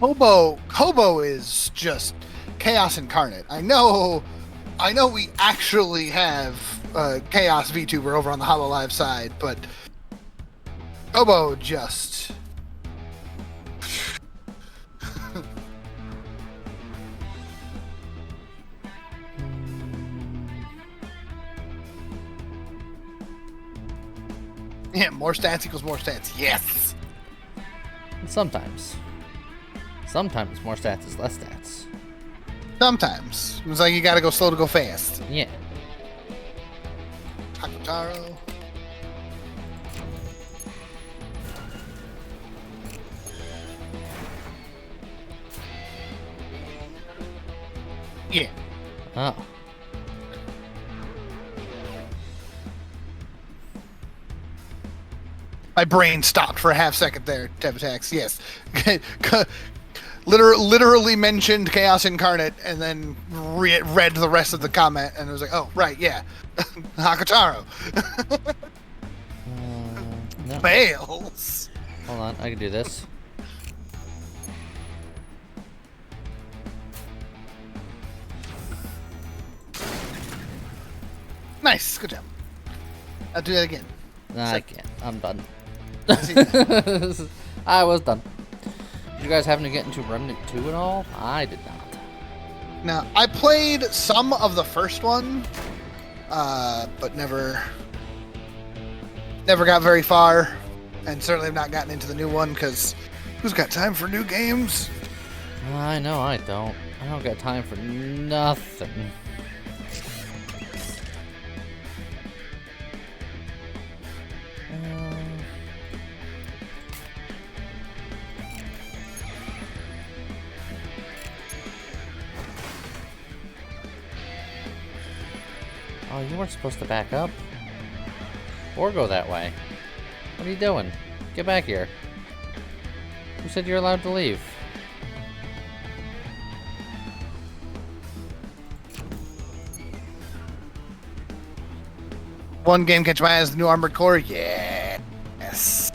Hobo is just chaos incarnate. I know we actually have Chaos VTuber over on the HoloLive side, but Hobo just yeah, more stats equals more stats. Yes. Sometimes. Sometimes more stats is less stats. Sometimes. It's like you gotta go slow to go fast. Yeah. Hakutaro. Yeah. Oh. My brain stopped for a half second there, Tev Attacks. Yes. Literally mentioned Chaos Incarnate and then read the rest of the comment and it was like, oh, right, yeah. Hakutaro. No. Fails. Hold on, I can do this. Nice. Good job. I'll do that again. Nah, I Sick. can't. I'm done. See that. I was done. Did you guys happen to get into Remnant 2 at all? I did not. Now, I played some of the first one, but never got very far, and certainly have not gotten into the new one, because who's got time for new games? I know I don't. I don't got time for nothing. Oh, you weren't supposed to back up. Or go that way. What are you doing? Get back here. Who said you're allowed to leave? One game catch my eye is the new Armored Core. Yes.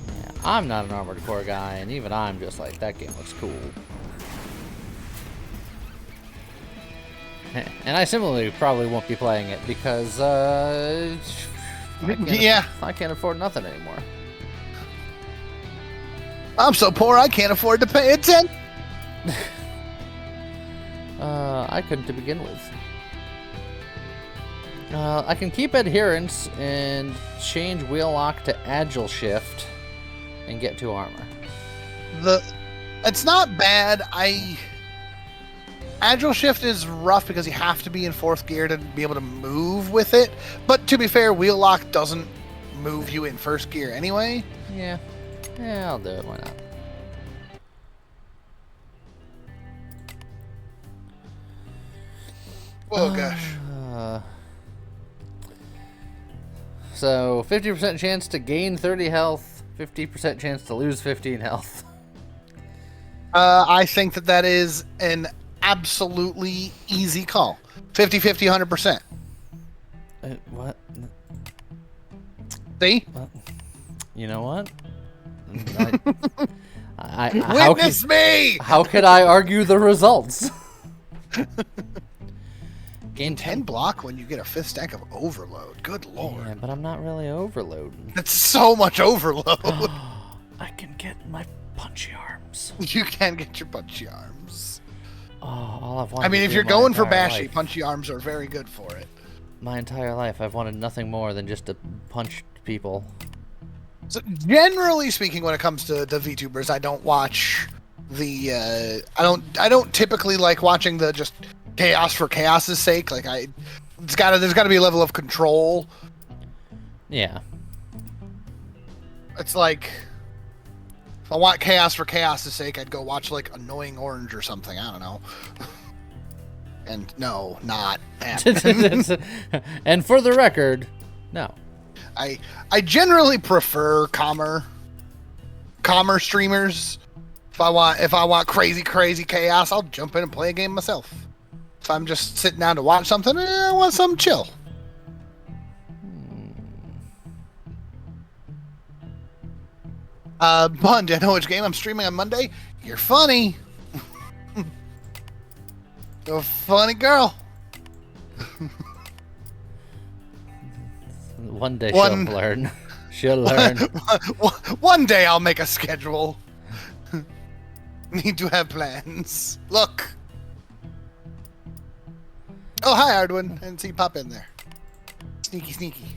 Yeah, I'm not an Armored Core guy, and even I'm just like, that game looks cool. And I similarly probably won't be playing it because I can't afford nothing anymore. I'm so poor I can't afford to pay attention. I couldn't to begin with. I can keep adherence and change wheel lock to agile shift and get 2 armor. It's not bad. Agile shift is rough because you have to be in 4th gear to be able to move with it. But to be fair, wheel lock doesn't move you in 1st gear anyway. Yeah. Yeah, I'll do it. Why not? Oh gosh. So 50% chance to gain 30 health, 50% chance to lose 15 health. I think that is an absolutely easy call. 50-50, 100%. What? See? What? You know what? I Witness me! How could I argue the results? Gain 10 block when you get a 5th stack of overload. Good lord. Yeah, but I'm not really overloading. That's so much overload. I can get my punchy arms. You can get your punchy arms. Oh, all I've wanted I mean, to if do you're my going for entire bashy, life- punchy arms are very good for it. My entire life, I've wanted nothing more than just to punch people. So generally speaking, when it comes to the VTubers, I don't watch the. I don't typically like watching the just chaos for chaos's sake. Like there's got to be a level of control. Yeah. It's like if I want chaos for chaos's sake, I'd go watch like Annoying Orange or something. I don't know. And no, not happening. And for the record, no. I generally prefer calmer streamers If I want crazy chaos, I'll jump in and play a game myself. If I'm just sitting down to watch something, I want something chill. Bun, do I know which game I'm streaming on Monday? You're funny. You're a funny girl. One day she'll learn. She'll learn. One day I'll make a schedule. Need to have plans. Look. Oh, hi, Ardwin. I didn't see you pop in there. Sneaky.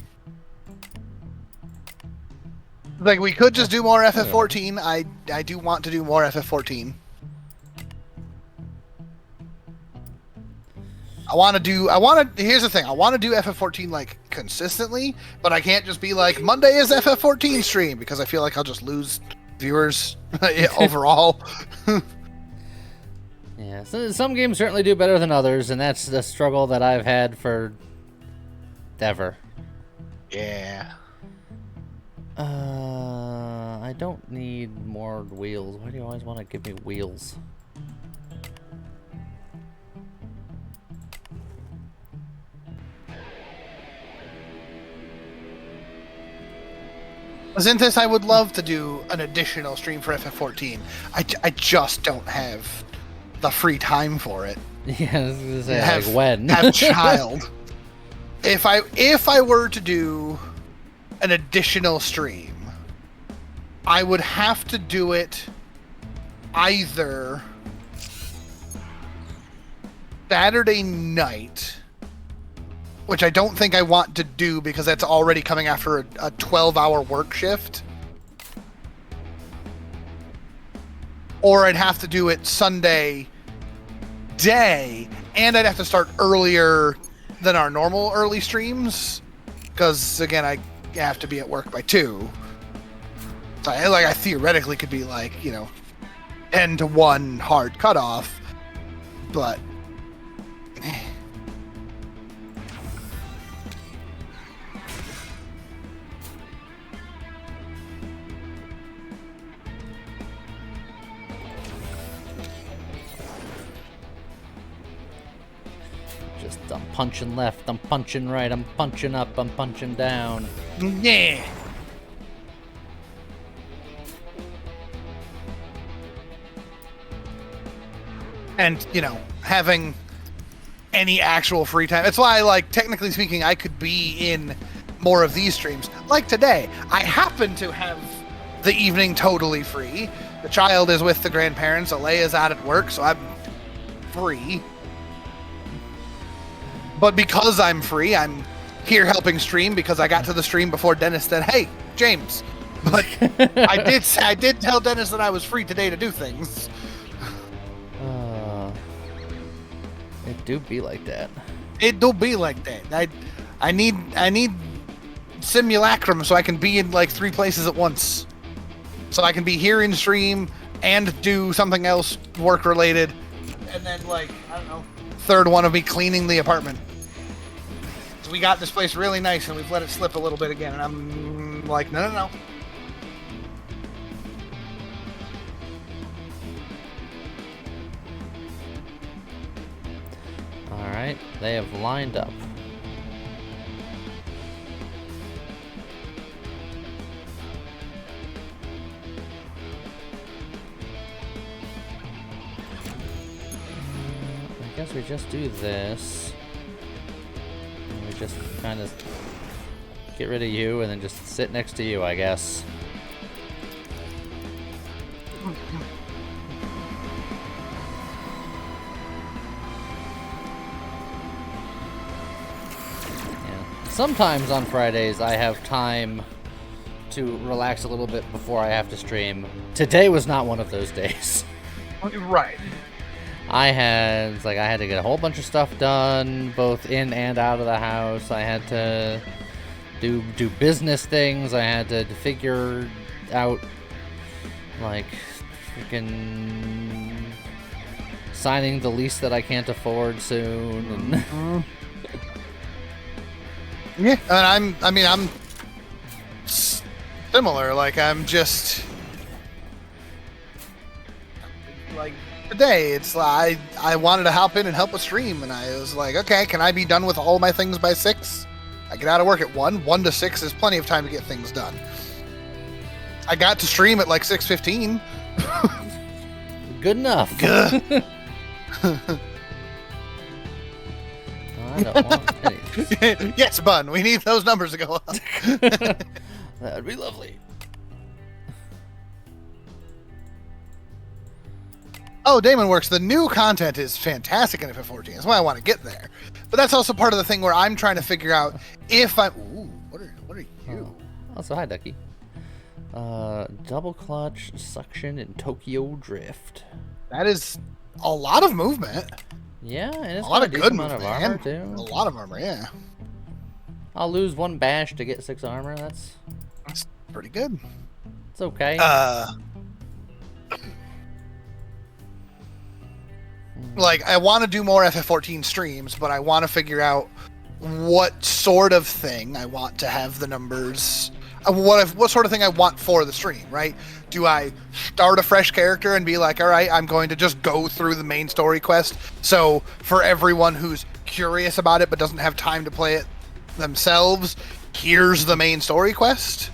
Like, we could just do more FF14. I do want to do more FF14. Here's the thing. I want to do FF14, like, consistently, but I can't just be like, Monday is FF14 stream, because I feel like I'll just lose viewers overall. Yeah, so some games certainly do better than others, and that's the struggle that I've had for ever. Yeah. I don't need more wheels. Why do you always want to give me wheels? Zinthis, I would love to do an additional stream for FF14. I just don't have the free time for it. Yeah, I was gonna say, like, when? Have child. If I were to do an additional stream, I would have to do it either Saturday night, which I don't think I want to do because that's already coming after a 12-hour work shift. Or I'd have to do it Sunday day, and I'd have to start earlier than our normal early streams, because, again, I have to be at work by 2. So I theoretically could be, like, 10 to 1 hard cutoff, but... I'm punching left, I'm punching right, I'm punching up, I'm punching down. Yeah. And, having any actual free time. That's why, like, technically speaking, I could be in more of these streams. Like today, I happen to have the evening totally free. The child is with the grandparents. Alea's out at work, so I'm free. But because I'm free, I'm here helping stream because I got to the stream before Dennis said, "Hey, James." But I did tell Dennis that I was free today to do things. It do be like that. It do be like that. I need simulacrum so I can be in like 3 places at once. So I can be here in stream and do something else work related, and then, like, I don't know, third one of me cleaning the apartment. So we got this place really nice and we've let it slip a little bit again, and I'm like, no. Alright, they have lined up. I guess we just do this. And we just kind of get rid of you and then just sit next to you, I guess. Sometimes on Fridays I have time to relax a little bit before I have to stream. Today was not one of those days. Right. I had to get a whole bunch of stuff done, both in and out of the house. I had to do business things. I had to figure out, like, freaking signing the lease that I can't afford soon. And yeah, and I'm similar. Like, I'm just like today, it's like I wanted to hop in and help with stream, and I was like, okay, can I be done with all my things by 6? I get out of work at 1. 1 to 6 is plenty of time to get things done. I got to stream at like 6:15. Good enough. Good. I don't want pennies. Yes, Bun. We need those numbers to go up. That would be lovely. Oh, Damon Works. The new content is fantastic in FF14. That's why I want to get there. But that's also part of the thing where I'm trying to figure out if I'm. Ooh, what are you? Oh, so hi, Ducky. Double clutch, suction, and Tokyo drift. That is a lot of movement. Yeah, and it's A lot got of decent good amount movement, of armor man. too. A lot of armor, yeah. I'll lose 1 bash to get 6 armor. That's pretty good. It's okay. Like, I want to do more FF14 streams, but I want to figure out what sort of thing I want to have the numbers. What sort of thing I want for the stream, right? Do I start a fresh character and be like, all right, I'm going to just go through the main story quest? So for everyone who's curious about it but doesn't have time to play it themselves, here's the main story quest.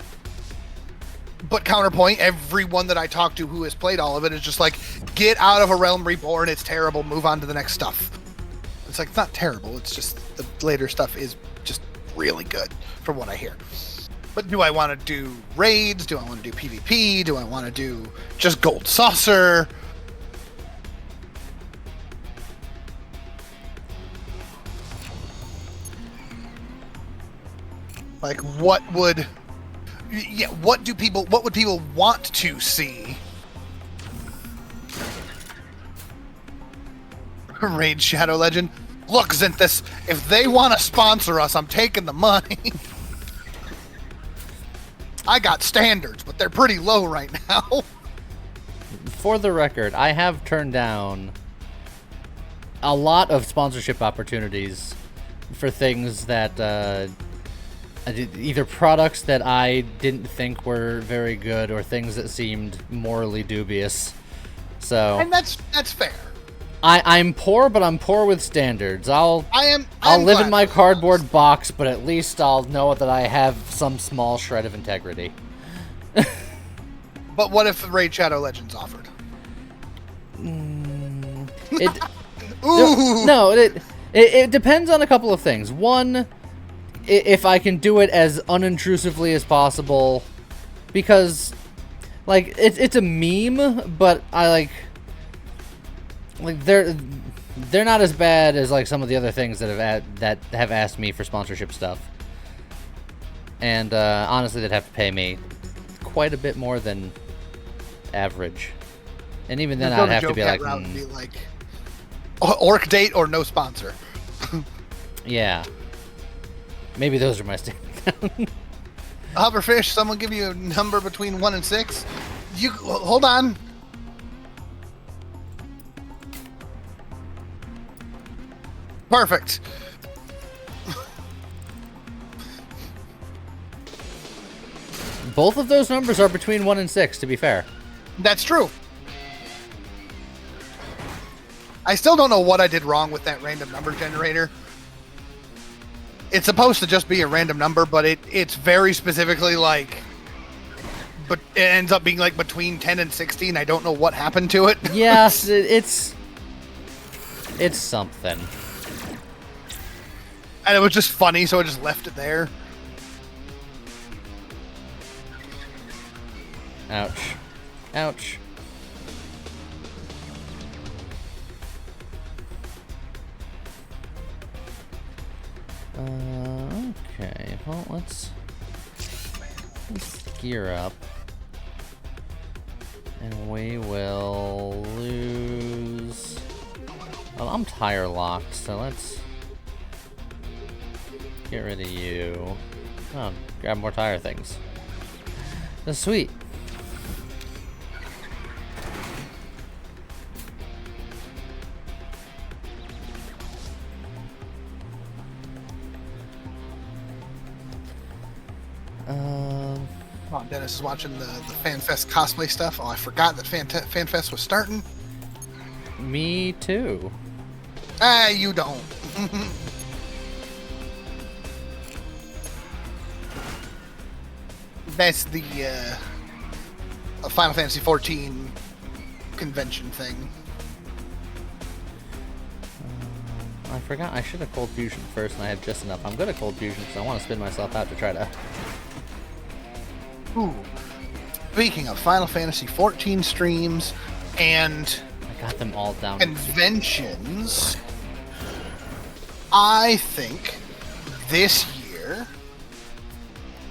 But counterpoint, everyone that I talk to who has played all of it is just like, get out of A Realm Reborn, it's terrible, move on to the next stuff. It's like, it's not terrible, it's just the later stuff is just really good from what I hear. But do I want to do raids? Do I want to do PvP? Do I want to do just Gold Saucer? Like, what would people want to see? Raid Shadow Legend. Look, Zinthus, if they want to sponsor us, I'm taking the money. I got standards, but they're pretty low right now. For the record, I have turned down a lot of sponsorship opportunities for things that either products that I didn't think were very good or things that seemed morally dubious. So, And that's fair. I'm poor, but I'm poor with standards. I'll I'm live glad in my for cardboard box, but at least I'll know that I have some small shred of integrity. But what if Raid Shadow Legends offered? It Ooh. no, it depends on a couple of things. One, if I can do it as unintrusively as possible, because like it's a meme, but I like they're not as bad as like some of the other things that have asked me for sponsorship stuff. And honestly, they'd have to pay me quite a bit more than average. And even then, I'd have to be like, be like, orc date or no sponsor. Yeah. Maybe those are my standing. Hoverfish, someone give you a number between 1 and 6. You hold on. Perfect. Both of those numbers are between 1 and 6, to be fair. That's true. I still don't know what I did wrong with that random number generator. It's supposed to just be a random number, but it's very specifically like, but it ends up being like between 10 and 16. I don't know what happened to it. Yes, it's something. And it was just funny, so I just left it there. Ouch. Ouch. Okay, well, let's gear up. And we will lose... Well, I'm tire locked, so let's get rid of you. Oh, grab more tire things. That's sweet. Oh, Dennis is watching the FanFest cosplay stuff. Oh, I forgot that FanFest was starting. Me too. Ah, you don't. That's the Final Fantasy 14 convention thing. I forgot I should have cold fusion first, and I have just enough. I'm good at cold fusion because I want to spin myself out to try to. Ooh. Speaking of Final Fantasy 14 streams and I got them all down. conventions, I think this year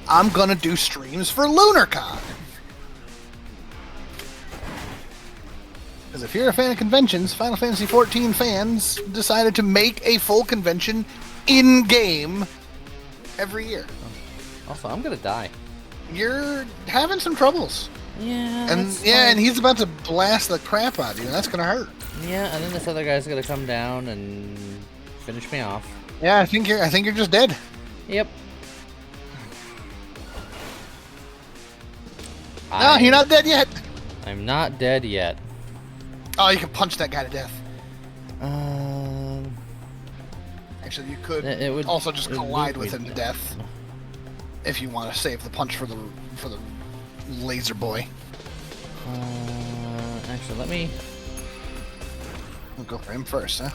I'm gonna do streams for LunarCon. Because if you're a fan of conventions, Final Fantasy 14 fans decided to make a full convention in-game every year. Also, I'm gonna die. You're having some troubles. Yeah. And that's yeah, fine. and he's about to blast the crap out of you. That's gonna hurt. Yeah, and then this other guy's gonna come down and finish me off. Yeah, I think you're just dead. Yep. No, you're not dead yet. I'm not dead yet. Oh, you can punch that guy to death. Um. Actually, you could It would also just it would collide be with him to death if you want to save the punch for the laser boy. Actually, let me. We'll go for him first, huh?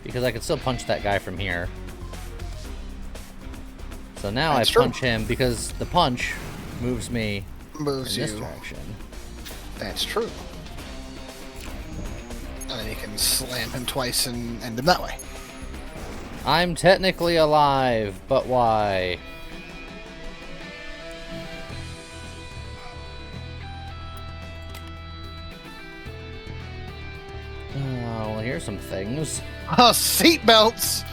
Because I can still punch that guy from here. So now That's I true. punch him because the punch moves me Moves in this you. direction. That's true. And then you can slam him twice and end him that way. I'm technically alive, but why? Oh, well, here's some things. Oh, seatbelts!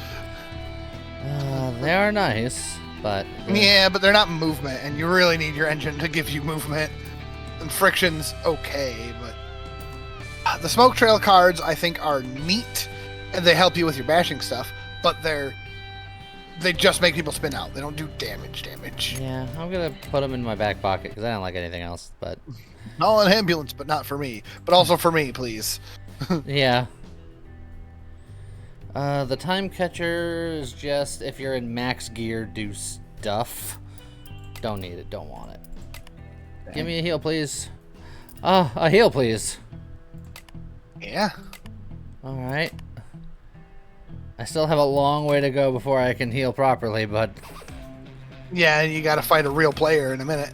They are nice, but Yeah, but they're not movement, and you really need your engine to give you movement. And friction's okay, but the smoke trail cards I think are neat, and they help you with your bashing stuff. But they just make people spin out. They don't do damage. yeah, I'm gonna put them in my back pocket because I don't like anything else. But All an ambulance, but not for me. But also for me, please. yeah. The time catcher is just if you're in max gear, do stuff. Don't need it. Don't want it. Give me a heal, please. A heal, please. Yeah. All right. I still have a long way to go before I can heal properly, but Yeah, and you got to fight a real player in a minute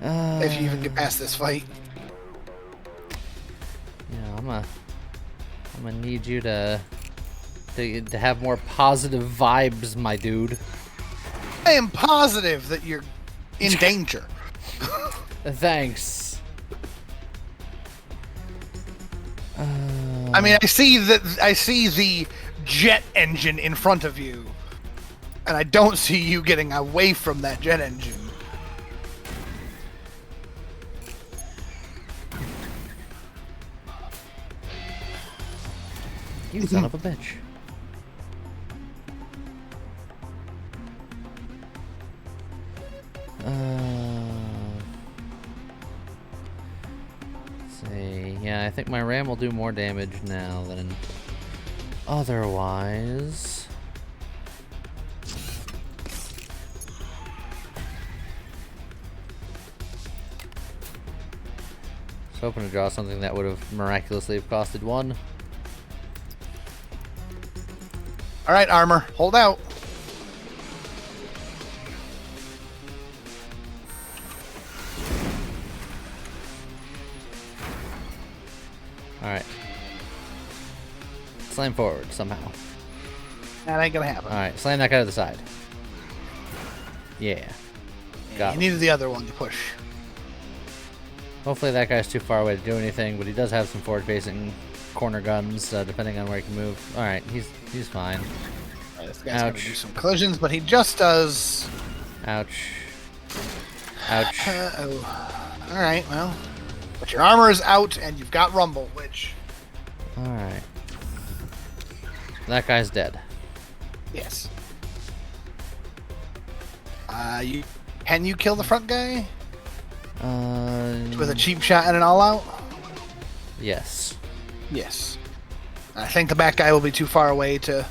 if you even get past this fight. yeah, I'm gonna need you to have more positive vibes, my dude. I am positive that you're in danger. Thanks. I mean, I see the jet engine in front of you, and I don't see you getting away from that jet engine. You son of a bitch. Let's see. Yeah, I think my ram will do more damage now than otherwise. I was hoping to draw something that would have miraculously have costed one. All right, armor, hold out. Alright. Slam forward somehow. That ain't gonna happen. Alright, slam that guy to the side. Yeah. Got You him. needed the other one to push. Hopefully that guy's too far away to do anything, but he does have some forward-facing corner guns, depending on where he can move. Alright, he's fine. All right, this guy's gonna Ouch. do some collisions, but he just does. Ouch. Ouch. All right, well, but your armor is out, and you've got rumble, which Alright. That guy's dead. yes. Can you kill the front guy? With a cheap shot and an all-out? Yes. Yes. I think the back guy will be too far away to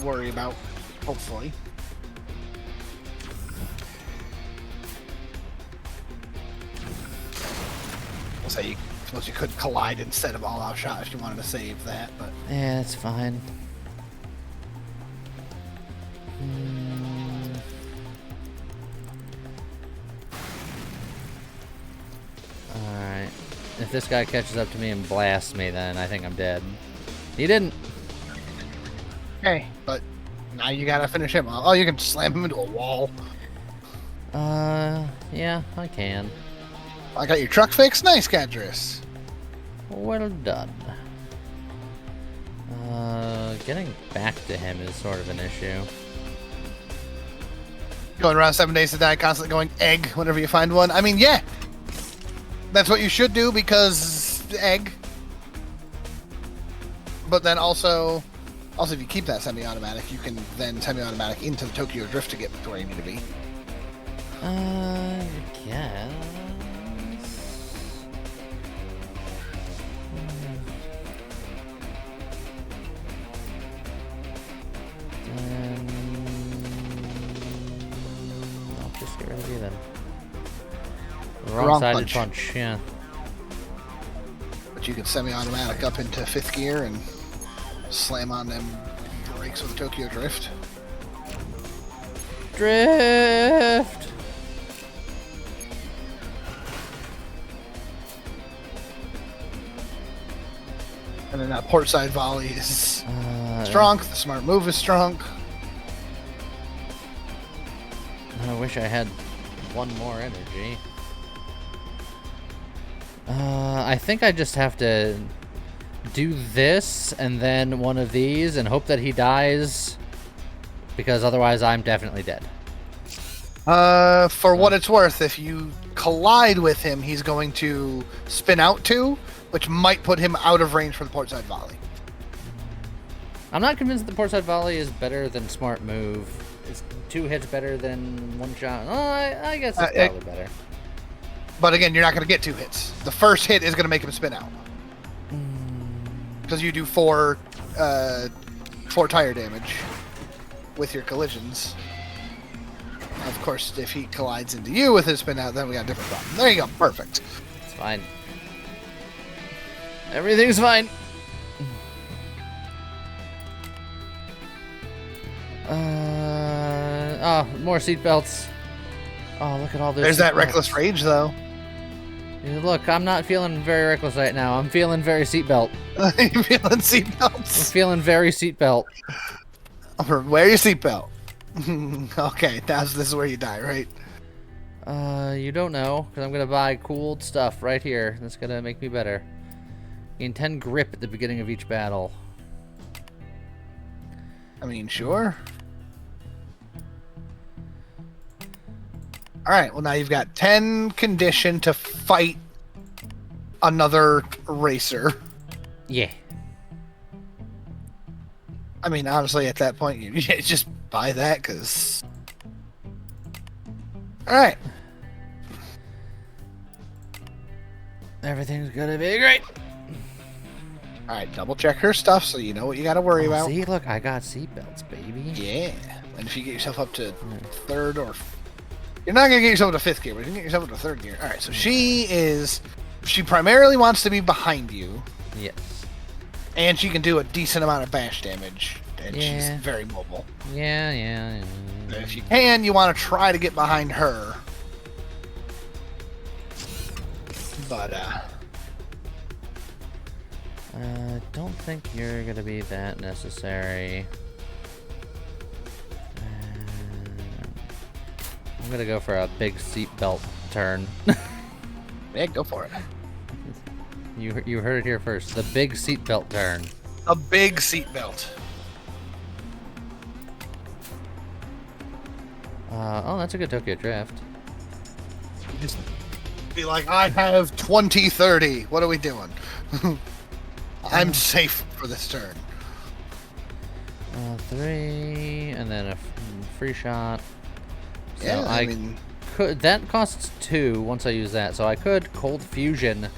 worry about, hopefully. I'll say you suppose you could collide instead of all-out shot if you wanted to save that, but Yeah, it's fine. Alright. If this guy catches up to me and blasts me, then I think I'm dead. He didn't. okay. But now you gotta finish him. Oh, you can slam him into a wall. Yeah, I can. I got your truck fixed. Nice, Cadris. Well done. Getting back to him is sort of an issue. Going around 7 days to die, constantly going egg whenever you find one. I mean, yeah. That's what you should do because egg. But then also if you keep that semi-automatic, you can then semi-automatic into the Tokyo Drift to get to where you need to be. Yes. I'll just get rid of you then. Wrong-sided punch, yeah. But you can semi-automatic up into 5th gear and slam on them brakes with the Tokyo Drift. Drift! And then that port side volley is strong. The smart move is strong. I wish I had one more energy. I think I just have to do this and then one of these and hope that he dies, because otherwise I'm definitely dead. For what it's worth, if you collide with him, he's going to spin out 2, which might put him out of range for the port side volley. I'm not convinced that the port side volley is better than smart move. Is 2 hits better than 1 shot? Oh, I guess it's probably better. But again, you're not going to get 2 hits. The first hit is going to make him spin out. Because you do 4 tire damage with your collisions. Of course, if he collides into you with his spin out, then we got a different problem. There you go. Perfect. It's fine. Everything's fine. Oh, more seatbelts. Oh, look at all this. There's that reckless rage, though. Yeah, look, I'm not feeling very reckless right now. I'm feeling very seatbelt. You feeling I'm seatbelts? feeling very seatbelt. Wear your seatbelt. Okay, this is where you die, right? You don't know, because I'm going to buy cool stuff right here. That's going to make me better. Gain 10 grip at the beginning of each battle. I mean, sure. Alright, well now you've got 10 condition to fight another racer. Yeah. I mean, honestly, at that point, you just buy that, because... Alright. Everything's going to be great. Alright, double check her stuff so you know what you gotta worry about. See, look, I got seatbelts, baby. Yeah. And if you get yourself up to 3rd or... You're not gonna get yourself to 5th gear, but you can get yourself into 3rd gear. Alright, so she primarily wants to be behind you. Yes. And she can do a decent amount of bash damage. And she's Yeah. very mobile. Yeah. And if you can, you want to try to get behind her. But, don't think you're gonna be that necessary. I'm gonna go for a big seatbelt turn. yeah, go for it. You heard it here first. The big seatbelt turn. A big seatbelt. Oh, that's a good Tokyo Drift. Just be like, I have 2030. What are we doing? I'm safe for this turn. 3, and then a free shot. So Yeah, I I mean, could. That costs 2 once I use that, so I could Cold Fusion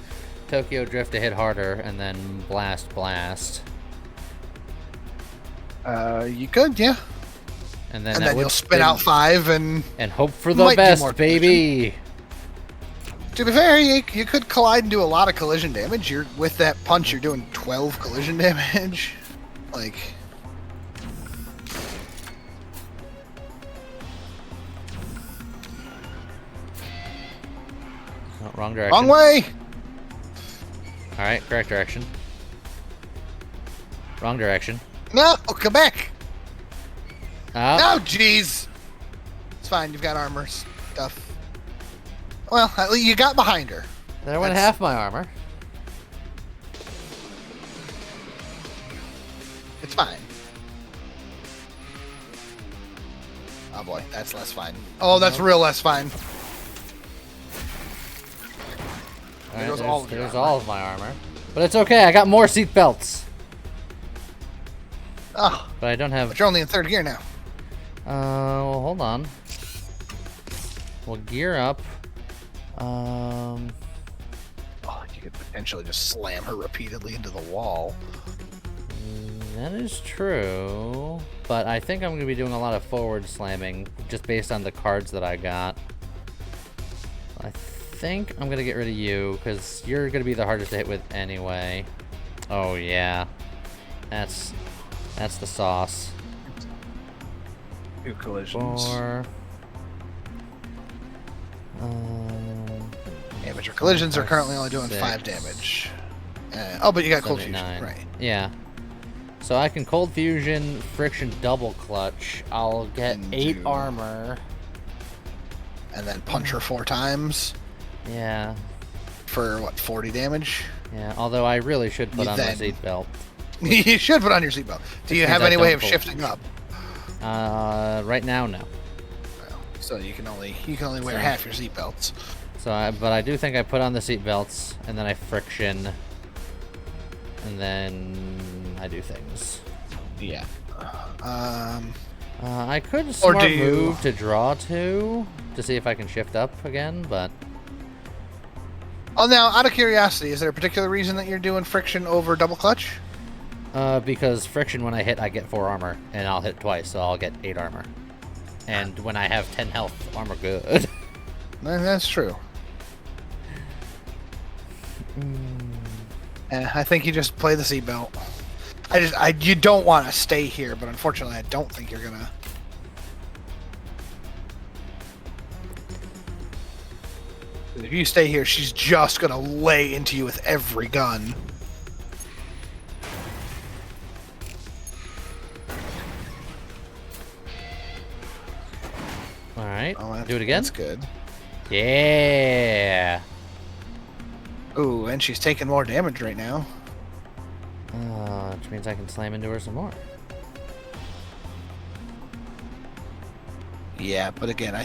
Tokyo Drift to hit harder, and then Blast. You could, yeah. And then, And that then would you'll spin out 5 and hope for the might do more best, baby. to be fair, you could collide and do a lot of collision damage. You're with that punch, you're doing 12 collision damage. Like, Oh, wrong direction. wrong way. All right, correct direction. Wrong direction. No, come back. Oh, No, jeez. It's fine. You've got armor stuff. Well, at least you got behind her. there went That's- half my armor. It's fine. Oh boy, that's less fine. Oh, that's real less fine. All right, goes all of your there's armor. all of my armor. But it's okay, I got more seat belts. Oh, But I don't have... but you're only in 3rd gear now. well, hold on. We'll gear up. Oh, you could potentially just slam her repeatedly into the wall. That is true. But I think I'm going to be doing a lot of forward slamming just based on the cards that I got. I think I'm going to get rid of you because you're going to be the hardest to hit with anyway. Oh, yeah. That's the sauce. 2 collisions. 4. Yeah, but your collisions are currently only doing 6, 5 damage. Oh, but you got cold 7, fusion, 9. right? Yeah. So I can cold fusion, friction double clutch. I'll get And 8 do- armor. And then punch her 4 times Yeah. for what, 40 damage? Yeah. Although I really should put You on my then- seatbelt. You should put on your seatbelt. Do you means have I any way don't of cold shifting up? Right now, no. Well, so you can only wear So- half your seatbelts. So, but I do think I put on the seat belts, and then I friction, and then I do things. Yeah. I could Or smart do you- move to draw 2 to see if I can shift up again, but Oh, now, out of curiosity, is there a particular reason that you're doing friction over double clutch? because friction when I hit, I get 4 armor, and I'll hit twice, so I'll get 8 armor. And when I have 10 health, armor good. That's true. I think you just play the seatbelt. You don't want to stay here, but unfortunately, I don't think you're gonna. If you stay here, she's just gonna lay into you with every gun. All right, Oh, do it again. That's good. Yeah. Ooh, and she's taking more damage right now. Which means I can slam into her some more. Yeah, but again,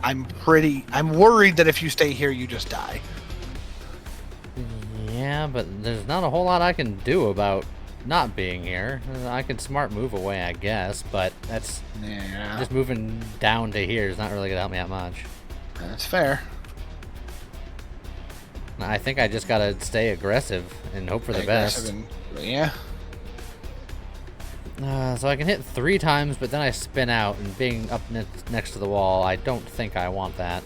I'm worried that if you stay here, you just die. Yeah, but there's not a whole lot I can do about not being here. I can smart move away, I guess, but that's Yeah, just moving down to here is not really gonna help me out much. that's fair. I think I just gotta stay aggressive and hope for the best. Yeah. So I can hit 3 times, but then I spin out, and being up next to the wall, I don't think I want that.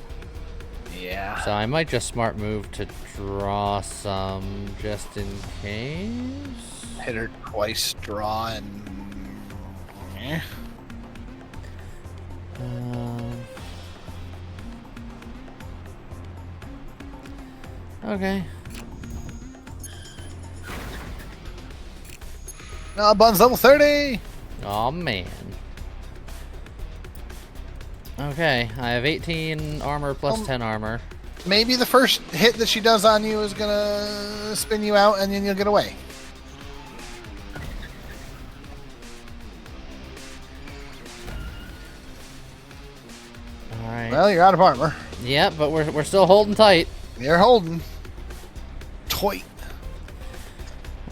Yeah. So I might just smart move to draw some just in case. Hit her twice, draw, and. Eh. Okay. No, Bun's level 30! Oh man. Okay, I have 18 armor plus 10 armor. Maybe the first hit that she does on you is gonna spin you out and then you'll get away. Alright. Well, you're out of armor. Yeah, but we're still holding tight. You're holding. Toy.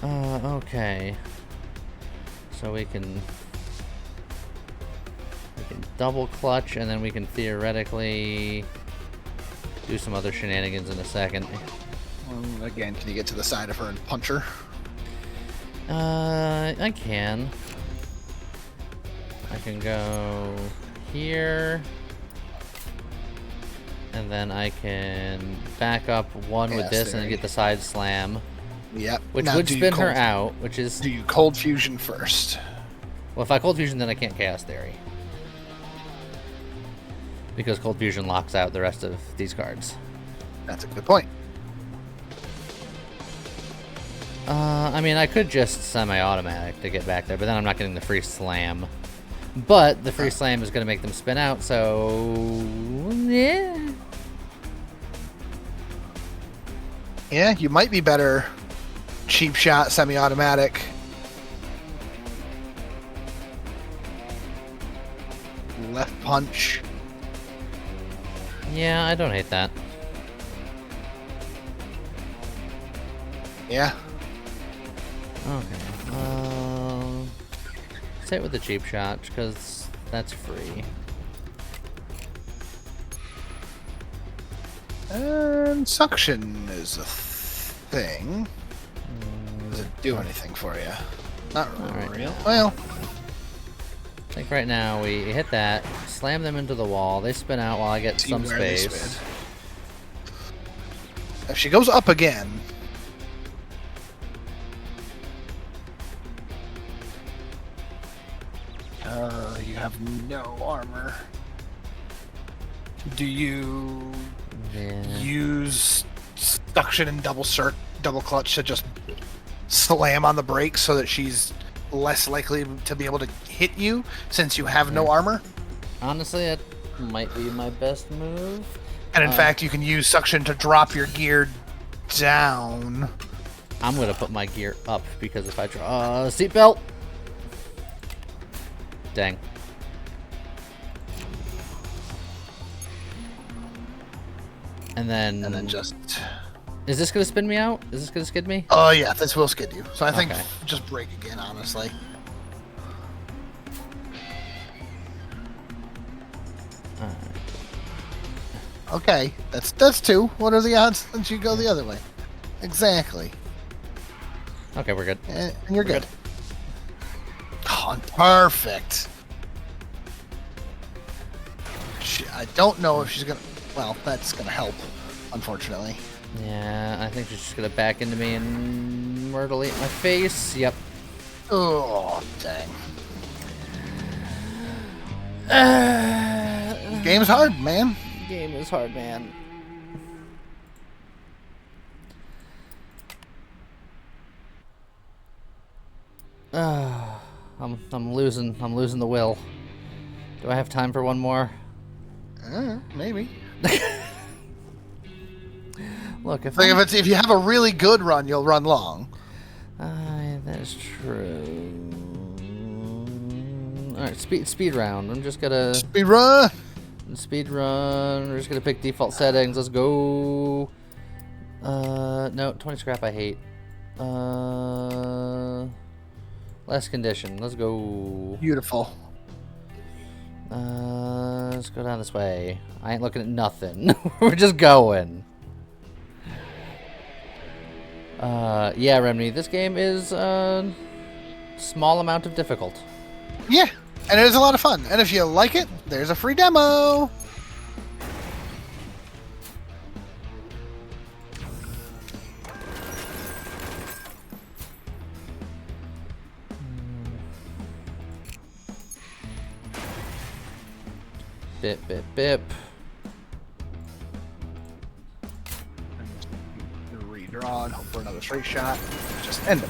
Okay. So we can double clutch, and then we can theoretically do some other shenanigans in a second. Again, can you get to the side of her and punch her? I can. I can go here. And then I can back up one with this and then get the side slam. Yep. Which Now, would spin her out, which is... Do you cold fusion first? Well, if I cold fusion, then I can't chaos theory. Because cold fusion locks out the rest of these cards. That's a good point. I mean, I could just semi-automatic to get back there, but then I'm not getting the free slam. But the free slam is going to make them spin out, so... yeah. Yeah, you might be better cheap shot, semi-automatic. Left punch. Yeah, I don't hate that. Yeah. Okay. Say it with the cheap shot, because that's free. And suction is a thing. Does it do anything for you? Not really. Right. Well, I think right now we hit that, slam them into the wall, they spin out while I get see some where they space. spin. If she goes up again, you have no armor. Do you Yeah. use suction and double clutch to just slam on the brakes so that she's less likely to be able to hit you since you have no armor? Honestly, that might be my best move. And in fact, you can use suction to drop your gear down. I'm gonna put my gear up because if I draw a seatbelt, dang. And then just... is this gonna spin me out? Is this gonna skid me? Oh yeah, this will skid you. So I think Okay. just break again, honestly. Okay, that's two. What are the odds that you go the other way? Exactly. Okay, we're good. And you're good. Oh, perfect. I don't know if she's gonna... Well, that's gonna help, unfortunately. Yeah, I think she's just gonna back into me and myrtle eat my face. Yep. Oh, dang. Game's hard, man. Game is hard, man. I'm losing the will. Do I have time for one more? Maybe. Look, if Like I'm- if you have a really good run, you'll run long. that's true. All right, speed round. I'm just gonna Speed run. speed run. We're just gonna pick default settings. Let's go. No, 20 scrap. I hate. Less condition. Let's go. Beautiful. Let's go down this way. I ain't looking at nothing. We're just going. Yeah, Remedy, this game is small amount of difficult. Yeah, and it is a lot of fun. And if you like it, there's a free demo. Bip, bip, bip. Redraw and hope for another straight shot. Just end him.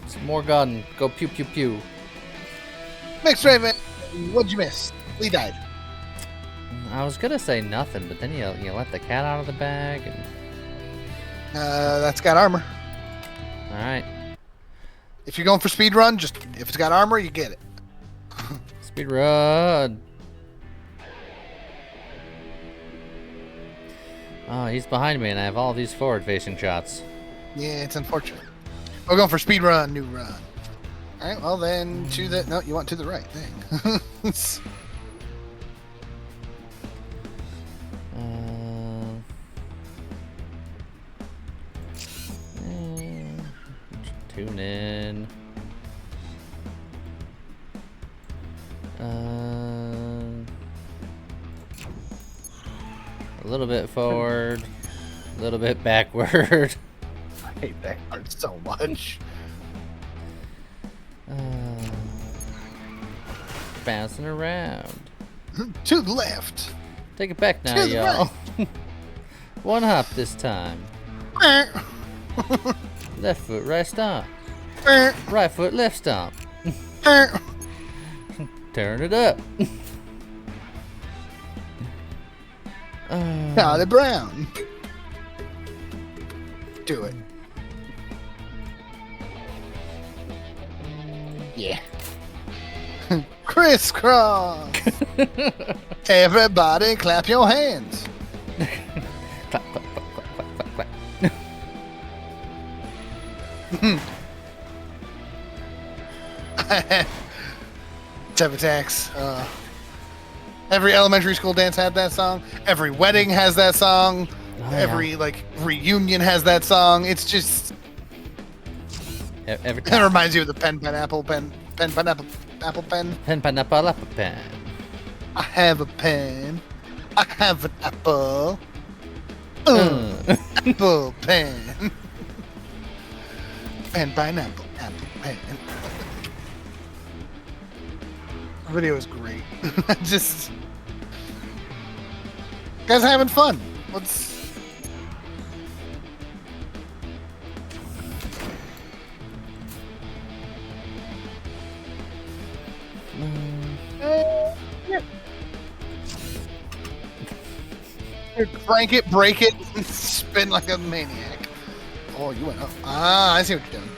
Some more gun. Go pew, pew, pew. Mixed Raven, what'd you miss? Lee died. I was gonna say nothing, but then you let the cat out of the bag. And... That's got armor. all right. If you're going for speed run, just if it's got armor, you get it. Speed run. Oh, he's behind me, and I have all these forward-facing shots. Yeah, it's unfortunate. We're going for speed run, new run. All right, well then to the no, you want to the right. Dang. Tune in. A little bit forward, a little bit backward. I hate that part so much. Bouncing around. To the left. Take it back now, To the y'all. One hop this time. Left foot, right stomp. Right foot, left stomp. Turn it up. Charlie Brown. Do it. Yeah. Crisscross. Everybody clap your hands. Clap, clap, clap, clap, clap, clap, clap. Tip attacks. Every elementary school dance had that song. Every wedding has that song. Oh, Every yeah. like reunion has that song. It's just Every it time. reminds you of the pineapple pen. Pineapple, apple pen. I have a pen. I have an apple. Apple pen. Pineapple apple pen. The video is great. Just guys having fun. Let's. Crank it, break it, and spin like a maniac. Oh, you went up. Ah, I see what you're doing.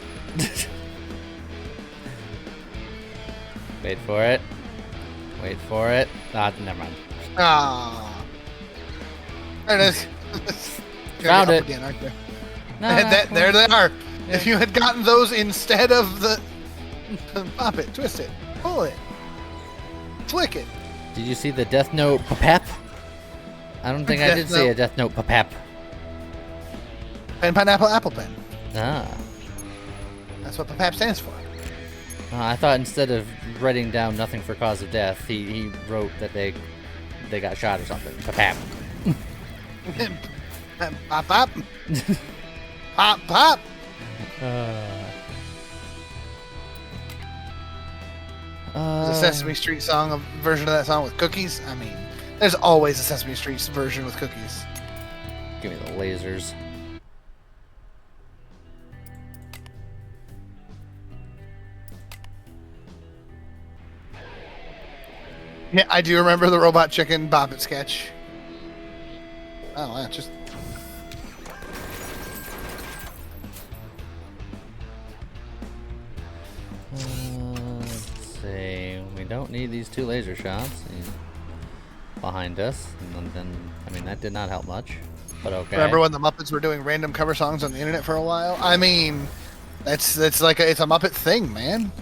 Wait for it. Wait for it. Ah, never mind. Ah. There it is. You're Found up it. again, aren't you? No, There they are. If you had gotten those instead of the pop it, twist it, pull it, flick it. Did you see the Death Note papap? I don't think I did Death see a Note. Death Note papap. Pineapple apple pen. Ah. That's what the PAP stands for. I thought instead of writing down nothing for cause of death, he wrote that they got shot or something. Papap. Pop pop. Pop pop. There's a Sesame Street song, a version of that song with cookies. I mean, there's always a Sesame Street version with cookies. Give me the lasers. Yeah, I do remember the Robot Chicken Bop It sketch. Oh, yeah, just. Let's see. We don't need these two laser shots behind us. And then, I mean, that did not help much. But okay. Remember when the Muppets were doing random cover songs on the internet for a while? I mean, that's like it's a Muppet thing, man.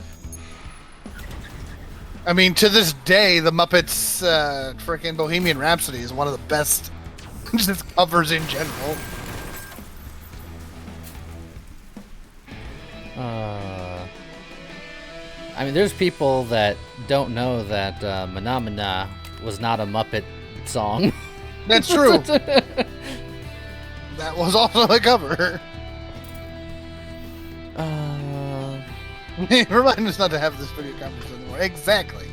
I mean, to this day, the Muppets freaking Bohemian Rhapsody is one of the best just covers in general. I mean, there's people that don't know that Manamana was not a Muppet song. That's true. That was also a cover. Remind us not to have this video conference anymore. Exactly.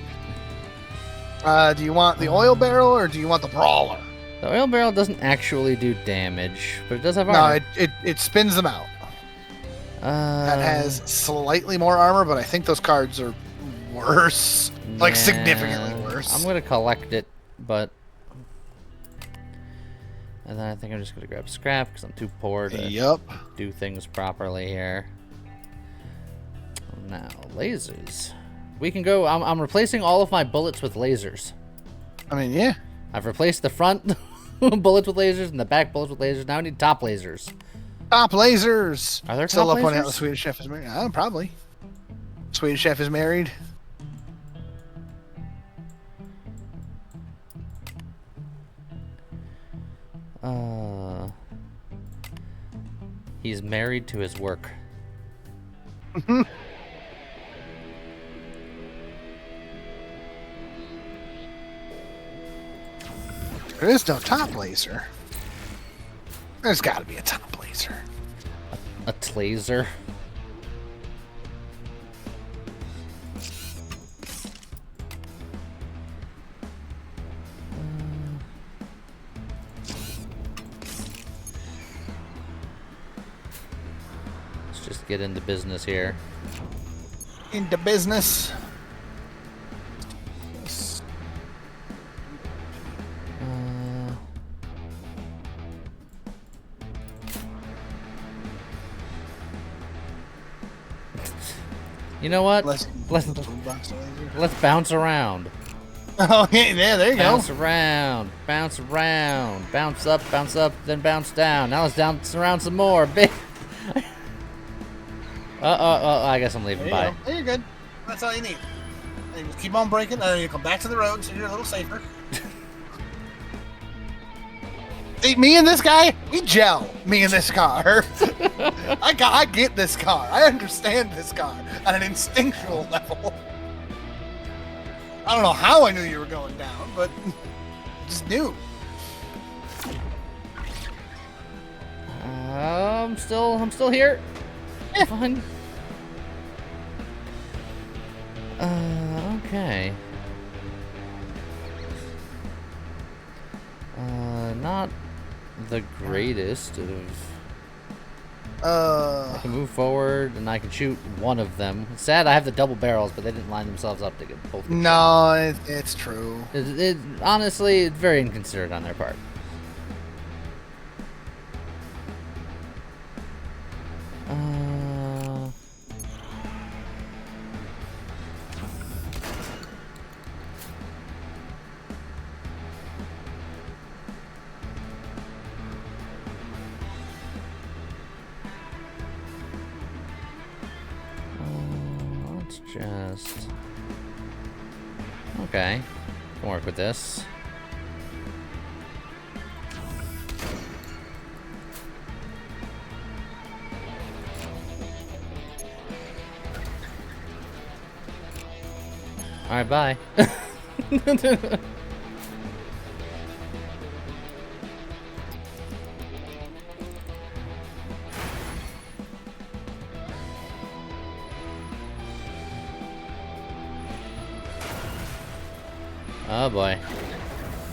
Do you want the oil barrel or do you want the brawler? The oil barrel doesn't actually do damage, but it does have No, armor. it spins them out. That has slightly more armor, but I think those cards are worse. Like, significantly worse. I'm going to collect it, but... And then I think I'm just going to grab scrap, because I'm too poor to Yup. do things properly here. Now, lasers. We can go... I'm replacing all of my bullets with lasers. I mean, yeah. I've replaced the front bullets with lasers and the back bullets with lasers. Now I need top lasers. Top lasers. Are there Still top love pointing out lasers? the Swedish chef is married. Probably. Swedish chef is married. He's married to his work. There is no top laser. There's got to be a top laser. A Tlaser. Let's just get into business here. Into business. You know what? Let's Let's bounce around. Oh yeah, there you Bounce go. around, bounce around, bounce up, then bounce down. Now let's bounce around some more. Big. I guess I'm leaving. There you Bye. go. There you're good. That's all you need. And you just keep on breaking, and then you come back to the road, so you're a little safer. See, me and this guy, we gel. Me and this car. I get this car. I understand this car on an instinctual level. I don't know how I knew you were going down, but just knew. I'm still here. Yeah. Fine. Okay. Not the greatest of. I can move forward and I can shoot one of them. It's sad I have the double barrels, but they didn't line themselves up to get both. No, it's true. Honestly, it's very inconsiderate on their part. Let's just... Okay, can work with this. Alright, bye. Oh boy.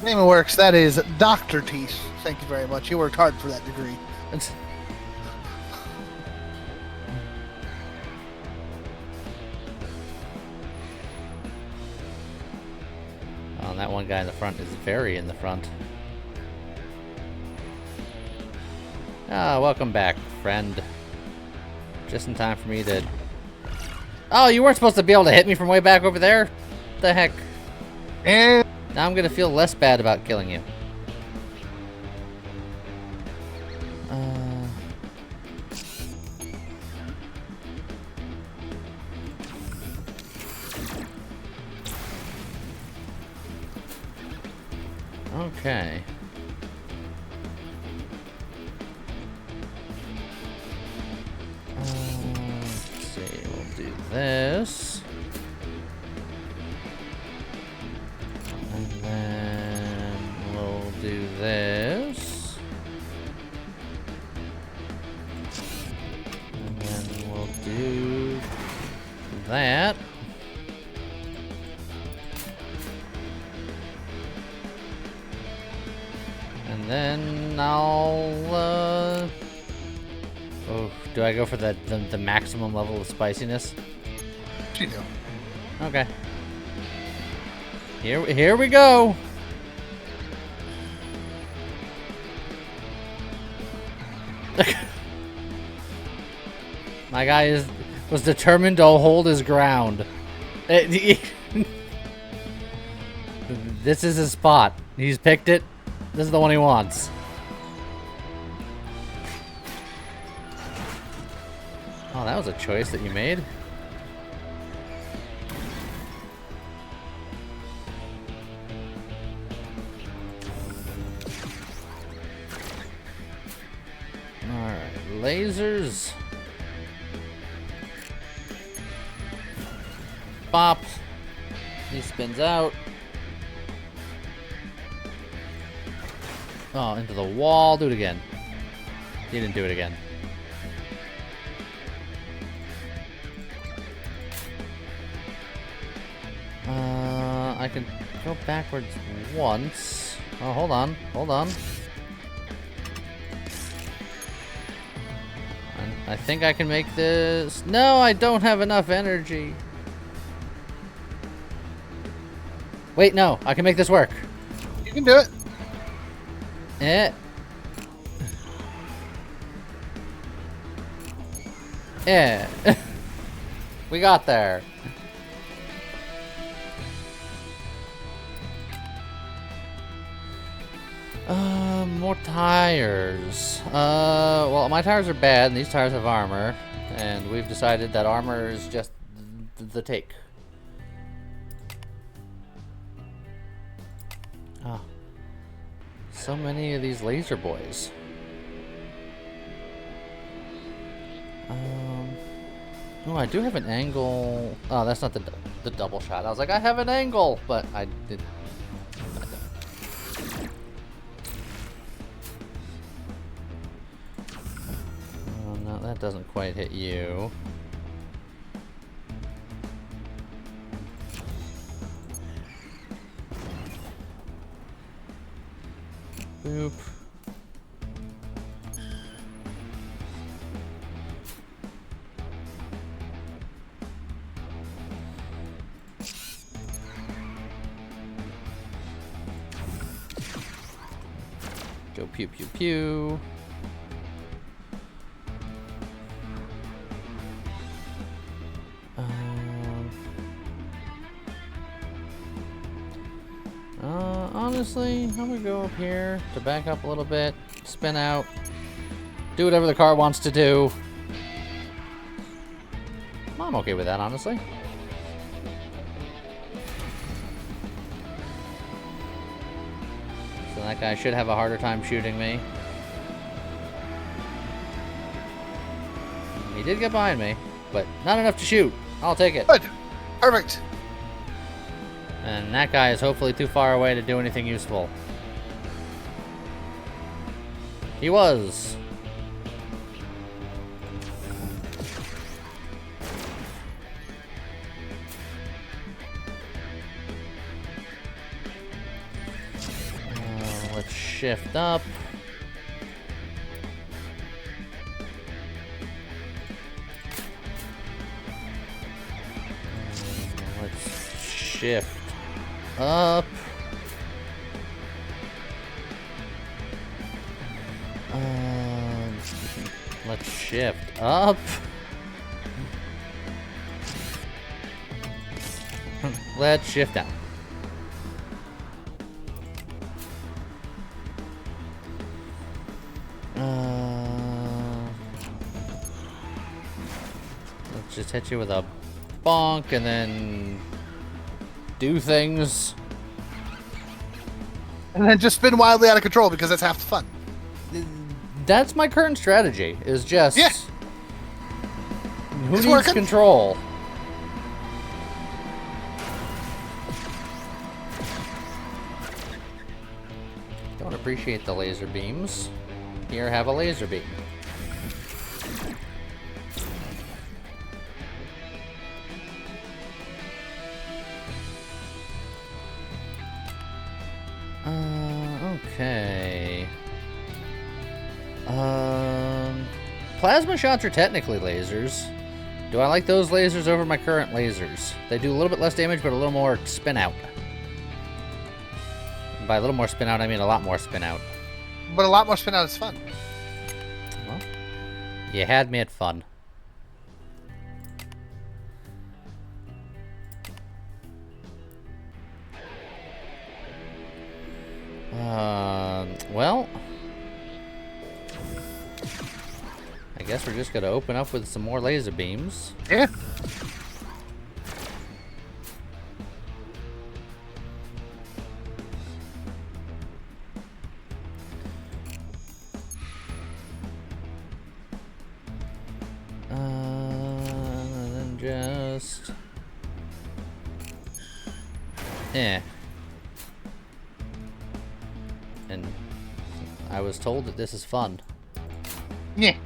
Name of works, that is Dr. Teeth. Thank you very much. You worked hard for that degree. Oh, that one guy in the front is very in the front. Ah, welcome back, friend. Just in time for me to... Oh, you weren't supposed to be able to hit me from way back over there? What the heck? And Now I'm gonna feel less bad about killing you. Okay. Let's see, we'll do this. And then we'll do this. And then we'll do that. And then I'll, oh, do I go for the maximum level of spiciness? you do. Okay. Here we go. My guy was determined to hold his ground. This is his spot. He's picked it. This is the one he wants. Oh, that was a choice that you made. lasers. Bop. He spins out. Oh, into the wall. Do it again. He didn't do it again. I can go backwards once. Oh, hold on. Hold on. I think I can make this. No, I don't have enough energy. Wait, no. I can make this work. You can do it. Eh. Eh. We got there. More tires. Well, my tires are bad, and these tires have armor, and we've decided that armor is just the take. Oh. So many of these laser boys. Oh, I do have an angle. Oh, that's not the double shot. I was like, I have an angle, but I did. Oh, no, that doesn't quite hit you. Boop. Go pew pew pew. Honestly, I'm gonna go up here to back up a little bit, spin out, do whatever the car wants to do. I'm okay with that, honestly. So that guy should have a harder time shooting me. He did get behind me, but not enough to shoot. I'll take it. Good. Perfect. And that guy is hopefully too far away to do anything useful. He was. Let's shift up. Let's shift up. Let's shift up. Let's shift down. Let's just hit you with a bonk and then do things. And then just spin wildly out of control because that's half the fun. That's my current strategy, is just... Yeah. Who It's needs working. control? Don't appreciate the laser beams. Here, have a laser beam. Okay. Plasma shots are technically lasers. Do I like those lasers over my current lasers? They do a little bit less damage, but a little more spin out. And by a little more spin out, I mean a lot more spin out. But a lot more spin out is fun. Well, you had me at fun. Well, I guess we're just gonna open up with some more laser beams. Yeah. just... Eh. And I was told that this is fun. Yeah.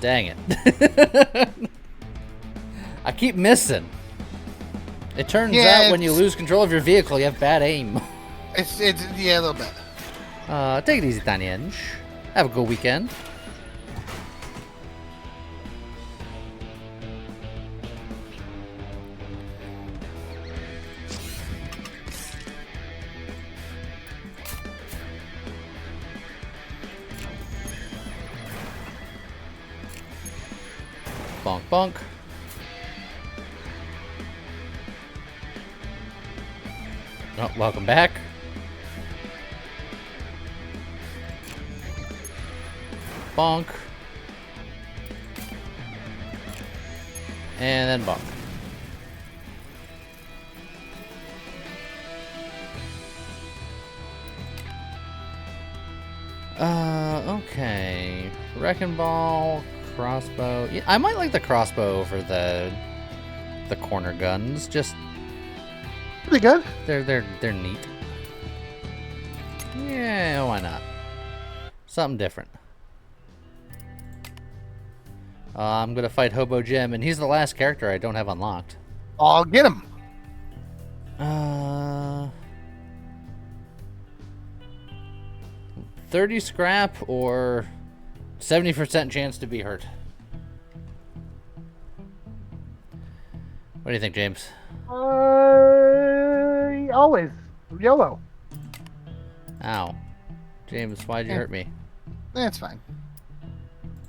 Dang it. I keep missing. It turns out when you lose control of your vehicle, you have bad aim. It's yeah, a little bit. Take it easy, Tanyenge. Have a good weekend. Bonk, bonk. Oh, welcome back. Bonk. And then bonk. Okay. Wrecking ball, crossbow. Yeah, I might like the crossbow over the corner guns. Just Pretty good. they're neat. Yeah, why not? Something different. I'm gonna fight Hobo Jim, and he's the last character I don't have unlocked. I'll get him. 30 scrap or 70% chance to be hurt. What do you think, James? Always YOLO. Ow. James, why'd you hurt me? That's fine.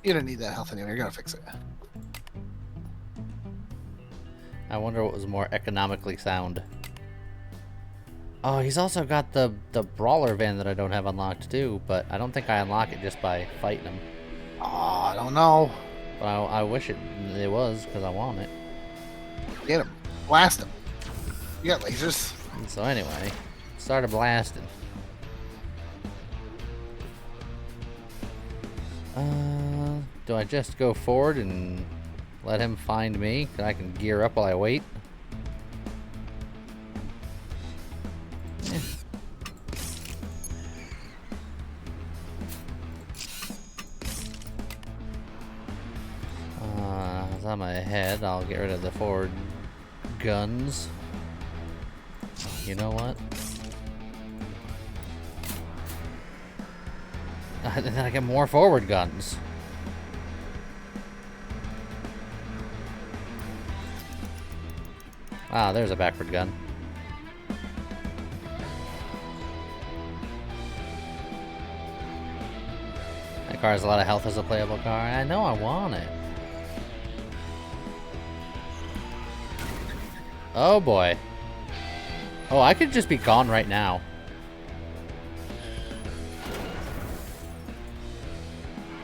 You don't need that health anyway. You're gonna fix it. I wonder what was more economically sound. Oh, he's also got the brawler van that I don't have unlocked too, but I don't think I unlock it just by fighting him. Oh, I don't know. But I wish it was, because I want it. Get him. Blast him. You got lasers. And so anyway, started blasting. Do I just go forward and let him find me? I can gear up while I wait. Eh. As I'm ahead, I'll get rid of the forward guns. You know what? Then I get more forward guns. Ah, there's a backward gun. That car has a lot of health as a playable car. I know I want it. Oh boy. Oh, I could just be gone right now.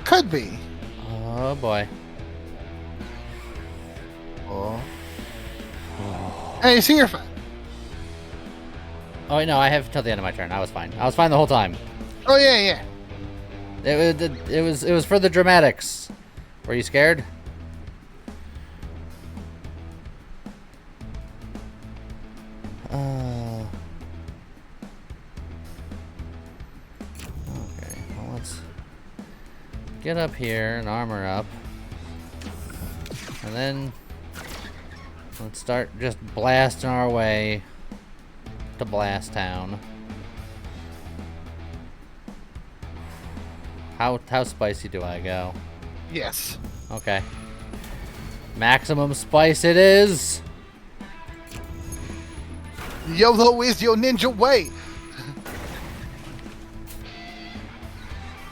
Could be. Oh boy. Oh. Hey, see, you're fine. Oh wait, no, I have till the end of my turn. I was fine. I was fine the whole time. Oh yeah, yeah. It was for the dramatics. Were you scared? Okay, well, let's get up here and armor up. And then let's start just blasting our way to Blast Town. How spicy do I go? Yes. Okay. Maximum spice it is. YOLO is your ninja way.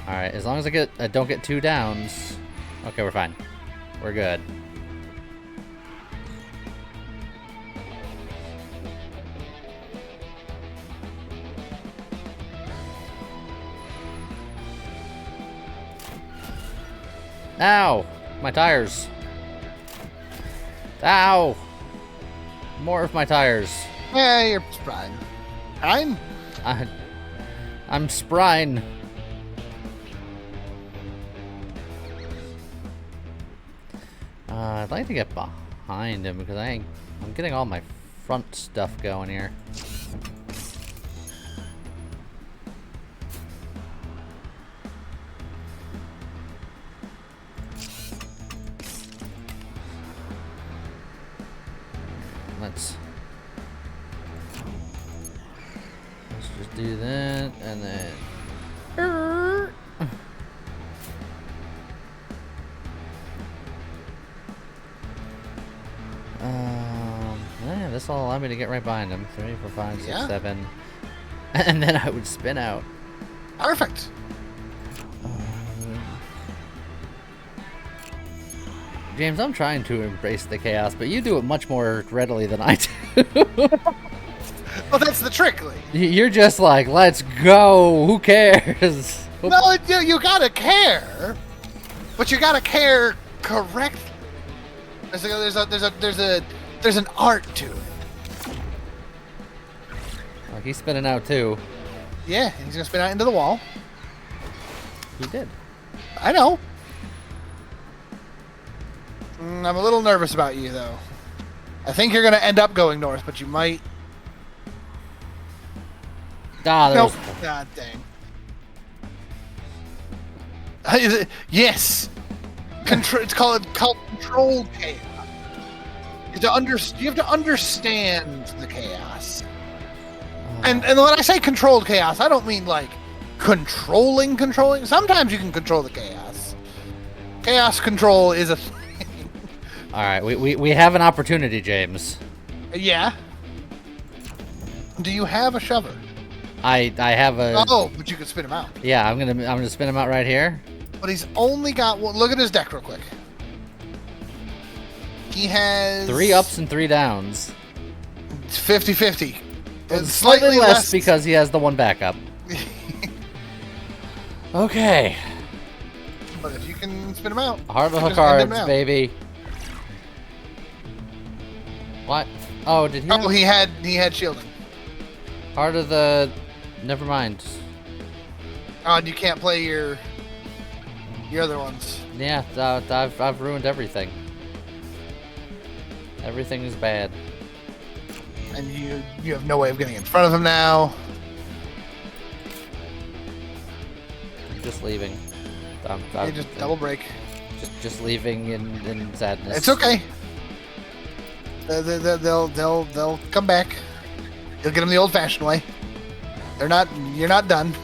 All right, as long as I don't get 2 downs. Okay, we're fine. We're good. Ow! My tires. Ow! More of my tires. Yeah, you're fine. I'm. I'm sprine. I'd like to get behind behind him because I'm getting all my front stuff going here. Let's just do that and then. Yeah, this will allow me to get right behind him. 3, 4, 5, 6, Yeah. 7. And then I would spin out. Perfect. James, I'm trying to embrace the chaos, but you do it much more readily than I do. Well, that's the trick, Lee. You're just like, let's go. Who cares? No, you gotta care, but you gotta care correctly. There's an art to it. Oh, he's spinning out too. Yeah, he's gonna spin out into the wall. He did. I know. I'm a little nervous about you, though. I think you're gonna end up going north, but you might. Ah, Nope. there's. God dang. Yes. It's called controlled chaos. You have to understand the chaos. And when I say controlled chaos, I don't mean like controlling. Sometimes you can control the chaos. Chaos control is a thing. All right, we have an opportunity, James. Yeah. Do you have a shover? I have a. Oh, but you can spin him out. Yeah, I'm gonna spin him out right here. But he's only got one. Look at his deck real quick. He has 3 ups and 3 downs. It's 50-50. It's slightly less because he has the 1 backup. Okay. But if you can spin him out, Heart you of the just end him cards, now. baby. What? Oh, did he? Oh, he had shielding. Heart of the. Never mind. Oh, and you can't play your other ones. Yeah, I've ruined everything. Everything is bad. And you have no way of getting in front of him now. I'm just leaving. You just double break. Just leaving in sadness. It's okay. They'll come back. You'll get them the old-fashioned way. You're not done.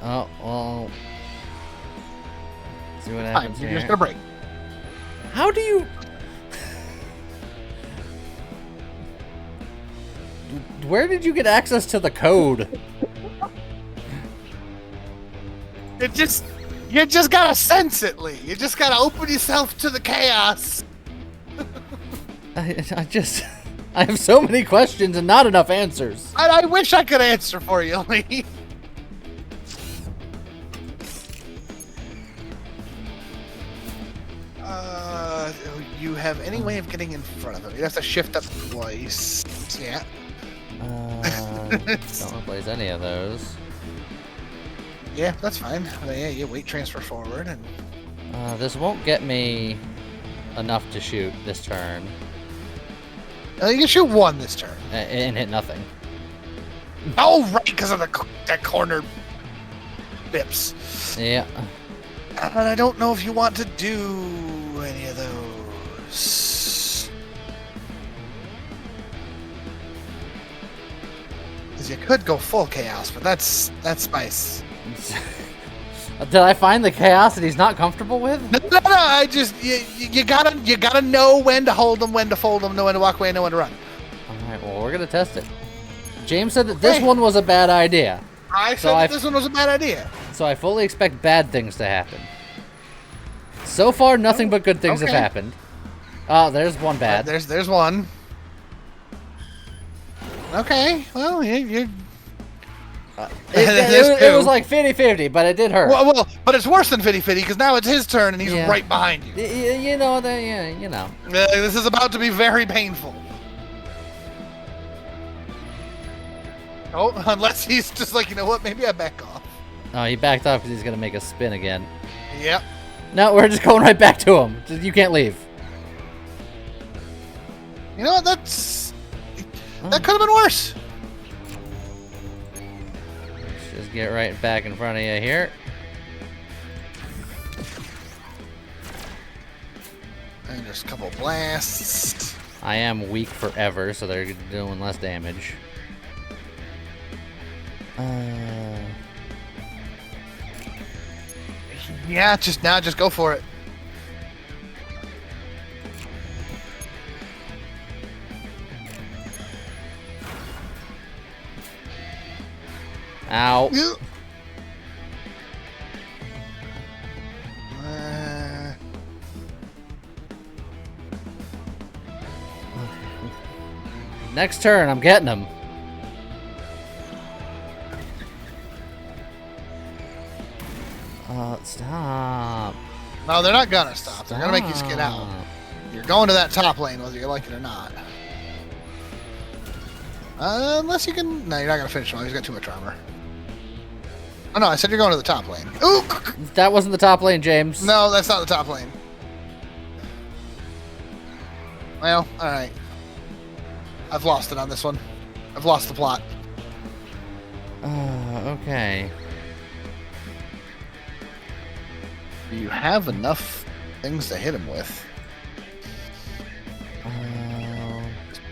Oh well. See what Fine, happens you're here. just gonna break. How do you? Where did you get access to the code? You just gotta sense it, Lee. You just gotta open yourself to the chaos. I have so many questions and not enough answers. I wish I could answer for you, Lee. You have any way of getting in front of him? You have to shift up twice. Yeah. Don't replace any of those. Yeah, that's fine. Yeah, you wait, transfer forward, and This won't get me enough to shoot this turn you can shoot one this turn. and hit nothing. Oh, right, because of that corner bips. Yeah. And I don't know if you want to do any of those. Because you could go full chaos, but that's spice. Did I find the chaos that he's not comfortable with? No. I just you gotta know when to hold them, when to fold them, know when to walk away, know when to run. All right. Well, we're gonna test it. James said that this Okay. one was a bad idea, I So said I- that this one was a bad idea. so I fully expect bad things to happen. So far, nothing but good things have okay. happened. Oh, there's one bad. There's one. Okay, well, you It was like 50-50, but it did hurt. well, but it's worse than 50-50 because now it's his turn and he's Yeah. right behind you. You know that, yeah, you know. This is about to be very painful. Oh, unless he's just like, you know what? Maybe I back off. Oh, he backed off because he's gonna make a spin again. Yep. No, we're just going right back to him. You can't leave. You know what? That could have been worse. Let's just get right back in front of you here. And there's a couple blasts. I am weak forever, so they're doing less damage. Yeah, just go for it. Ow. Next turn, I'm getting him. Stop. No, they're not gonna stop. They're gonna make you skid out. You're going to that top lane whether you like it or not. Unless you can... No, you're not gonna finish him. He's got too much armor. Oh no, I said you're going to the top lane. Ooh! That wasn't the top lane, James. No, that's not the top lane. Well, alright. I've lost it on this one. I've lost the plot. Okay. Do you have enough things to hit him with?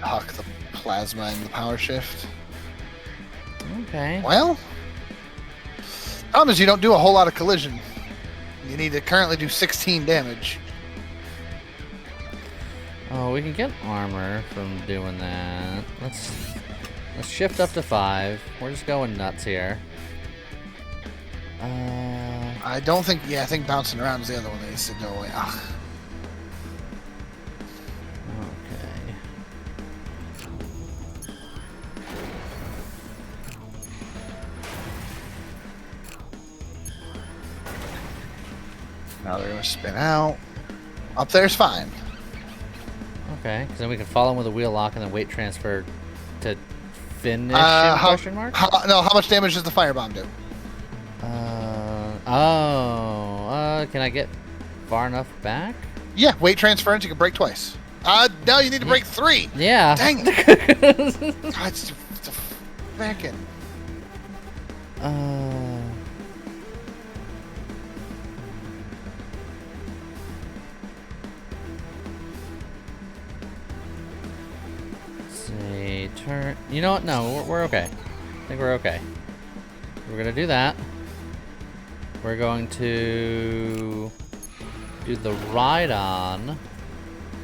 Huck the plasma and the power shift. Okay. Well, problem is you don't do a whole lot of collision. You need to currently do 16 damage. Oh, we can get armor from doing that. Let's shift up to 5. We're just going nuts here. I don't think... Yeah, I think bouncing around is the other one that needs to go away. Ugh. Okay. Now they're going to spin out. Up there's fine. Okay, because then we can follow him with a wheel lock and then weight transfer to finish him, question mark? How much damage does the firebomb do? Can I get far enough back? Yeah, weight transference, you can break twice. Now you need to break 3. Yeah. Dang it. God, it's a fucking... See, turn. You know what? No, we're okay. I think we're okay. We're gonna do that. We're going to do the ride on,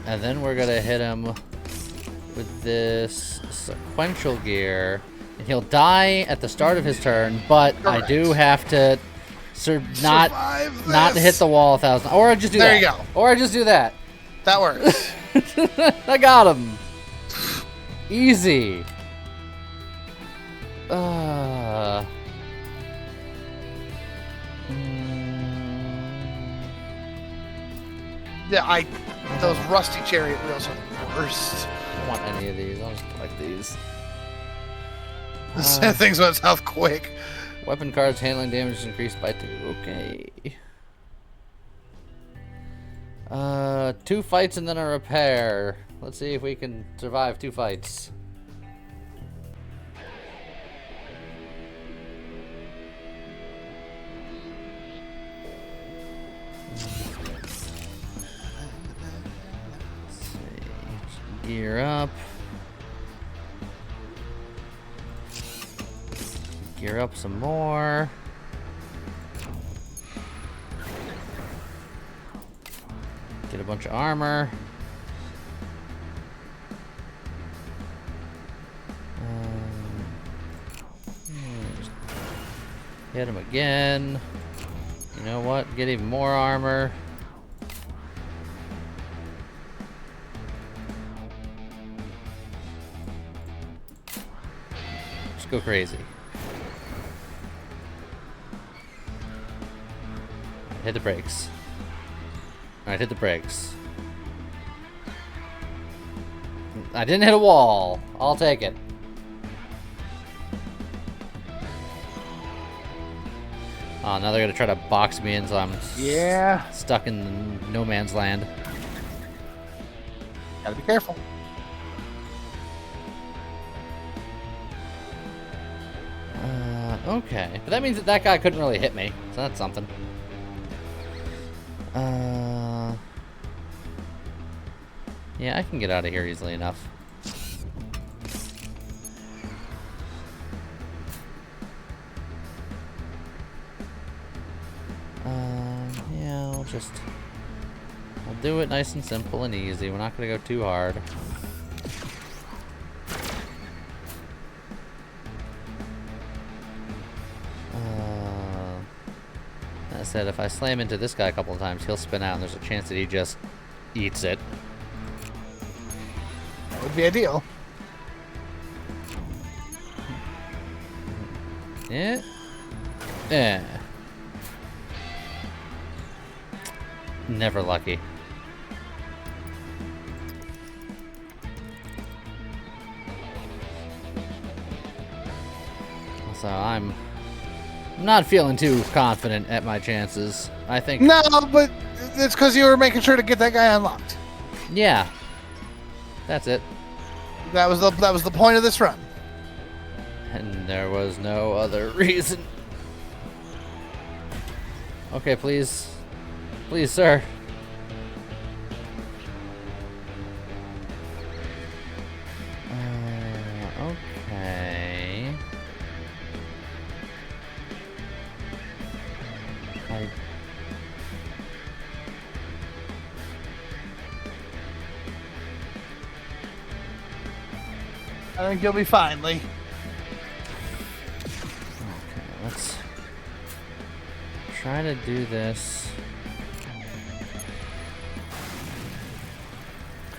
and then we're gonna hit him with this sequential gear, and he'll die at the start of his turn. But Correct. I do have to not hit the wall 1,000, or I just do that. There you go. Or I just do that. That works. I got him. Easy. Yeah, those rusty chariot wheels are the worst. I don't want any of these. I'll just collect these. Things went south quick. Weapon cards handling damage is increased by 2. Okay. 2 fights and then a repair. Let's see if we can survive 2 fights. Let's see. Gear up. Gear up some more. Get a bunch of armor. Hit him again. You know what? Get even more armor. Just go crazy. Hit the brakes. Alright, hit the brakes. I didn't hit a wall. I'll take it. Oh, now they're gonna try to box me in, so I'm Yeah. stuck in no man's land. Gotta be careful. Okay. But that means that guy couldn't really hit me, so that's something. Yeah, I can get out of here easily enough. Yeah, I'll do it nice and simple and easy. We're not gonna go too hard. That said, if I slam into this guy a couple of times, he'll spin out, and there's a chance that he just eats it. That would be ideal. Yeah. Yeah. Never lucky. So I'm not feeling too confident at my chances. I think. No, but it's because you were making sure to get that guy unlocked. Yeah. That's it. That was the point of this run. And there was no other reason. Okay, please. Please, sir. Okay. I think you'll be fine, Lee. Okay, let's try to do this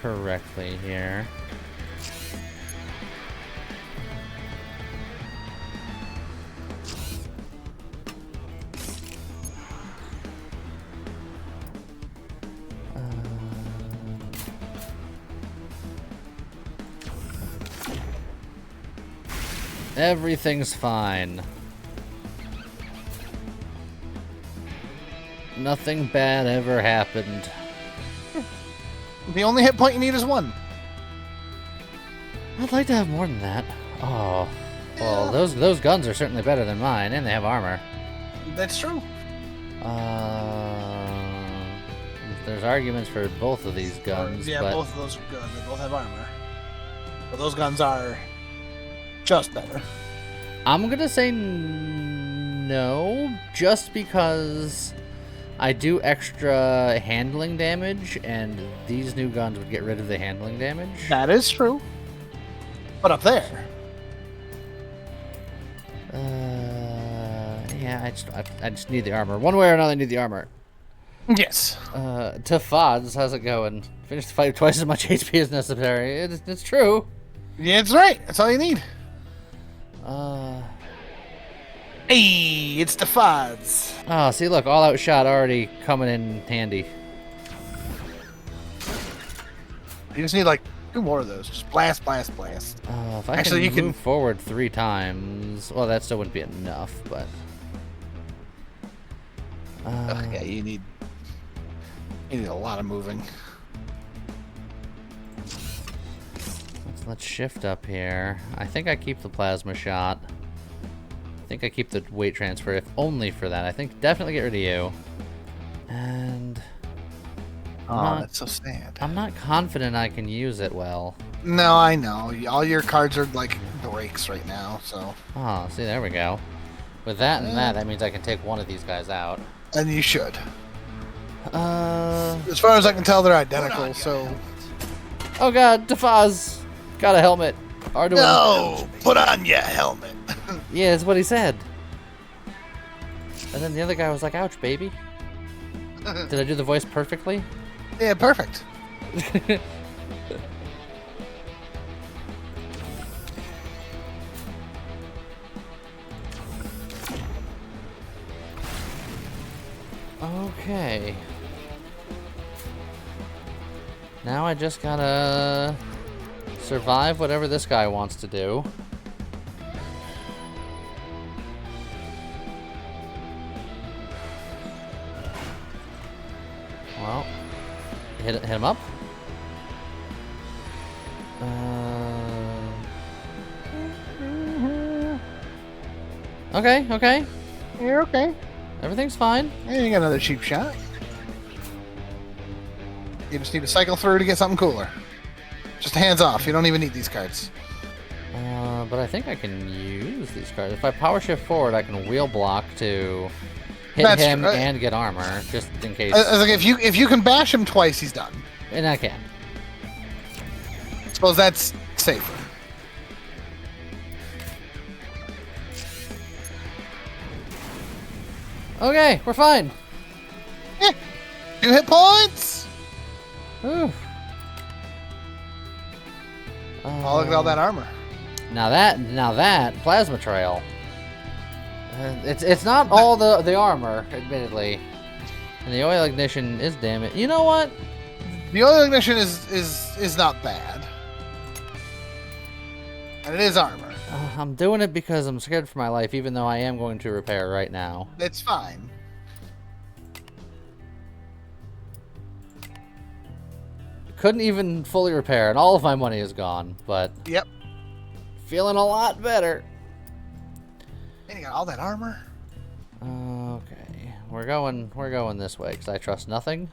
correctly here. Everything's fine. Nothing bad ever happened. The only hit point you need is 1. I'd like to have more than that. Oh. Well, those guns are certainly better than mine, and they have armor. That's true. There's arguments for both of these guns, Yeah, but both of those are good. They both have armor. But those guns are just better. I'm gonna say no, just because I do extra handling damage, and these new guns would get rid of the handling damage. That is true. But up there. Yeah, I just need the armor. One way or another, I need the armor. Yes. Tafads, how's it going? Finish the fight with twice as much HP as necessary. It's true. Yeah, it's right. That's all you need. Hey, it's the Fods. Oh, see, look, all-out shot already coming in handy. You just need like 2 more of those. Just blast, blast, blast. If I Actually, can move forward 3 times, well, that still wouldn't be enough, but. Yeah, you need a lot of moving. Let's shift up here. I think I keep the plasma shot. I think I keep the weight transfer, if only for that. I think definitely get rid of you. And That's so sad. I'm not confident I can use it well. No, I know. All your cards are like breaks right now, so. Oh, see, there we go. With that and that means I can take one of these guys out. And you should. As far as I can tell, they're identical, so. Oh god, Defaz! Got a helmet. Hard to No, put on your helmet. Yeah, that's what he said. And then the other guy was like, ouch, baby. Did I do the voice perfectly? Yeah, perfect. Okay. Now I just gotta survive whatever this guy wants to do. hit him up. Okay, okay. You're okay. Everything's fine. Hey, you got another cheap shot. You just need to cycle through to get something cooler. Just hands off. You don't even need these cards. But I think I can use these cards. If I power shift forward, I can wheel block to hit That's him true. and get armor, just in case. I was like, if you can bash him twice, he's done. And I can. Suppose that's safer. Okay, we're fine. 2 hit points. Whew. Oh, look at all that armor. Now that plasma trail. It's not all the armor, admittedly, and the oil ignition is damage. You know what? The oil ignition is not bad, and it is armor. I'm doing it because I'm scared for my life, even though I am going to repair right now. It's fine. Couldn't even fully repair, and all of my money is gone. But Yep. feeling a lot better. And you got all that armor. Okay, we're going this way because I trust nothing.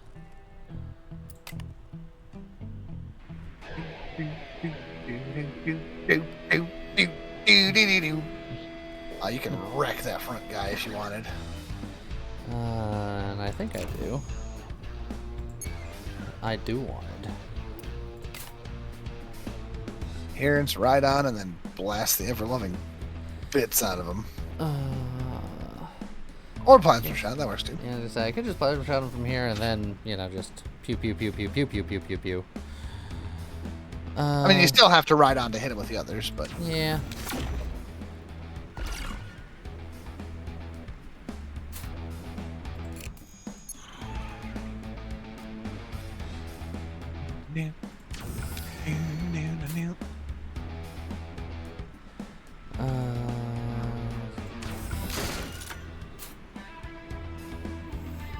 Oh, you can wreck that front guy if you wanted. And I think I do. I do want it. Adherence, ride on, and then blast the ever-loving bits out of him. Or plasma shot, that works too. Yeah, I could just plasma shot him from here and then, just pew pew pew pew pew pew pew pew pew. I mean, you still have to ride on to hit him with the others, but... Yeah.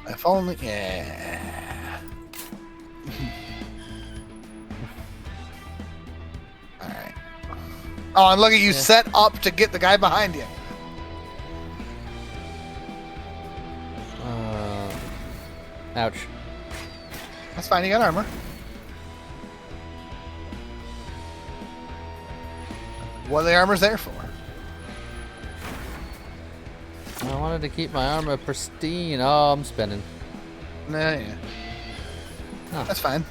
If only... Yeah. Alright. Oh, and look at you set up to get the guy behind you. Ouch. That's fine, you got armor. What are the armors there for? I wanted to keep my armor pristine. Oh, I'm spinning. Nah, yeah. Huh. That's fine.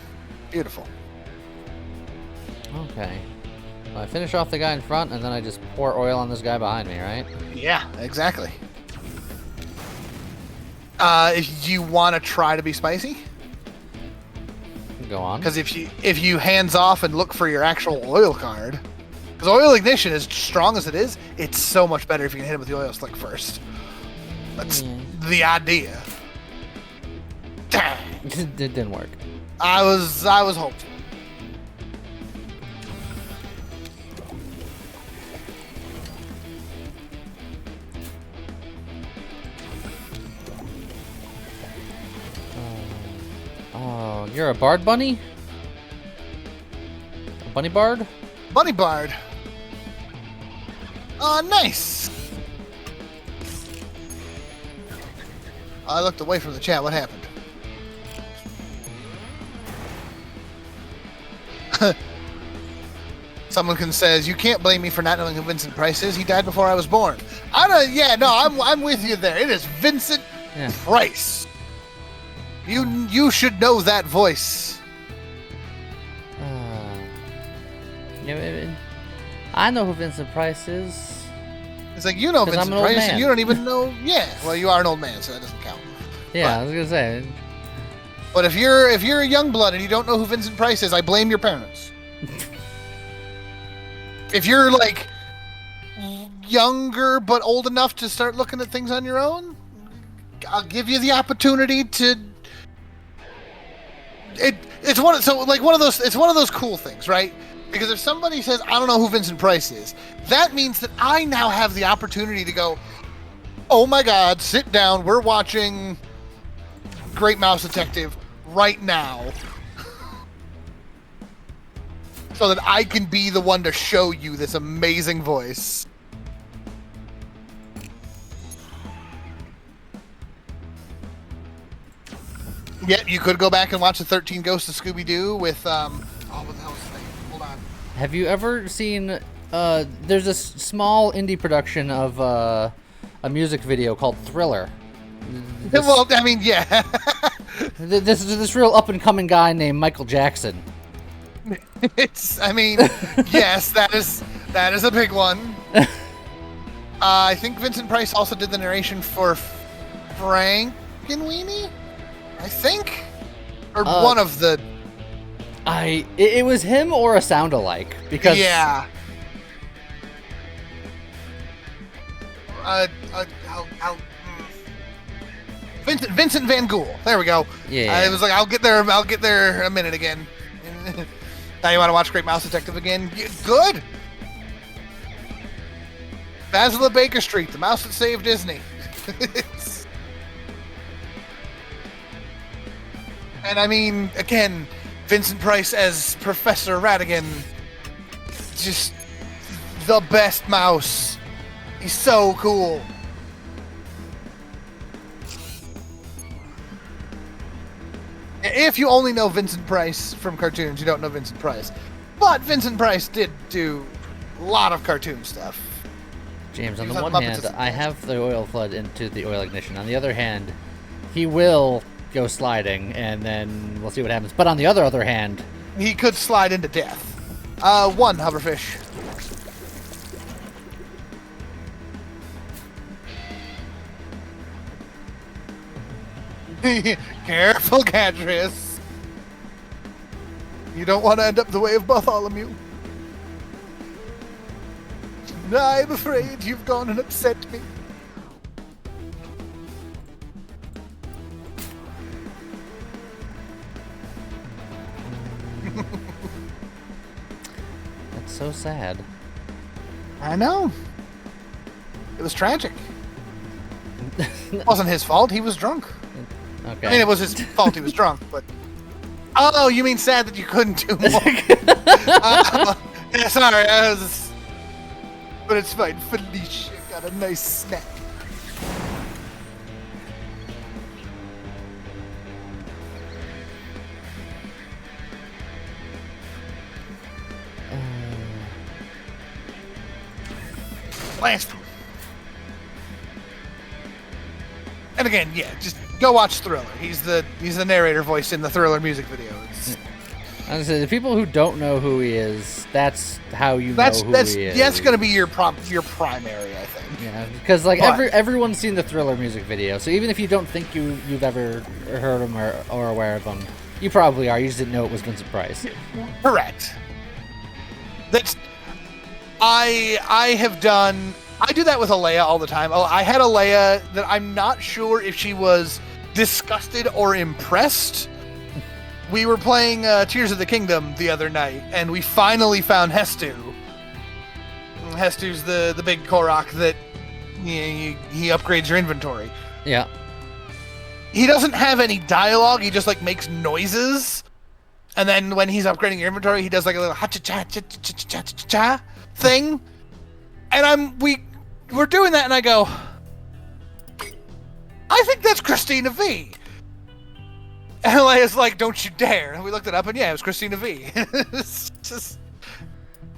Beautiful. Okay. Well, I finish off the guy in front, and then I just pour oil on this guy behind me, right? Yeah, exactly. If you want to try to be spicy, Go on. because if you hands off and look for your actual oil card, because oil ignition, as strong as it is, it's so much better if you can hit it with the oil slick first. That's the idea. Dang. It didn't work. I was hopeful. Oh, you're a bard bunny? A bunny bard? Bunny Bard. Oh, nice. I looked away from the chat. What happened? Someone says, you can't blame me for not knowing who Vincent Price is. He died before I was born. I'm with you there. It is Vincent Price. You should know that voice. I know who Vincent Price is. It's like, you know 'Cause Vincent I'm an old Price, man. and you don't even know. Yeah, well, you are an old man, so that doesn't count. Yeah, I was gonna say. But if you're a young blood and you don't know who Vincent Price is, I blame your parents. If you're like younger but old enough to start looking at things on your own, I'll give you the opportunity to. It's one of those cool things, right? Because if somebody says, I don't know who Vincent Price is, that means that I now have the opportunity to go, oh my God, sit down, we're watching Great Mouse Detective right now. so that I can be the one to show you this amazing voice. Yep, you could go back and watch the 13 Ghosts of Scooby-Doo with, what the hell is his name? Hold on. Have you ever seen, there's a small indie production of a music video called Thriller. Well, I mean, yeah. This real up-and-coming guy named Michael Jackson. I mean, yes, that is a big one. I think Vincent Price also did the narration for Frankenweenie, I think, or one of the. It was him or a sound-alike because yeah. Vincent Van Gool. There we go. Yeah. I was like, I'll get there a minute again. Now you want to watch Great Mouse Detective again? Good. Basil at Baker Street, the mouse that saved Disney. And I mean, again, Vincent Price as Professor Ratigan, just the best mouse. He's so cool. If you only know Vincent Price from cartoons, you don't know Vincent Price. But Vincent Price did do a lot of cartoon stuff. James, on He the was one on hand, Muppets I have the oil flood into the oil ignition. On the other hand, he will go sliding, and then we'll see what happens. But on the other hand, He could slide into death. One hoverfish. Careful, Cadrius. You don't want to end up the way of Bartholomew. I'm afraid you've gone and upset me. that's so sad. I know. It was tragic. It wasn't his fault. He was drunk. Okay. I mean, it was his fault he was drunk, but... Oh, you mean sad that you couldn't do more? Yeah, sorry, but it's fine. Felicia got a nice snack. Blast him. And again, yeah, just go watch Thriller. He's the narrator voice in the Thriller music video. Honestly, the people who don't know who he is, that's how you know who he is. That's going to be your primary, I think. Yeah, because like But- everyone's seen the Thriller music video, so even if you don't think you've ever heard him or aware of him, you probably are. You just didn't know it was Vincent Price. Correct. That's I do that with Alea all the time. Oh, I had Alea that I'm not sure if she was disgusted or impressed. We were playing Tears of the Kingdom the other night, and we finally found Hestu. Hestu's the big Korok that he upgrades your inventory. Yeah. He doesn't have any dialogue. He just like makes noises, and then when he's upgrading your inventory, he does like a little ha-cha-cha-cha-cha-cha-cha thing. And we're doing that, and I go, I think that's Christina V. And Leia's like, don't you dare. And we looked it up, and yeah, it was Christina V. It's just,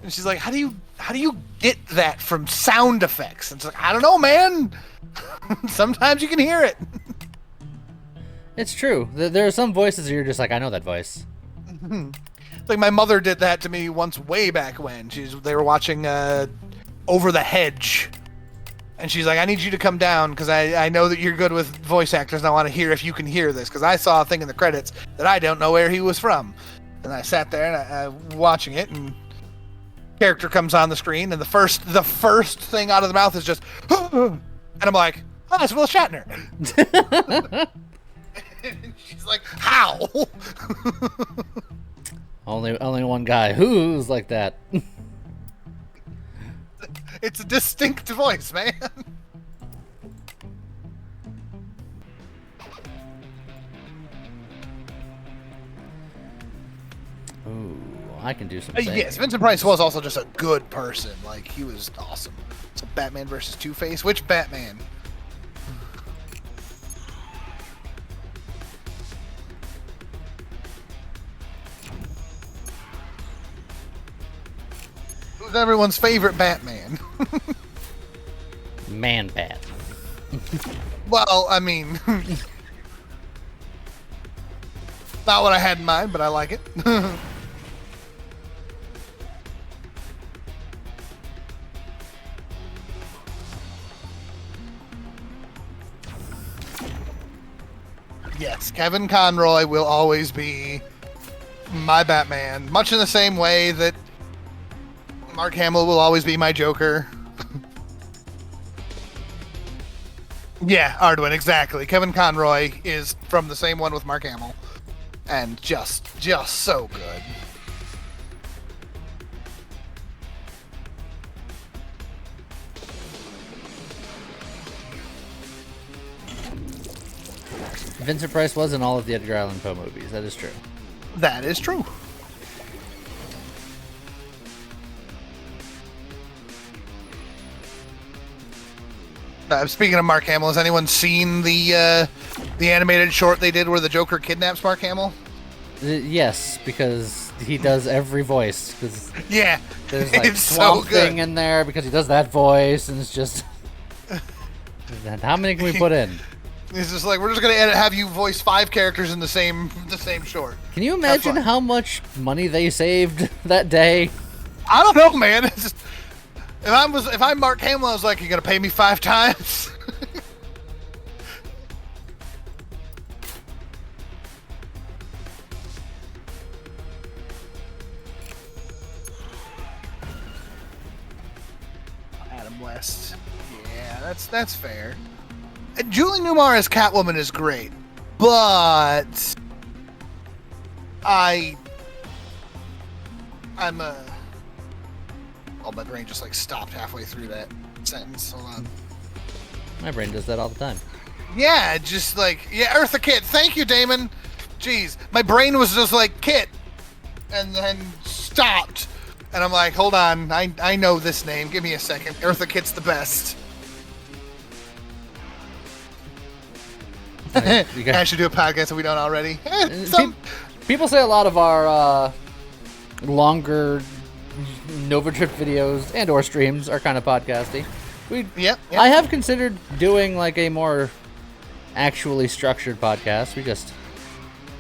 and she's like, how do you get that from sound effects? And it's like, I don't know, man. Sometimes you can hear it. It's true. There are some voices that you're just like, I know that voice. Like my mother did that to me once way back when. They were watching Over the Hedge. And she's like, I need you to come down because I know that you're good with voice actors and I want to hear if you can hear this. Because I saw a thing in the credits that I don't know where he was from. And I sat there and I watching it, and character comes on the screen, and the first thing out of the mouth is just, and I'm like, oh, that's Will Shatner. And she's like, how? Only one guy who's like that. It's a distinct voice, man. Ooh. I can do some saving. Yes, Vincent Price was also just a good person. Like, he was awesome. So Batman versus Two-Face. Which Batman? Who's everyone's favorite Batman? Man Bat. Well, I mean... not what I had in mind, but I like it. Yes, Kevin Conroy will always be my Batman, much in the same way that Mark Hamill will always be my Joker. Yeah, Arduin, exactly. Kevin Conroy is from the same one with Mark Hamill, and just so good. Vincent Price was in all of the Edgar Allan Poe movies. That is true. That is true. Speaking of Mark Hamill, has anyone seen the animated short they did where the Joker kidnaps Mark Hamill? Yes, because he does every voice. Cause Yeah, there's like it's so Swamp good. Thing in there because he does that voice, and it's just. And how many can we put in? It's just like, we're just gonna have you voice 5 characters in the same short. Can you imagine how much money they saved that day? I don't know, man. It's just, if I'm Mark Hamill, I was like, you gonna pay me 5 times? Adam West. Yeah, that's fair. Julie Newmar as Catwoman is great, but I'm oh, my brain just like stopped halfway through that sentence. Hold on. My brain does that all the time. Yeah, just like, yeah, Eartha Kitt. Thank you, Damon. Jeez, my brain was just like Kit, and then stopped, and I'm like, hold on, I know this name. Give me a second. Eartha Kitt's the best. I should do a podcast if we don't already. People say a lot of our longer Nova Trip videos and or streams are kind of podcasty. Yep. I have considered doing like a more actually structured podcast. We just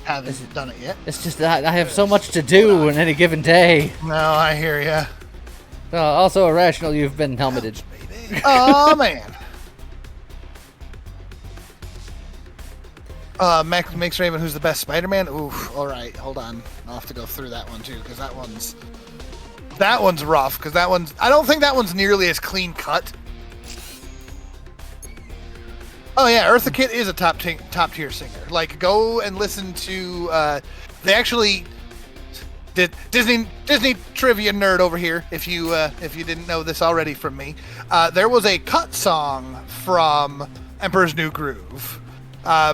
Haven't done it yet. it's just I have so much to do in any given day. No, I hear ya. Also, Irrational, you've been helmeted. Oh man. Max Raven, who's the best Spider-Man? Oof. All right, hold on. I'll have to go through that one too, because that one's rough. Because I don't think that one's nearly as clean cut. Oh yeah, Eartha Kitt is a top tier singer. Like, go and listen to. They actually did Disney trivia nerd over here. If you didn't know this already from me, there was a cut song from Emperor's New Groove.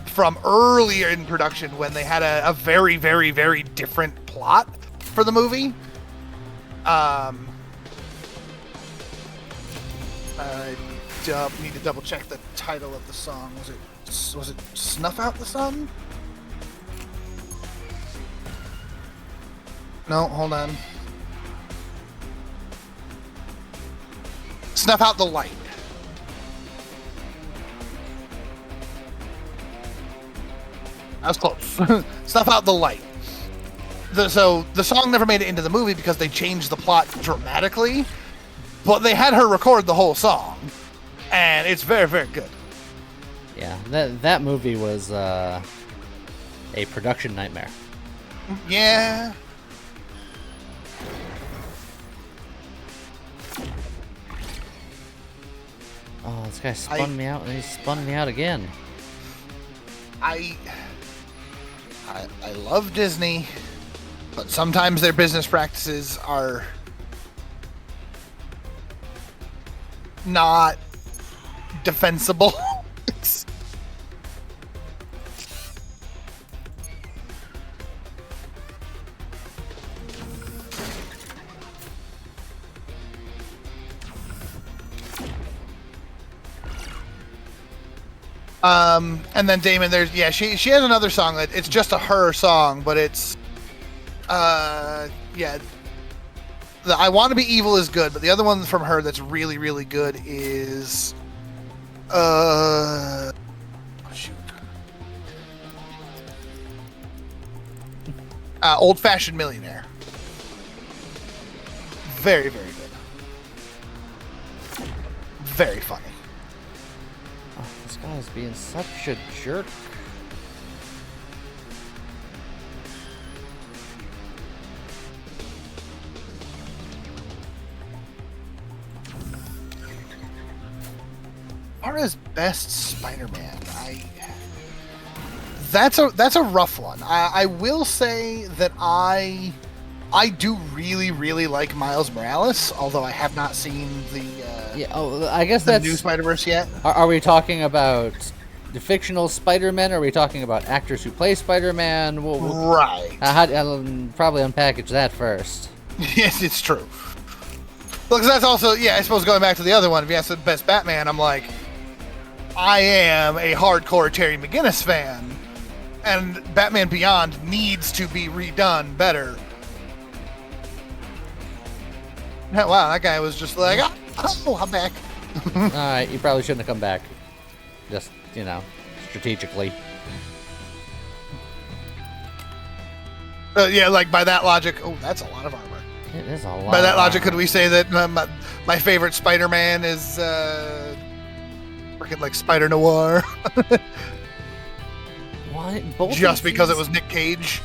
From earlier in production when they had a very, very, very different plot for the movie. I need to double check the title of the song. Was it Snuff Out the Sun? No, hold on. Snuff Out the Light. I was close. Snuff Out the Light. So the song never made it into the movie because they changed the plot dramatically, but they had her record the whole song, and it's very, very good. Yeah, that movie was a production nightmare. Yeah. Oh, this guy spun me out, and he spun me out again. I love Disney, but sometimes their business practices are not defensible. And then Damon, she has another song that it's just a her song, but it's yeah. The I Want to Be Evil is good, but the other one from her that's really, really good is shoot. Old Fashioned Millionaire. Very, very good. Very funny. Oh, this guy's being such a jerk. As far as best Spider-Man, that's a rough one. I will say that I do really, really like Miles Morales, although I have not seen the I guess the that's new Spider-Verse yet. Are we talking about the fictional Spider-Man? Or are we talking about actors who play Spider-Man? Right. I'll probably unpackage that first. Yes, it's true. Look, that's also I suppose going back to the other one. If you ask the best Batman, I'm like, I am a hardcore Terry McGinnis fan, and Batman Beyond needs to be redone better. Wow, that guy was just like, oh, I'm back. Alright, you probably shouldn't have come back. Just, strategically. Like by that logic, that's a lot of armor. It is a lot. By that of logic, armor. could we say that my favorite Spider-Man is freaking like Spider Noir? Why? Just because it was Nick Cage?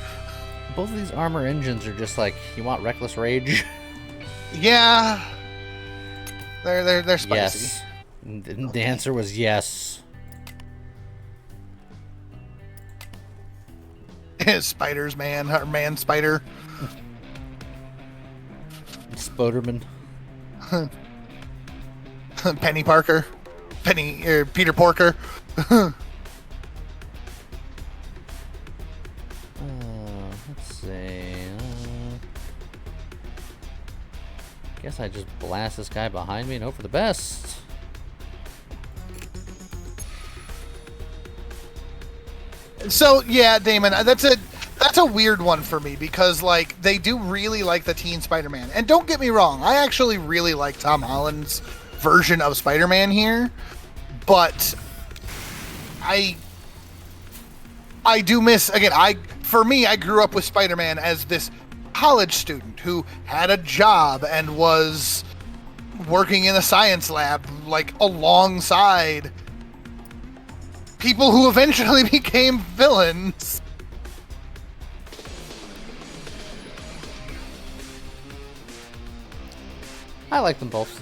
Both of these armor engines are just like, you want reckless rage? Yeah. They're spicy. Yes. The answer was yes. Spiders, man, or man spider. Spoderman. Penny Parker. Peter Porker. Let's see. Guess I just blast this guy behind me and hope for the best. So yeah, Damon, that's a weird one for me because like they do really like the teen Spider-Man, and don't get me wrong, I actually really like Tom Holland's version of Spider-Man here, but I do miss again. For me, I grew up with Spider-Man as this college student who had a job and was working in a science lab like alongside people who eventually became villains. I like them both.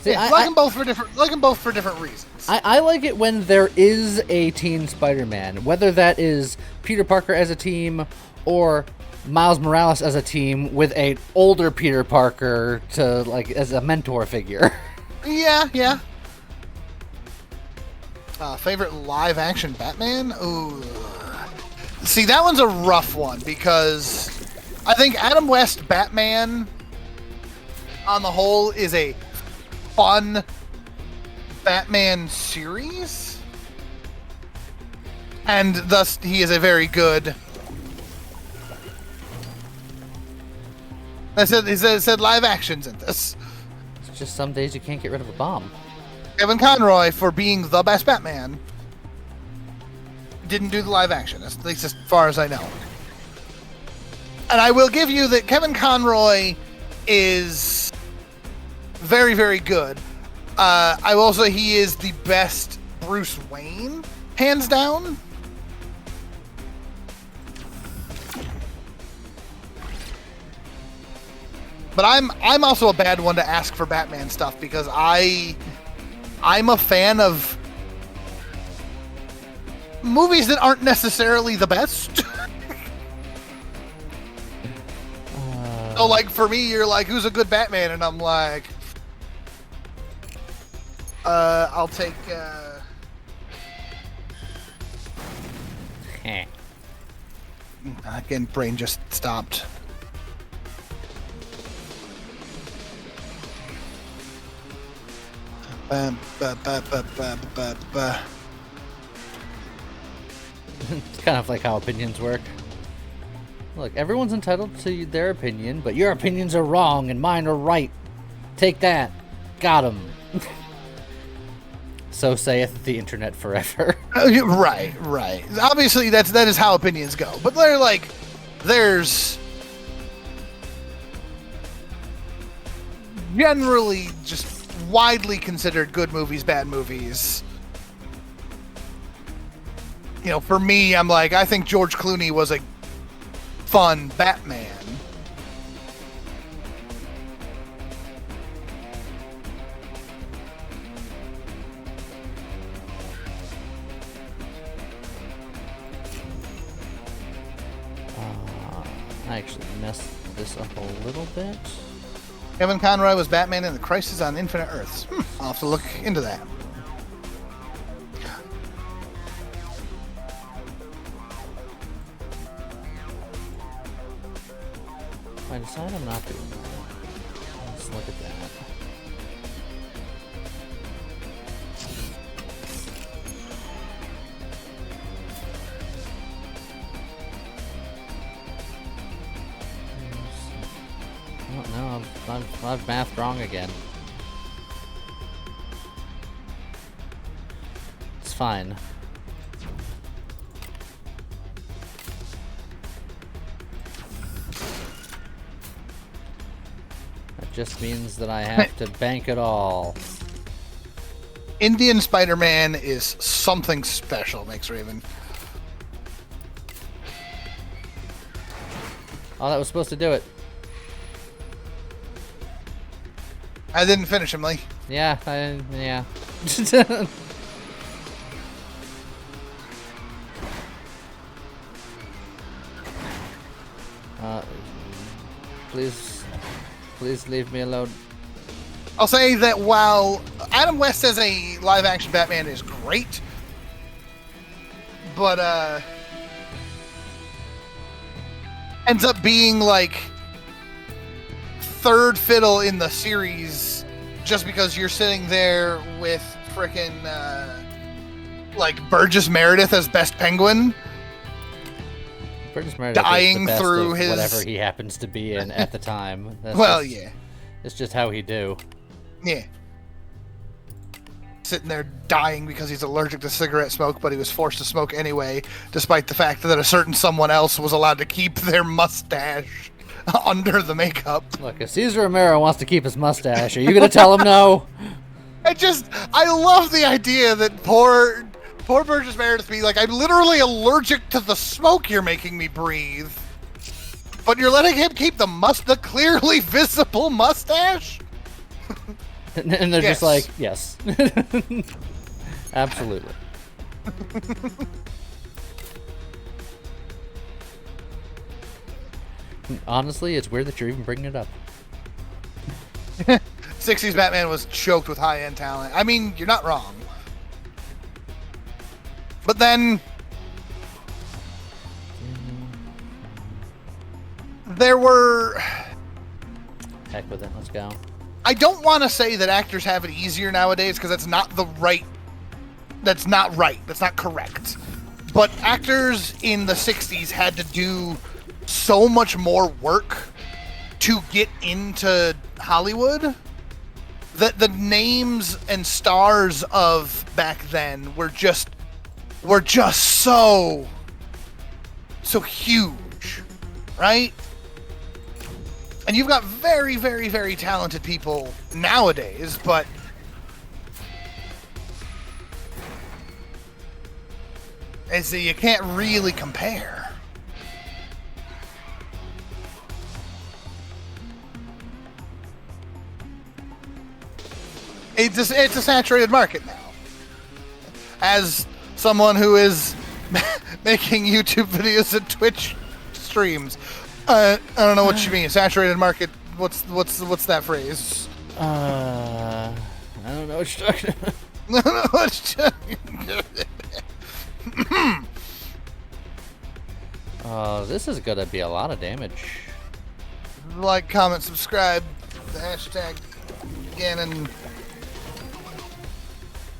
See, I like them both for different reasons. I like it when there is a teen Spider-Man, whether that is Peter Parker as a team or Miles Morales as a team with an older Peter Parker to like as a mentor figure. Yeah. Favorite live action Batman? Ooh. See, that one's a rough one because I think Adam West Batman on the whole is a fun Batman series, and thus he is a very good. He said live actions in this. It's just some days you can't get rid of a bomb. Kevin Conroy, for being the best Batman, didn't do the live action, at least as far as I know. And I will give you that Kevin Conroy is very, very good. I will say he is the best Bruce Wayne, hands down. But I'm also a bad one to ask for Batman stuff because I'm a fan of movies that aren't necessarily the best. So like for me, you're like, who's a good Batman? And I'm like, I'll take Heh. again, brain just stopped. Ba, ba, ba, ba, ba, ba. It's kind of like how opinions work. Look, everyone's entitled to their opinion, but your opinions are wrong and mine are right. Take that. Got 'em. So saith the internet forever. Right. Obviously, that is how opinions go. But they're like, there's generally just widely considered good movies, bad movies. You know, for me, I'm like, I think George Clooney was a fun Batman. I actually messed this up a little bit. Kevin Conroy was Batman in The Crisis on Infinite Earths. I'll have to look into that. If I decide I'm not doing that, let's look at that. Oh, no, I've mathed wrong again. It's fine. That just means that I have to bank it all. Indian Spider-Man is something special, makes Raven. Oh, that was supposed to do it. I didn't finish him, Lee. Yeah. Please leave me alone. I'll say that while Adam West as a live-action Batman is great, but ends up being like third fiddle in the series just because you're sitting there with frickin' like Burgess Meredith as Best Penguin. Burgess Meredith dying is the best through of his whatever he happens to be in at the time. That's well, just, yeah. It's just how he do. Yeah. Sitting there dying because he's allergic to cigarette smoke, but he was forced to smoke anyway, despite the fact that a certain someone else was allowed to keep their mustache under the makeup. Look, if Cesar Romero wants to keep his mustache, are you gonna tell him no? I love the idea that poor Burgess Meredith be like, I'm literally allergic to the smoke you're making me breathe. But you're letting him keep the clearly visible mustache? And they're Yes. just like, yes. Absolutely. Honestly, it's weird that you're even bringing it up. 60s Batman was choked with high-end talent. I mean, you're not wrong. But then there were... Heck with it, let's go. I don't want to say that actors have it easier nowadays because that's not right. That's not correct. But actors in the 60s had to do so much more work to get into Hollywood that the names and stars of back then were just so huge, right? And you've got very, very, very talented people nowadays, but you can't really compare. It's a saturated market now. As someone who is making YouTube videos and Twitch streams, I don't know what you mean. Saturated market. What's that phrase? I don't know what you're talking about. I don't know what you're talking Oh, this is gonna be a lot of damage. Like, comment, subscribe, the hashtag Gannon.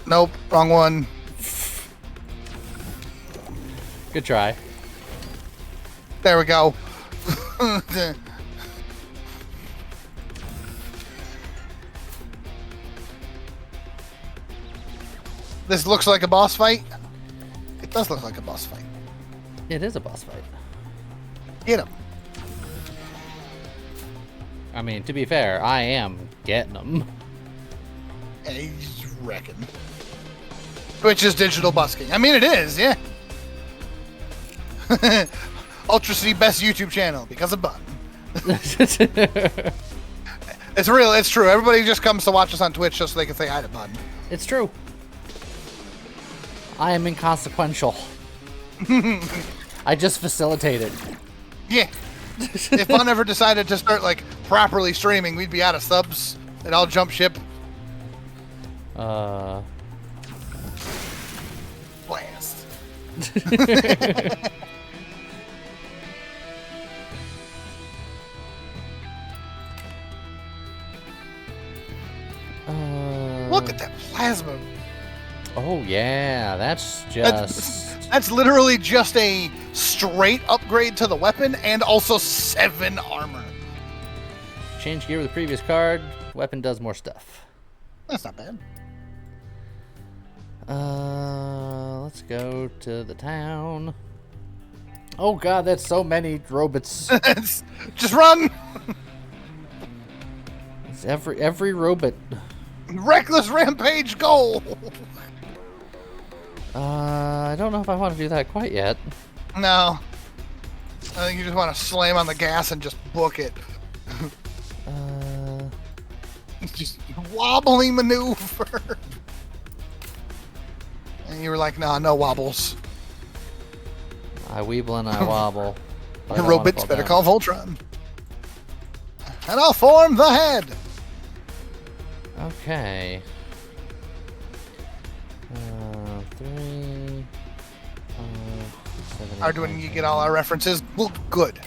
Nope, wrong one. Good try. There we go. This looks like a boss fight. It does look like a boss fight. It is a boss fight. Get him. I mean, to be fair, I am getting them. He's wrecking. Twitch is digital busking. I mean, it is, yeah. Ultra City best YouTube channel because of Bun. It's real. It's true. Everybody just comes to watch us on Twitch just so they can say hi to Bun. It's true. I am inconsequential. I just facilitated. Yeah. If Bun ever decided to start like properly streaming, we'd be out of subs. And I'll jump ship. Blast. Look at that plasma. Oh yeah, that's just. That's literally just a straight upgrade to the weapon and also 7 armor. Change gear with the previous card. Weapon does more stuff. That's not bad. Let's go to the town. Oh god, that's so many robots. Just run. It's every robot. Reckless rampage goal. I don't know if I want to do that quite yet. No. I think you just want to slam on the gas and just book it. Just wobbling maneuver. And you were like, nah, no wobbles. I weeble and I wobble. but I The don't wanna robots fall better down. call Voltron. And I'll form the head. Okay. 3. 7, Arduin, you get all our references? Well, good.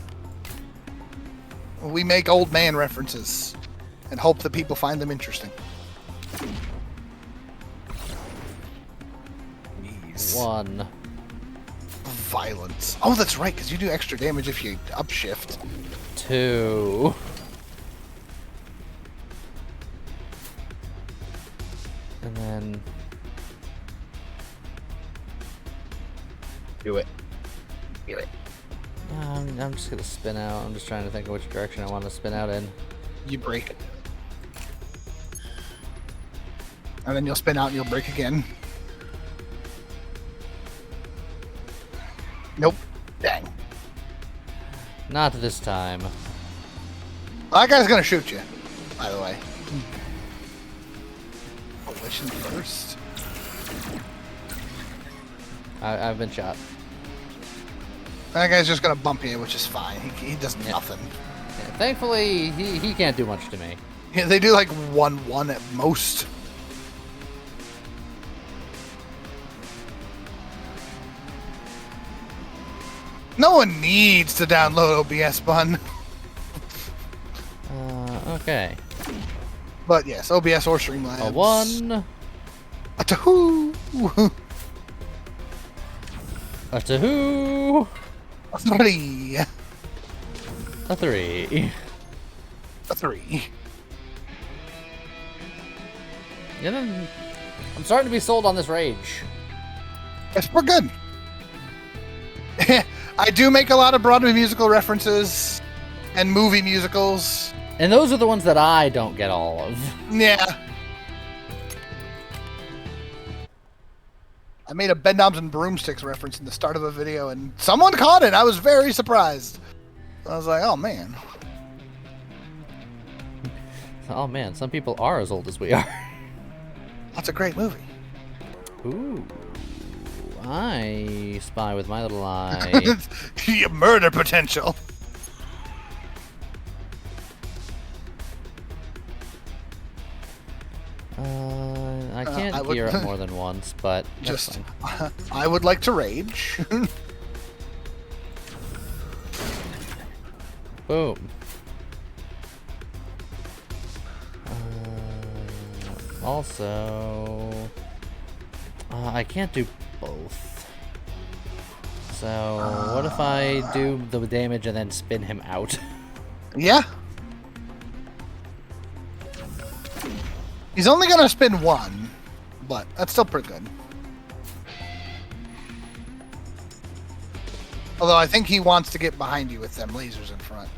We make old man references and hope that people find them interesting. Jeez. 1. Violence. Oh, that's right, because you do extra damage if you upshift. 2. And then Do it. Do it. I'm just gonna spin out. I'm just trying to think of which direction I want to spin out in. You break. And then you'll spin out and you'll break again. Nope. Dang. Not this time. That guy's gonna shoot you, by the way. Collision first. I've been shot. That guy's just gonna bump you, which is fine. He does nothing. Yeah, thankfully, he can't do much to me. Yeah, they do like 1-1 at most. No one needs to download OBS, Bun. Okay. But yes, OBS or Streamlabs. A 1. A two. A 2. A 3. A 3. A 3. Yeah, then I'm starting to be sold on this rage. Yes, we're good. I do make a lot of Broadway musical references and movie musicals. And those are the ones that I don't get all of. Yeah. I made a Bed Knobs and Broomsticks reference in the start of a video, and someone caught it. I was very surprised. I was like, oh, man. Oh man, some people are as old as we are. That's a great movie. Ooh. I spy with my little eye. Your murder potential. I can't I would- gear up more than once, but that's Just, fine. I would like to rage. Boom. Also, I can't do both. So what if I do the damage and then spin him out? Yeah. He's only gonna spin one, but that's still pretty good. Although I think he wants to get behind you with them lasers in front.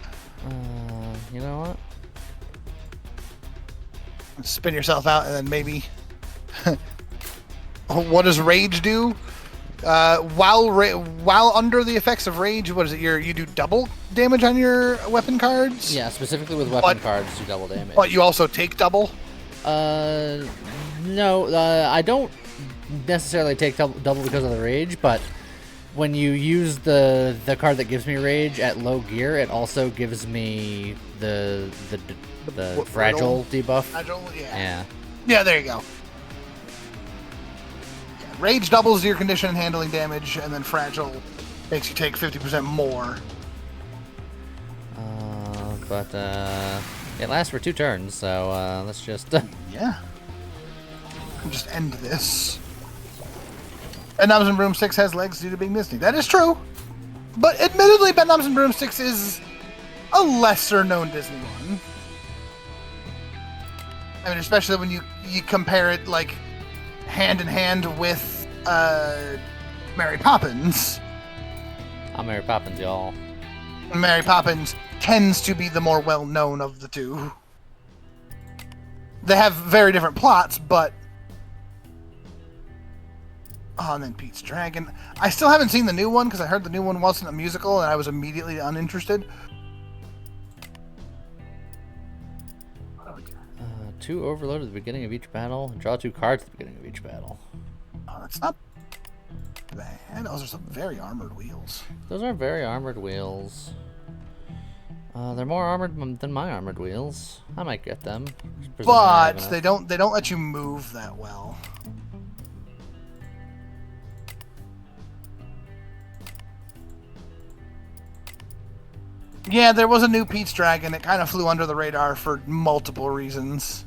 You know what? Spin yourself out and then maybe... What does rage do? While under the effects of rage, what is it? You do double damage on your weapon cards? Yeah, specifically with weapon cards, do double damage. But you also take double? No, I don't necessarily take double because of the rage, but when you use the card that gives me rage at low gear, it also gives me the fragile debuff. Fragile, yeah. Yeah. Yeah, there you go. Rage doubles your condition and handling damage, and then Fragile makes you take 50% more. But it lasts for 2 turns, so let's just... Yeah. Just end this. Bedknobs and Broomsticks has legs due to being Disney. That is true. But admittedly, Bedknobs and Broomsticks is a lesser-known Disney one. I mean, especially when you compare it, like, hand-in-hand with Mary Poppins. I'm Mary Poppins, y'all. Mary Poppins tends to be the more well-known of the two. They have very different plots, but... Oh, and then Pete's Dragon. I still haven't seen the new one, because I heard the new one wasn't a musical, and I was immediately uninterested. 2 overload at the beginning of each battle. Draw 2 cards at the beginning of each battle. Oh, that's not bad. Those are some very armored wheels. Those are very armored wheels. They're more armored than my armored wheels. I might get them. But they don't let you move that well. Yeah, there was a new Pete's Dragon. It kind of flew under the radar for multiple reasons.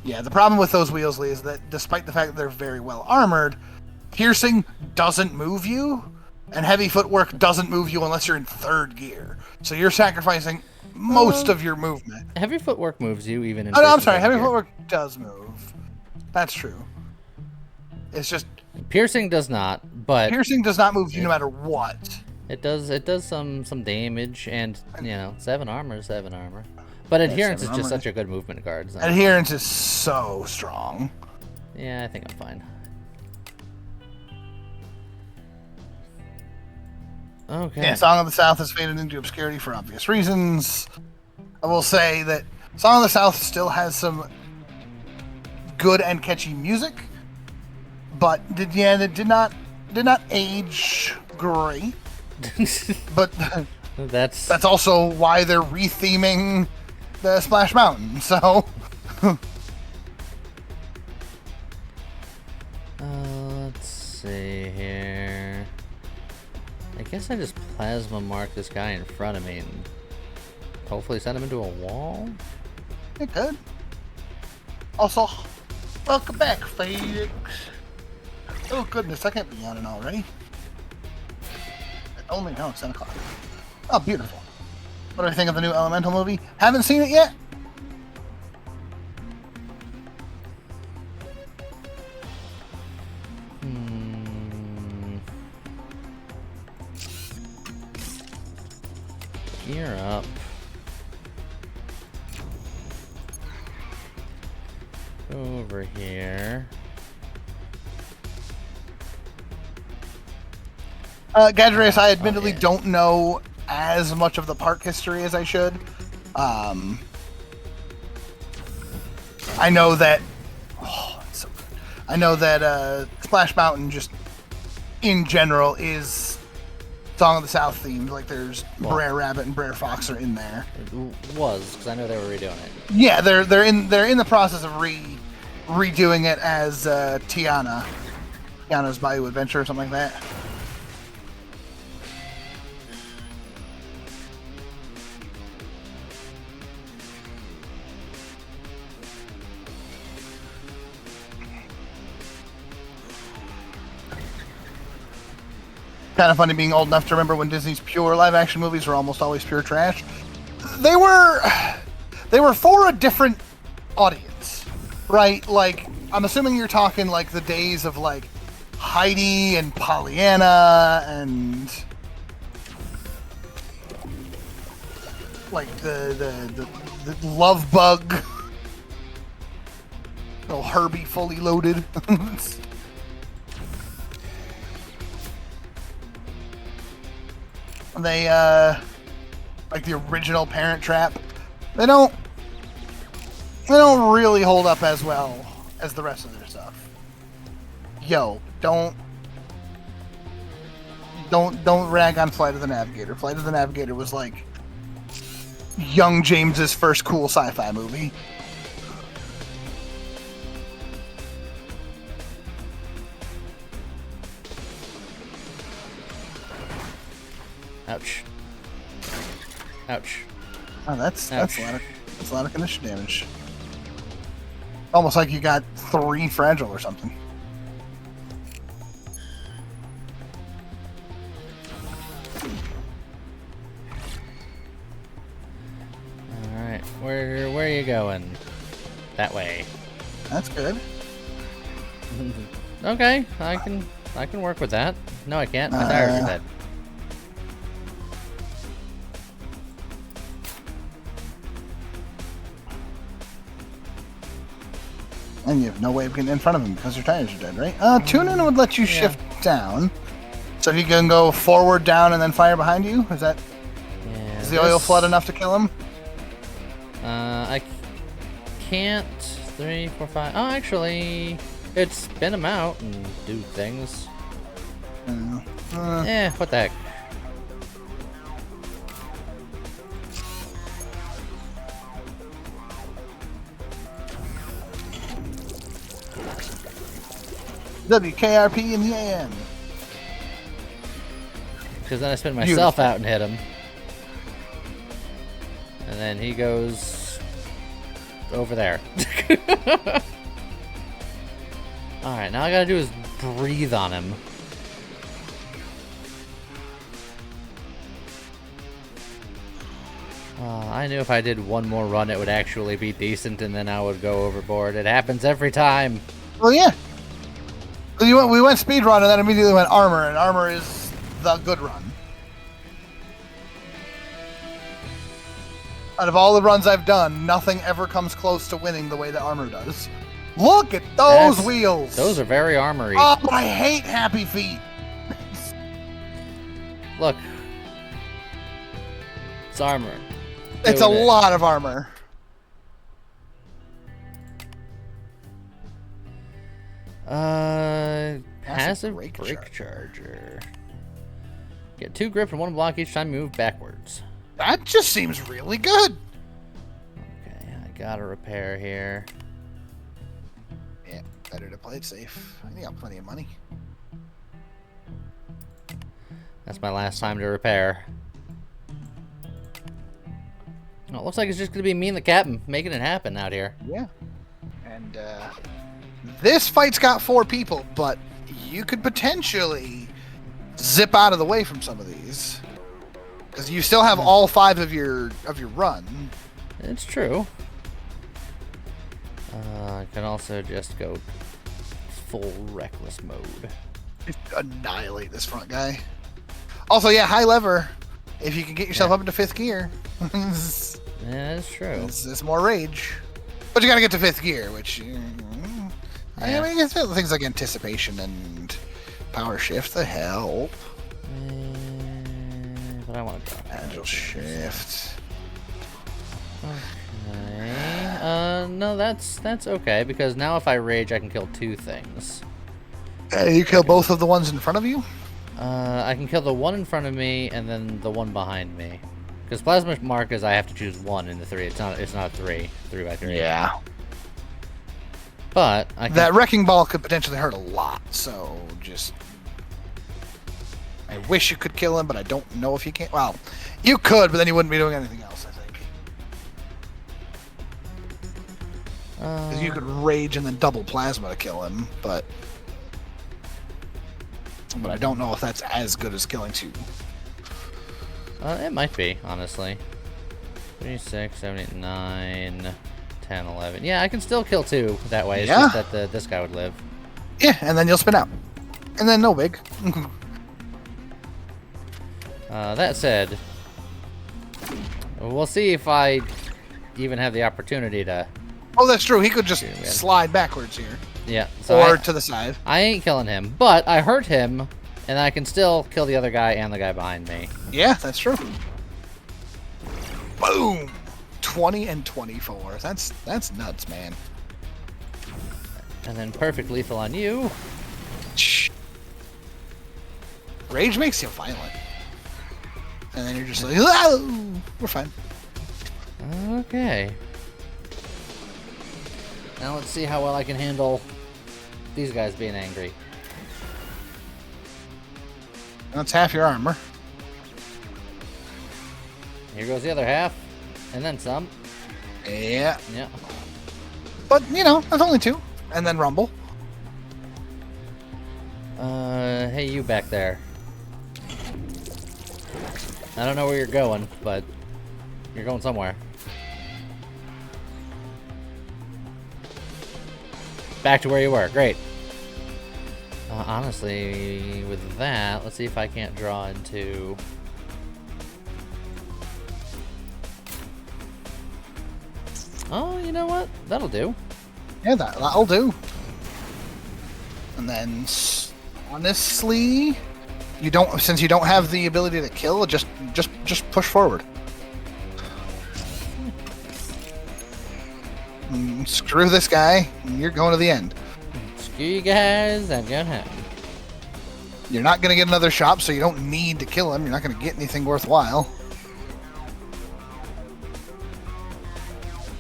Yeah, the problem with those wheels, Lee, is that despite the fact that they're very well armored, piercing doesn't move you, and heavy footwork doesn't move you unless you're in 3rd gear. So you're sacrificing most of your movement. Heavy footwork moves you even in... Oh, no, I'm sorry. Heavy footwork does move. That's true. It's just... Piercing does not, but... Piercing does not move you no matter what. It does some damage, and, 7 armor is 7 armor. But Adherence is just such a good movement card. So. Adherence is so strong. Yeah, I think I'm fine. Okay. Yeah, Song of the South has faded into obscurity for obvious reasons. I will say that Song of the South still has some good and catchy music, but it did not age great. But that's also why they're retheming the Splash Mountain. So let's see here. I guess I just plasma mark this guy in front of me and hopefully send him into a wall. It could. Also, welcome back, Felix. Oh goodness, I can't be yawning already. Only now it's 10 o'clock. Oh, beautiful. What do I think of the new Elemental movie? Haven't seen it yet. Gear up. Go over here. Gadgeris, I admittedly don't know as much of the park history as I should. I know that... Oh, it's so good. I know that Splash Mountain just, in general, is Song of the South themed. Like, there's Brer Rabbit and Brer Fox are in there. It was, because I know they were redoing it. Yeah, they're in the process of redoing it as Tiana's Bayou Adventure or something like that. Kind of funny being old enough to remember when Disney's pure live action movies were almost always pure trash. They were for a different audience, right? Like, I'm assuming you're talking like the days of like Heidi and Pollyanna and like the Love Bug, little Herbie fully loaded. They like the original Parent Trap. They don't really hold up as well as the rest of their stuff. Yo, don't rag on Flight of the Navigator. Flight of the Navigator was like young James's first cool sci-fi movie. Ouch. Ouch. Oh, that's Ouch. a lot of condition damage. Almost like you got 3 fragile or something. Alright, where are you going? That way. That's good. Okay, I can work with that. No, I can't. My tires are dead. And you have no way of getting in front of him because your tires are dead, right? Tuning would let you shift down. So you can go forward, down, and then fire behind you? Is that... Yeah, Is the oil flood enough to kill him? I can't. 3, 4, 5. Oh, actually, it'd spin him out and do things. What the heck? WKRP in the AM. Because then I spin myself out and hit him. And then he goes over there. Alright, now all I gotta do is breathe on him. I knew if I did one more run it would actually be decent and then I would go overboard. It happens every time. Well, yeah. We went speed run and then immediately went armor, and armor is the good run. Out of all the runs I've done, nothing ever comes close to winning the way that armor does. Look at those wheels! Those are very armory. Oh, I hate Happy Feet! Look. It's armor. It's a lot of armor. Passive brake charger. Get 2 grip and 1 block each time you move backwards. That just seems really good. Okay, I gotta repair here. Yeah, better to play it safe. I got plenty of money. That's my last time to repair. Oh, it looks like it's just gonna be me and the captain making it happen out here. Yeah. And this fight's got 4 people, but you could potentially zip out of the way from some of these. Because you still have all 5 of your run. It's true. I can also just go full reckless mode. Just annihilate this front guy. Also, yeah, high lever. If you can get yourself up into 5th gear. Yeah, that's true. It's more rage. But you gotta get to 5th gear, which... I mean, it's things like anticipation and power shift that help. But I want to drop Agile shift. Okay. No, that's okay because now if I rage, I can kill 2 things. You kill both of the ones in front of you? I can kill the one in front of me and then the one behind me. Because plasma mark is I have to choose 1 in the 3. It's not 3 by 3. Yeah. But I can... that wrecking ball could potentially hurt a lot. So just, I wish you could kill him, but I don't know if you can. Well, you could, but then you wouldn't be doing anything else. I think. Because you could rage and then double plasma to kill him, but but I don't know if that's as good as killing 2. It might be, honestly. 3, 6, 7, 8, 9, 10, 11. Yeah, I can still kill 2 that way. It's Yeah. just that this guy would live. Yeah, and then you'll spin out. And then no big. That said, we'll see if I even have the opportunity to... Oh, that's true. He could just Yeah. slide backwards here. Yeah, so Or to the side. I ain't killing him, but I hurt him, and I can still kill the other guy and the guy behind me. Yeah, that's true. Boom! 20 and 24. That's nuts, man. And then perfect lethal on you. Shh. Rage makes you violent. And then you're just like, "Oh, we're fine." Okay. Now let's see how well I can handle these guys being angry. That's half your armor. Here goes the other half, and then some. Yeah. Yeah. But, you know, that's only 2. And then rumble. Hey, you back there. I don't know where you're going, but you're going somewhere. Back to where you were. Great. Honestly, with that, let's see if I can't draw into... Oh, you know what? That'll do. Yeah, that'll do. And then, honestly, since you don't have the ability to kill, just push forward. Screw this guy. You're going to the end. Screw you guys, I'm going home. You're not going to get another shop, so you don't need to kill him. You're not going to get anything worthwhile.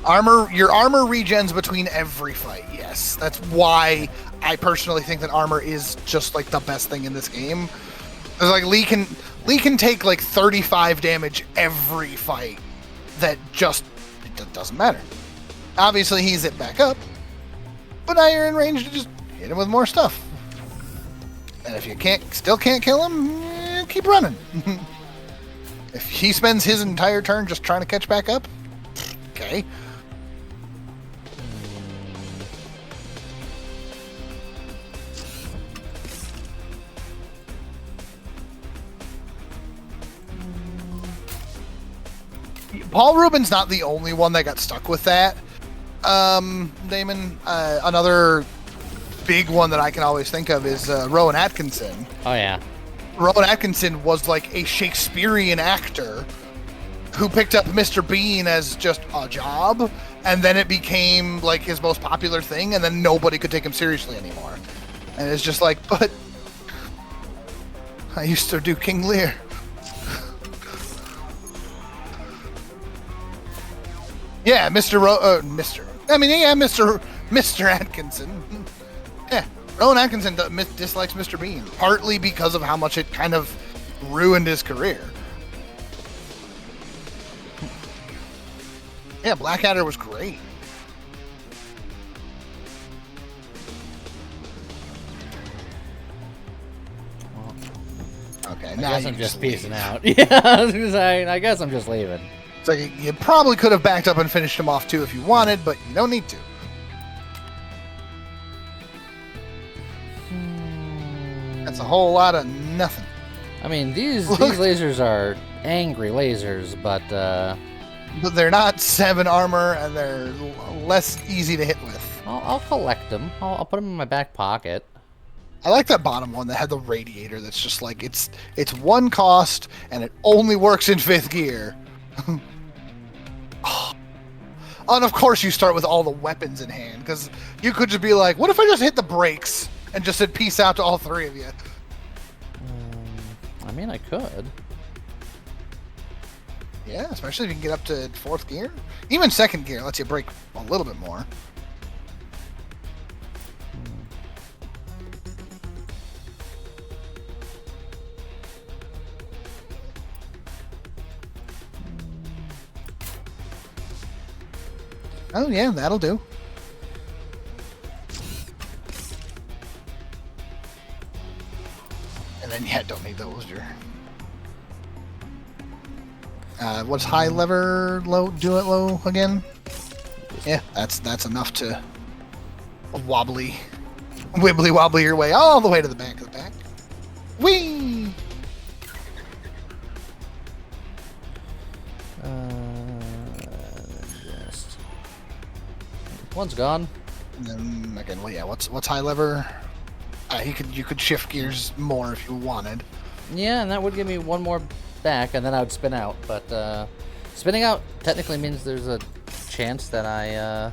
Your armor regens between every fight. Yes, that's why I personally think that armor is just like the best thing in this game. It's like Lee can take like 35 damage every fight. It doesn't matter. Obviously, he's it back up, but now you're in range to just hit him with more stuff. And if you still can't kill him, keep running. If he spends his entire turn just trying to catch back up, okay. Paul Rubin's not the only one that got stuck with that. Damon, another big one that I can always think of is Rowan Atkinson. Oh, yeah. Rowan Atkinson was like a Shakespearean actor who picked up Mr. Bean as just a job, and then it became like his most popular thing, and then nobody could take him seriously anymore. And it's just like, but I used to do King Lear. Yeah, Mr. Atkinson. Yeah, Rowan Atkinson dislikes Mr. Bean, partly because of how much it kind of ruined his career. Yeah, Blackadder was great. Okay, I now guess you I'm just leave. peacing out. Yeah, I was gonna say, I guess I'm just leaving. It's like you probably could have backed up and finished him off too if you wanted, but you don't need to. That's a whole lot of nothing. I mean, these lasers are angry lasers, but But they're not 7 armor, and they're less easy to hit with. I'll collect them. I'll put them in my back pocket. I like that bottom one that had the radiator. That's just like it's 1 cost, and it only works in 5th gear. And of course, you start with all the weapons in hand, because you could just be like, "What if I just hit the brakes and just said peace out to all 3 of you?" I mean, I could. Yeah, especially if you can get up to 4th gear. Even 2nd gear lets you brake a little bit more. Oh yeah, that'll do. And then, yeah, don't need those. What's high lever, low, do it low again? Yeah, that's enough to wibbly wobbly your way all the way to the back of the pack. Whee! Just one's gone. And then again, well, yeah. What's high lever? You could shift gears more if you wanted. Yeah, and that would give me one more back, and then I would spin out. But spinning out technically means there's a chance that I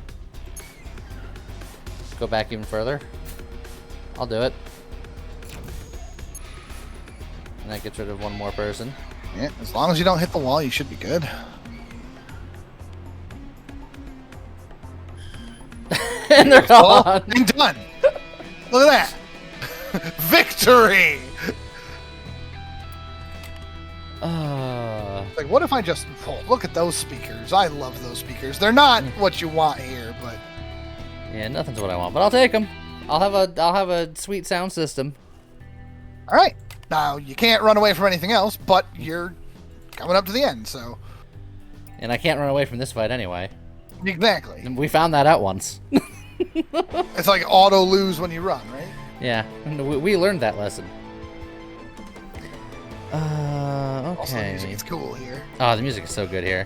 go back even further. I'll do it. And that gets rid of one more person. Yeah, as long as you don't hit the wall, you should be good. And they're Well, gone. and done. Look at that. Victory! Like, what if I just... Oh, look at those speakers. I love those speakers. They're not what you want here, but... Yeah, nothing's what I want, but I'll take them. I'll have a sweet sound system. All right. Now, you can't run away from anything else, but you're coming up to the end, so... And I can't run away from this fight anyway. Exactly. We found that out once. It's like auto lose when you run, right? Yeah, we learned that lesson. Also, the Okay. music is cool here. Oh, the music is so good here.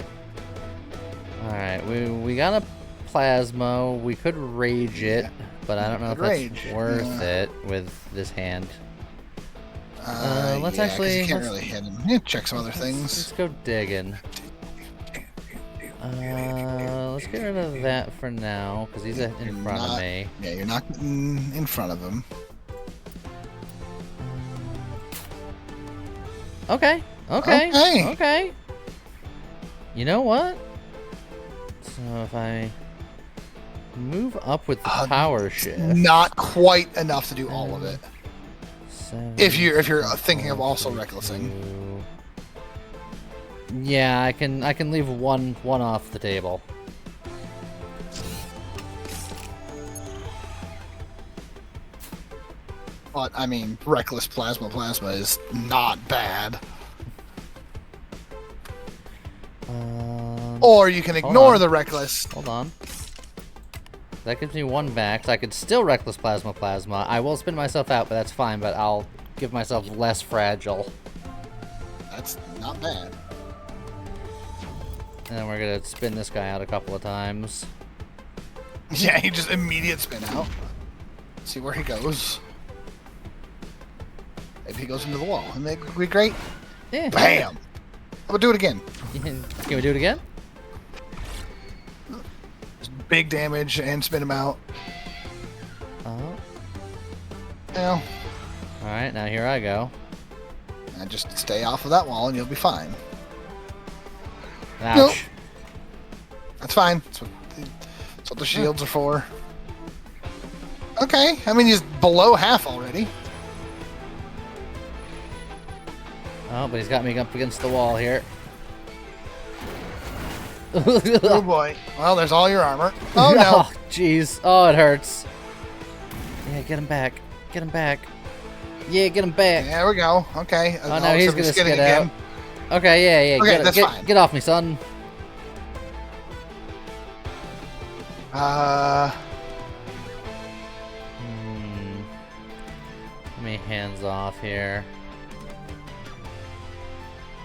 Alright, we got a plasma. We could rage it, Yeah. but I don't know if Rage, that's worth yeah. it with this hand. Let's yeah, 'cause actually... you can't let's- really hit him. Yeah, check some other Let's things. go digging. Let's get rid of that for now, because he's in front of me. Yeah, you're not in front of him. Okay. Okay. Okay. Okay. You know what? So if I move up with the power shift, Not quite enough to do all of it. 7, If you're thinking of also recklessing. 2. Yeah, I can leave one off the table. But I mean, reckless plasma is not bad. Or you can ignore on. the reckless. Hold on. That gives me one back, so I could still reckless plasma. I will spin myself out, but that's fine. But I'll give myself less fragile. That's not bad. And then we're gonna spin this guy out a couple of times. Yeah, you just immediate spin out. See where he goes. Maybe he goes into the wall. And that would be great. Yeah. Bam! How about do it again? Can we do it again? Just big damage and spin him out. Oh. Well, All right, now here I go. and just stay off of that wall and you'll be fine. Ouch. Nope. That's fine. That's what the shields are for. Okay, I mean he's below half already. Oh, but he's got me up against the wall here. Oh boy. Well, there's all your armor. Oh no. Oh, jeez. Oh, it hurts. Yeah, get him back. Get him back. Yeah, get him back. There we go. Okay. Oh, no, he's except gonna skinning skid out. Okay, yeah. Okay, that's fine. Get off me, son. Let me hands off here.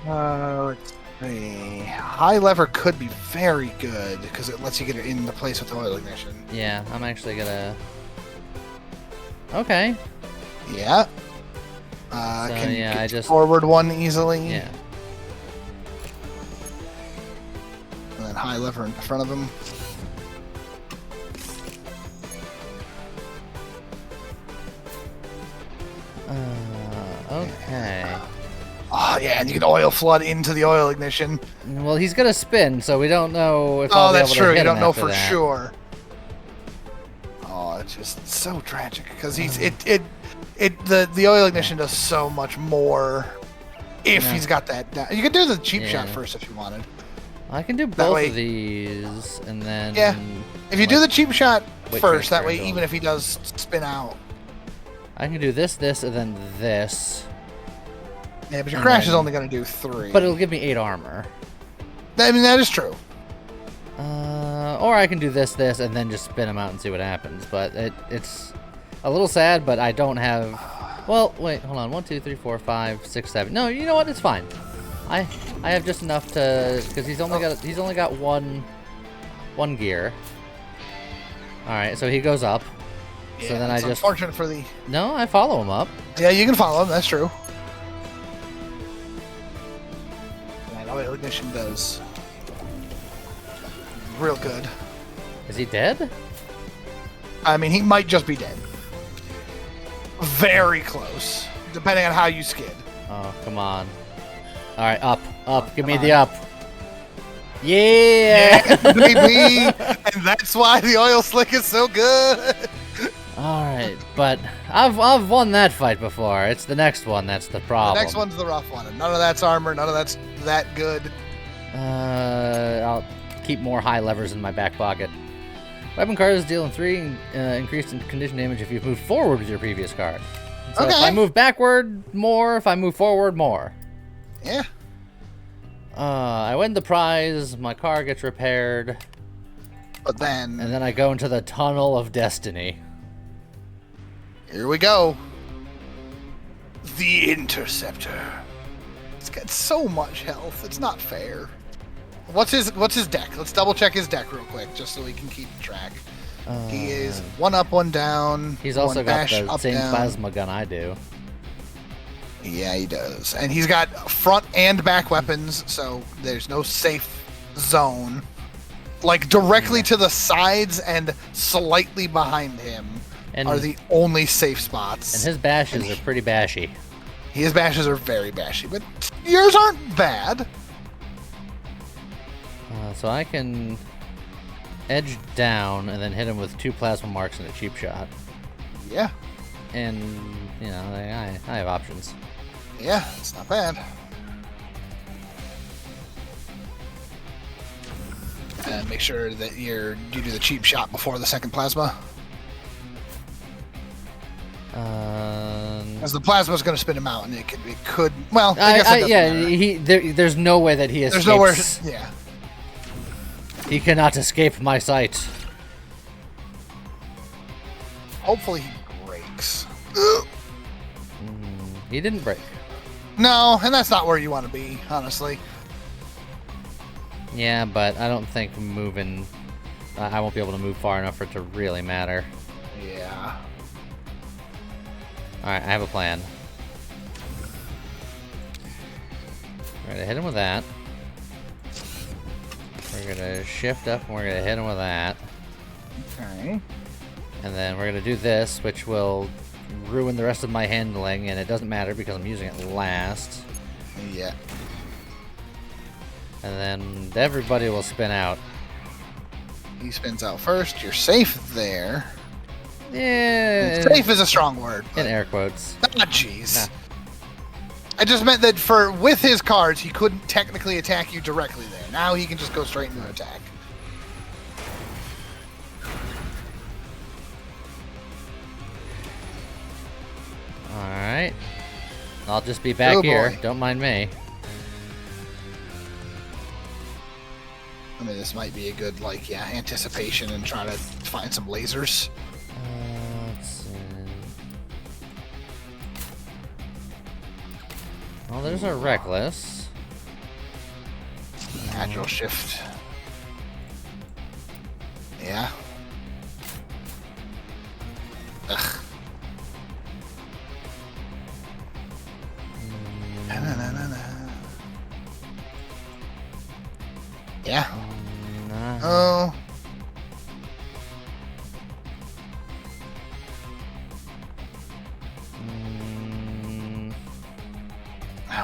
Let's see. High lever could be very good because it lets you get it into place with the oil ignition. Yeah, I'm actually gonna... Okay. Yeah. So, Can you yeah, get I just... forward one easily? Yeah. And then high lever in front of him. Okay. Oh yeah, and you can oil flood into the oil ignition. Well, he's gonna spin, so we don't know if I'll Oh, be that's able to true. hit You don't him know after for that. sure. Oh, it's just so tragic because the oil ignition does so much more if Yeah. he's got that down. You could do the cheap shot Yeah. first if you wanted. I can do both way- of these, and then... Yeah. If you do the cheap shot Wait for first, that way Virgil. even if he does spin out. I can do this, and then this. Yeah, but your And crash is then- only going to do 3. But it'll give me 8 armor. I mean, that is true. Or I can do this, and then just spin him out and see what happens. But it's a little sad, but I don't have... Well, wait, hold on. 1, 2, 3, 4, 5, 6, 7. No, you know what? It's fine. I have just enough to... Because he's only got one gear. Alright, so he goes up. Yeah, So then I it's just... unfortunate for the... No, I follow him up. Yeah, you can follow him. That's true. And oil ignition does real good. Is he dead? I mean, he might just be dead. Very close, depending on how you skid. Oh, come on. Alright, up. Give me Come the on. up. Yeah! Baby, and that's why the oil slick is so good. Alright, but I've won that fight before. It's the next one that's the The problem. next one's the rough one, and none of that's armor, none of that's that good. I'll keep more high levers in my back pocket. Weapon cards deal 3 increased in condition damage if you move forward with your previous card. So if Okay. I move backward, more. If I move forward, more. Yeah. I win the prize. My car gets repaired. But then, And then I go into the Tunnel of Destiny. here we go. The Interceptor. It's got so much health. It's not fair. What's his deck? Let's double check his deck real quick, just so we can keep track. He is 1 up, 1 down. He's also one got bash, the up, same down. plasma gun I do. Yeah, he does. And he's got front and back weapons, so there's no safe zone. Like, directly to the sides and slightly behind him And- are the only safe spots. And his bashes are pretty bashy. His bashes are very bashy, but yours aren't bad. So I can edge down and then hit him with 2 plasma marks and a cheap shot. Yeah, And, you know, I have options. yeah, it's not bad. And make sure that you do the cheap shot before the second plasma. Because the plasma's going to spin him out, and it could. Well, I guess it doesn't matter. There's no way that he escapes. There's nowhere. Yeah. He cannot escape my sight. Hopefully he breaks. He didn't break. No, and that's not where you want to be, honestly. Yeah, but I don't think moving... I won't be able to move far enough for it to really matter. Yeah. Alright, I have a plan. We're gonna hit him with that. We're gonna shift up and we're gonna hit him with that. Okay. And then we're gonna do this, which will ruin the rest of my handling, and it doesn't matter because I'm using it last. Yeah. And then everybody will spin out. He spins out first. You're safe there. Yeah. Safe is a strong word. In air quotes. Ah, jeez. Nah. I just meant that with his cards, he couldn't technically attack you directly there. Now he can just go straight into attack. Alright. I'll just be back Oh, here. boy. Don't mind me. I mean, this might be a good, anticipation and try to find some lasers. Let's see. Well, there's a reckless. Agile shift. Yeah. Ugh. Na-na-na-na-na. Yeah. Nah. Oh.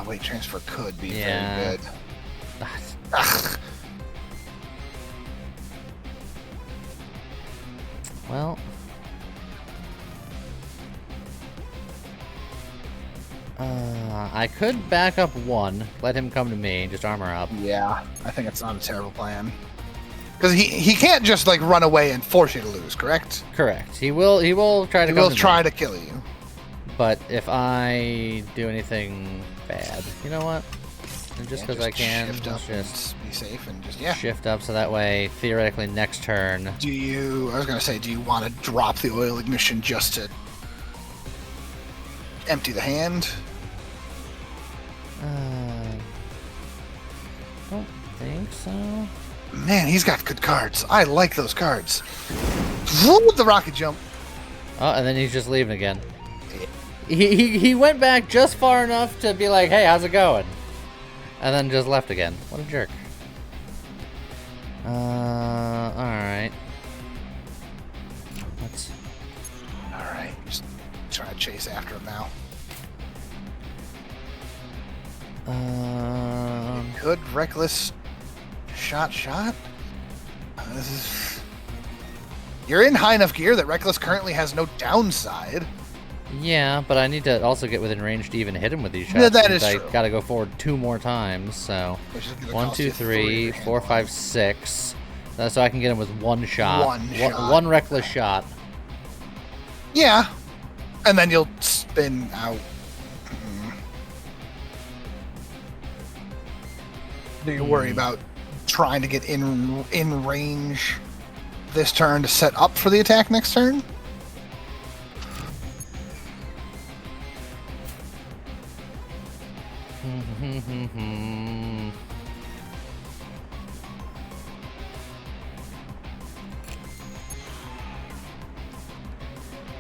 Weight transfer could be Yeah. very good. Ugh. Well. I could back up 1, let him come to me, just armor up. Yeah, I think it's not a terrible plan. Because he can't just run away and force you to lose, correct? Correct. He will try to He come will to try me. to kill you. but if I do anything bad, you know what? And just because I can, shift up let's just and be safe and just shift up so that way, theoretically, next turn. Do you? I was gonna say, do you want to drop the oil ignition just to empty the hand? Don't think so. Man, he's got good cards. I like those cards. Woo, the rocket jump. Oh, and then he's just leaving again. He went back just far enough to be like, hey, how's it going? And then just left again. What a jerk. Alright. Let's... Alright, just try to chase after him now. Good reckless shot. This is... You're in high enough gear that reckless currently has no downside. Yeah, but I need to also get within range to even hit him with these shots. Yeah, that is I true. gotta go forward 2 more times, so... Which is gonna 1, cost 2, you 3, to 4, handle 5, 6. So I can get him with 1 shot. One shot. One reckless shot. Yeah, and then you'll spin out. Do you worry about trying to get in range this turn to set up for the attack next turn?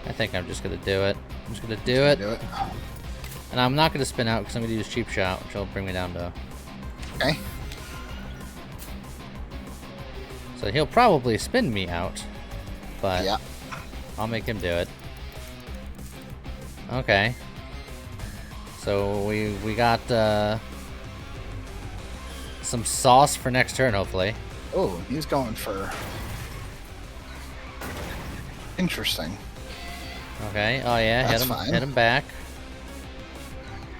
I think I'm just gonna do it. I'm just gonna do it. Do it. And I'm not gonna spin out because I'm gonna use cheap shot, which will bring me down to... Okay. So he'll probably spin me out, but Yeah. I'll make him do it. Okay. So we got some sauce for next turn, hopefully. Oh, he's going for... Interesting. Okay. Oh yeah, That's hit him. fine. Hit him back.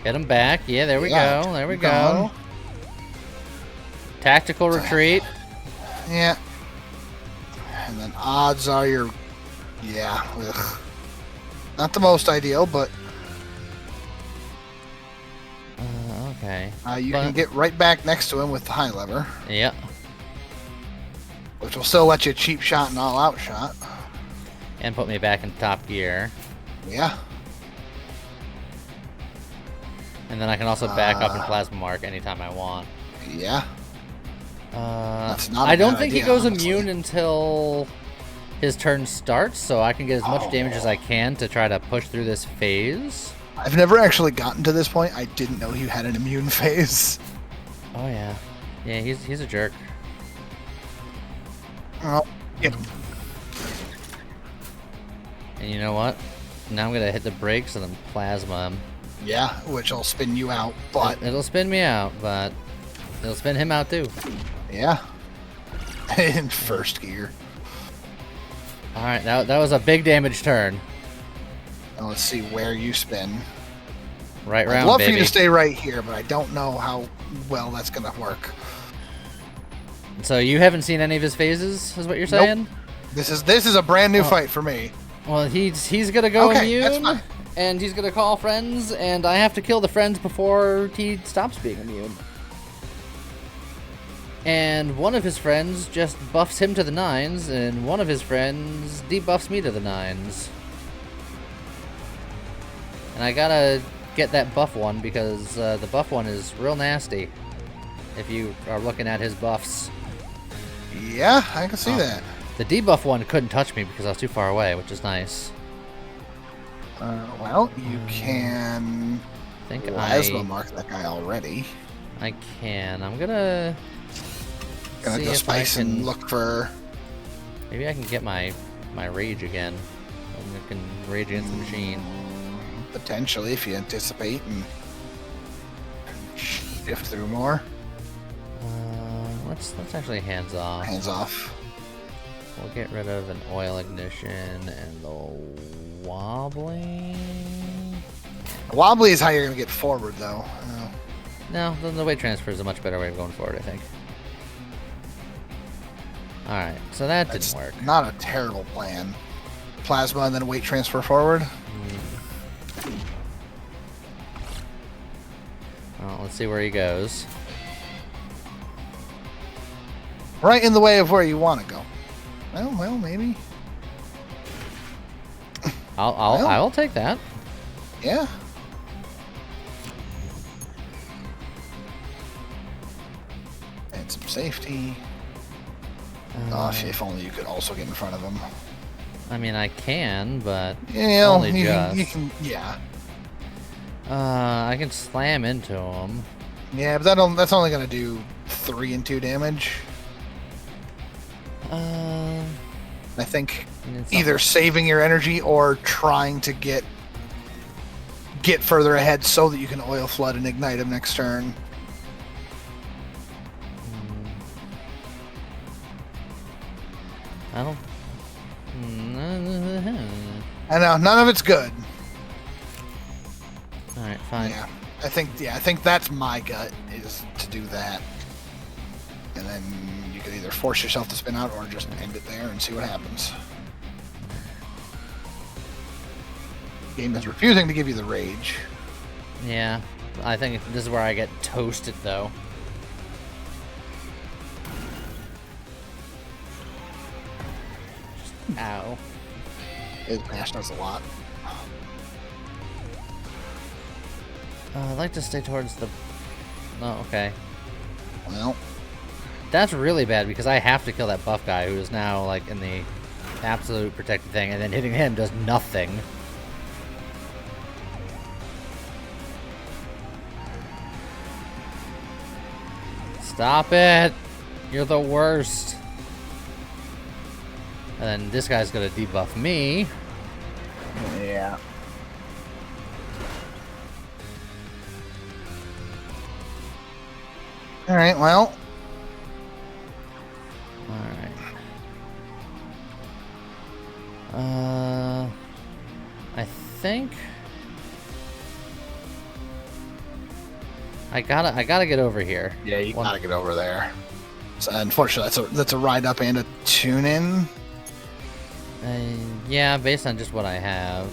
Hit him back. Yeah, there we Yeah, go. There we keep go. going. Tactical retreat. Yeah. And then odds are you're... Yeah. Ugh. Not the most ideal, but Okay. you But- can get right back next to him with the high lever, Yep. which will still let you cheap shot and all out shot. And put me back in top gear. Yeah. And then I can also back up and plasma mark anytime I want. Yeah. That's not a I don't bad think he idea, goes honestly. immune until his turn starts, so I can get as much damage as I can to try to push through this phase. I've never actually gotten to this point. I didn't know you had an immune phase. Oh yeah. Yeah, he's a jerk. Oh, get him. And you know what? Now I'm gonna hit the brakes and then plasma him. Yeah, which will spin you out, but It'll spin me out, but it'll spin him out too. yeah. In first gear. Alright, that was a big damage turn. Now let's see where you spin. Right I'd round, love baby. for you to stay right here, but I don't know how well that's gonna work. So you haven't seen any of his phases, is what you're Nope. saying? This is a brand new fight for me. Well, he's gonna go Okay, that's immune, fine. and he's gonna call friends, and I have to kill the friends before he stops being immune. And one of his friends just buffs him to the 9s, and one of his friends debuffs me to the 9s. And I gotta get that buff one because the buff one is real nasty. If you are looking at his buffs. Yeah, I can see Oh. that. The debuff one couldn't touch me because I was too far away, which is nice. Well, you can I think plasma mark that guy already. I can. I'm gonna Gonna see go if spice I can, and look for. Maybe I can get my rage again. I can rage against the machine. Potentially, if you anticipate and shift through more. Let's actually hands off. Hands off. We'll get rid of an oil ignition and the wobbling. Wobbly is how you're gonna get forward, though. No, the weight transfer is a much better way of going forward, I think. Alright, so that That's didn't work. not a terrible plan. Plasma and then weight transfer forward. Well, let's see where he goes. Right in the way of where you want to go. Well, maybe. I'll take that. Yeah. And some safety. If only you could also get in front of him. I mean, I can, but Yeah, only you just. can. Yeah. I can slam into him. Yeah, but that's only gonna do 3 and 2 damage. I think either saving your energy or trying to get further ahead so that you can oil flood and ignite him next turn. I don't. I know none of it's good. All right, fine. Yeah, I think that's my gut is to do that, and then you can either force yourself to spin out or just end it there and see what happens. Game is refusing to give you the rage. Yeah, I think this is where I get toasted, though. Ow. His mash does a lot. I'd like to stay towards the... Oh, okay. Well, That's really bad because I have to kill that buff guy who is now, like, in the absolute protected thing, and then hitting him does nothing. Stop it! You're the worst. And then this guy's gonna debuff me. yeah. All right. Well, Alright. I think I gotta get over here. yeah, you gotta get over there. So unfortunately, that's a ride up and a tune in. Yeah, based on just what I have.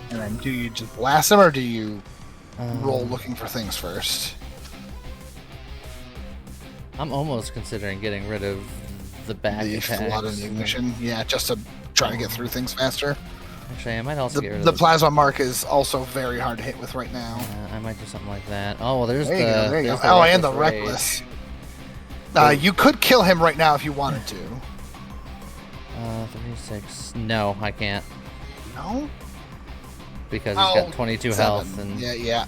And then, do you just blast him or do you roll Um, looking for things first? I'm almost considering getting rid of the back The attacks. flood and the ignition, yeah, just to try to get through things faster. Actually, I might also get rid The of the plasma mark is also very hard to hit with right now. I might do something like that. Oh well, there's There you go. There you there's go. Oh, and the Reckless reckless. You could kill him right now if you wanted to. Rage. 36. No, I can't No. because he's got 22 health and. Yeah.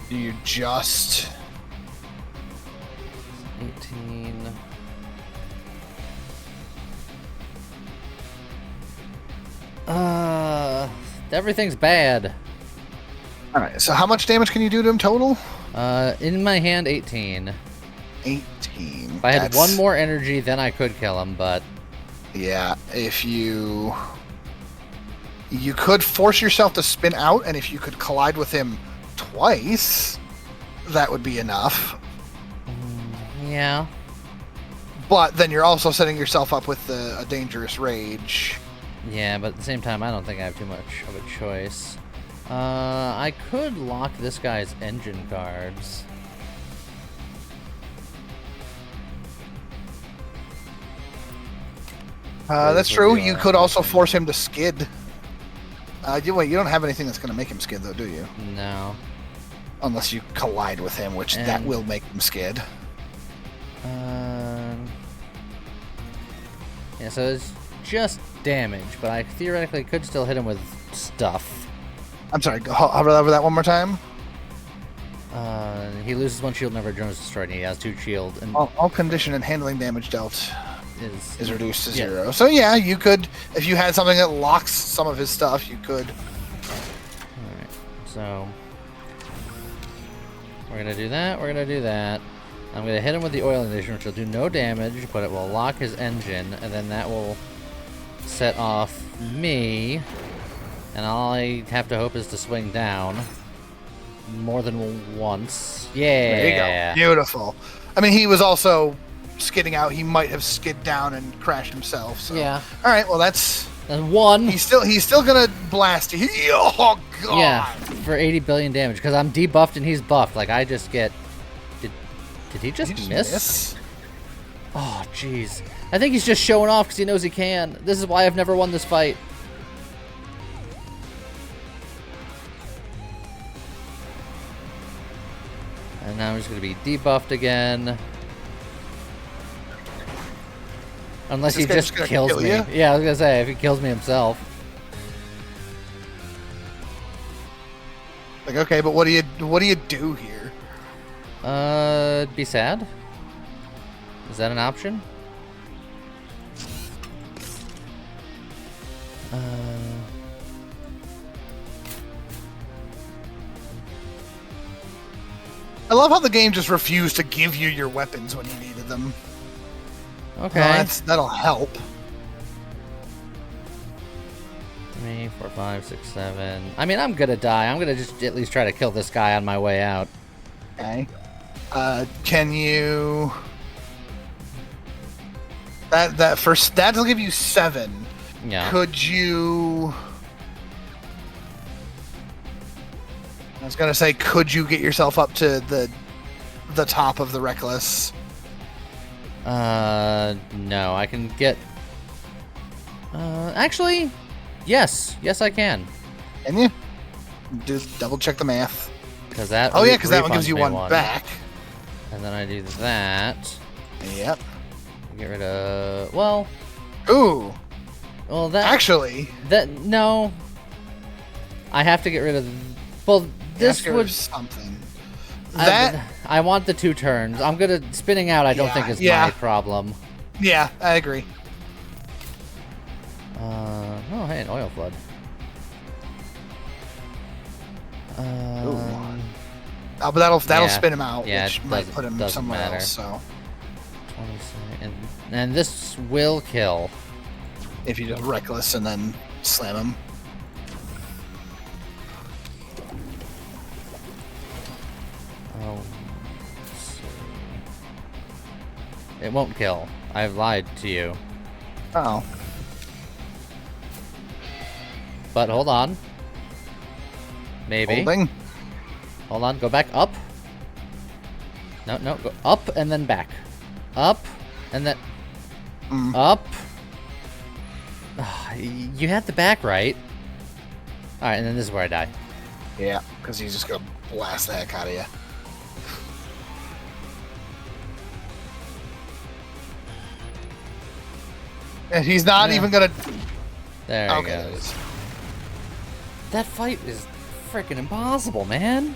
Do you just? 18. Everything's bad. All right. So how much damage can you do to him total? In my hand, 18. 18. If I had one more energy, then I could kill him, but Yeah, if you could force yourself to spin out, and if you could collide with him twice, that would be enough. yeah. But then you're also setting yourself up with a dangerous rage. Yeah, but at the same time, I don't think I have too much of a choice. I could lock this guy's engine cards. That's Those would true. be You alright. could also force him to skid. Wait, you don't have anything that's going to make him skid, though, do you? No. Unless you collide with him, which that And- will make him skid. Yeah, so it's just damage, but I theoretically could still hit him with stuff. I'm sorry, hover over that one more time. He loses one shield whenever a drone is destroyed, and he has 2 shield, and All condition and handling damage dealt is reduced to yeah. 0. So yeah, you could, if you had something that locks some of his stuff, you could. Alright, so we're gonna do that, we're gonna do that. I'm gonna hit him with the oil ignition, which will do no damage, but it will lock his engine, and then that will set off me, and all I have to hope is to swing down. more than once. There you Yeah. go. Beautiful. I mean, he was also skidding out. He might have skid down and crashed himself. So. Yeah. All right. Well, that's. And 1. He's still gonna blast you. Oh god. Yeah, for 80 billion damage because I'm debuffed and he's buffed. Like I just get. Did he just, miss? Oh jeez. I think he's just showing off because he knows he can. This is why I've never won this fight. And now he's going to be debuffed again. Unless he just kills me. Yeah, I was going to say, if he kills me himself. Like, okay, but what do you do here? Be sad? Is that an option? I love how the game just refused to give you your weapons when you needed them. Okay. That'll help. 3, 4, 5, 6, 7. I mean, I'm gonna die. I'm gonna just at least try to kill this guy on my way out. Okay. Can you? That'll give you 7. Yeah. Could you? I was gonna say, could you get yourself up to the top of the reckless? No. I can get. Actually, yes. Yes, I can. Can you? Just double check the math. Because that. Oh yeah, because that one gives refunds you me one back. And then I do that. Yep. Get rid of. Well. Ooh. Well, that. Actually. That no. I have to get rid of. Well, this would. Something. I want the 2 turns. I'm gonna spinning out. I don't think is my problem. Yeah, I agree. Oh, hey, an oil flood. But that'll spin him out, yeah, which might put him somewhere else. So 20 and this will kill. If you just reckless and then slam him. Oh, let's see. It won't kill. I've lied to you. Oh. But hold on. Maybe. Holding. Hold on. Go back up. No, go up and then back. Up and then up. You had the back right. All right, and then this is where I die. Yeah, because he's just gonna blast the heck out of you. And he's not even gonna. There he Okay, goes. That fight is freaking impossible, man.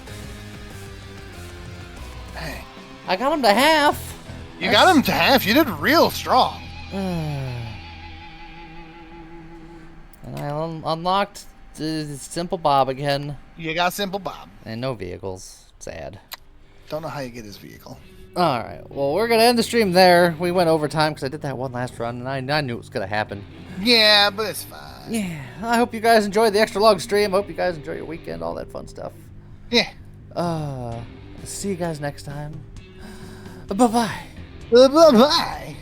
Hey. I got him to half. You got him to half. You did real strong. And I unlocked the Simple Bob again. You got Simple Bob. And no vehicles. Sad. Don't know how you get his vehicle. Alright, well, we're going to end the stream there. We went overtime because I did that one last run, and I knew it was going to happen. Yeah, but it's fine. Yeah, I hope you guys enjoyed the extra long stream. I hope you guys enjoy your weekend, all that fun stuff. Yeah. See you guys next time. Bye-bye. Bye-bye.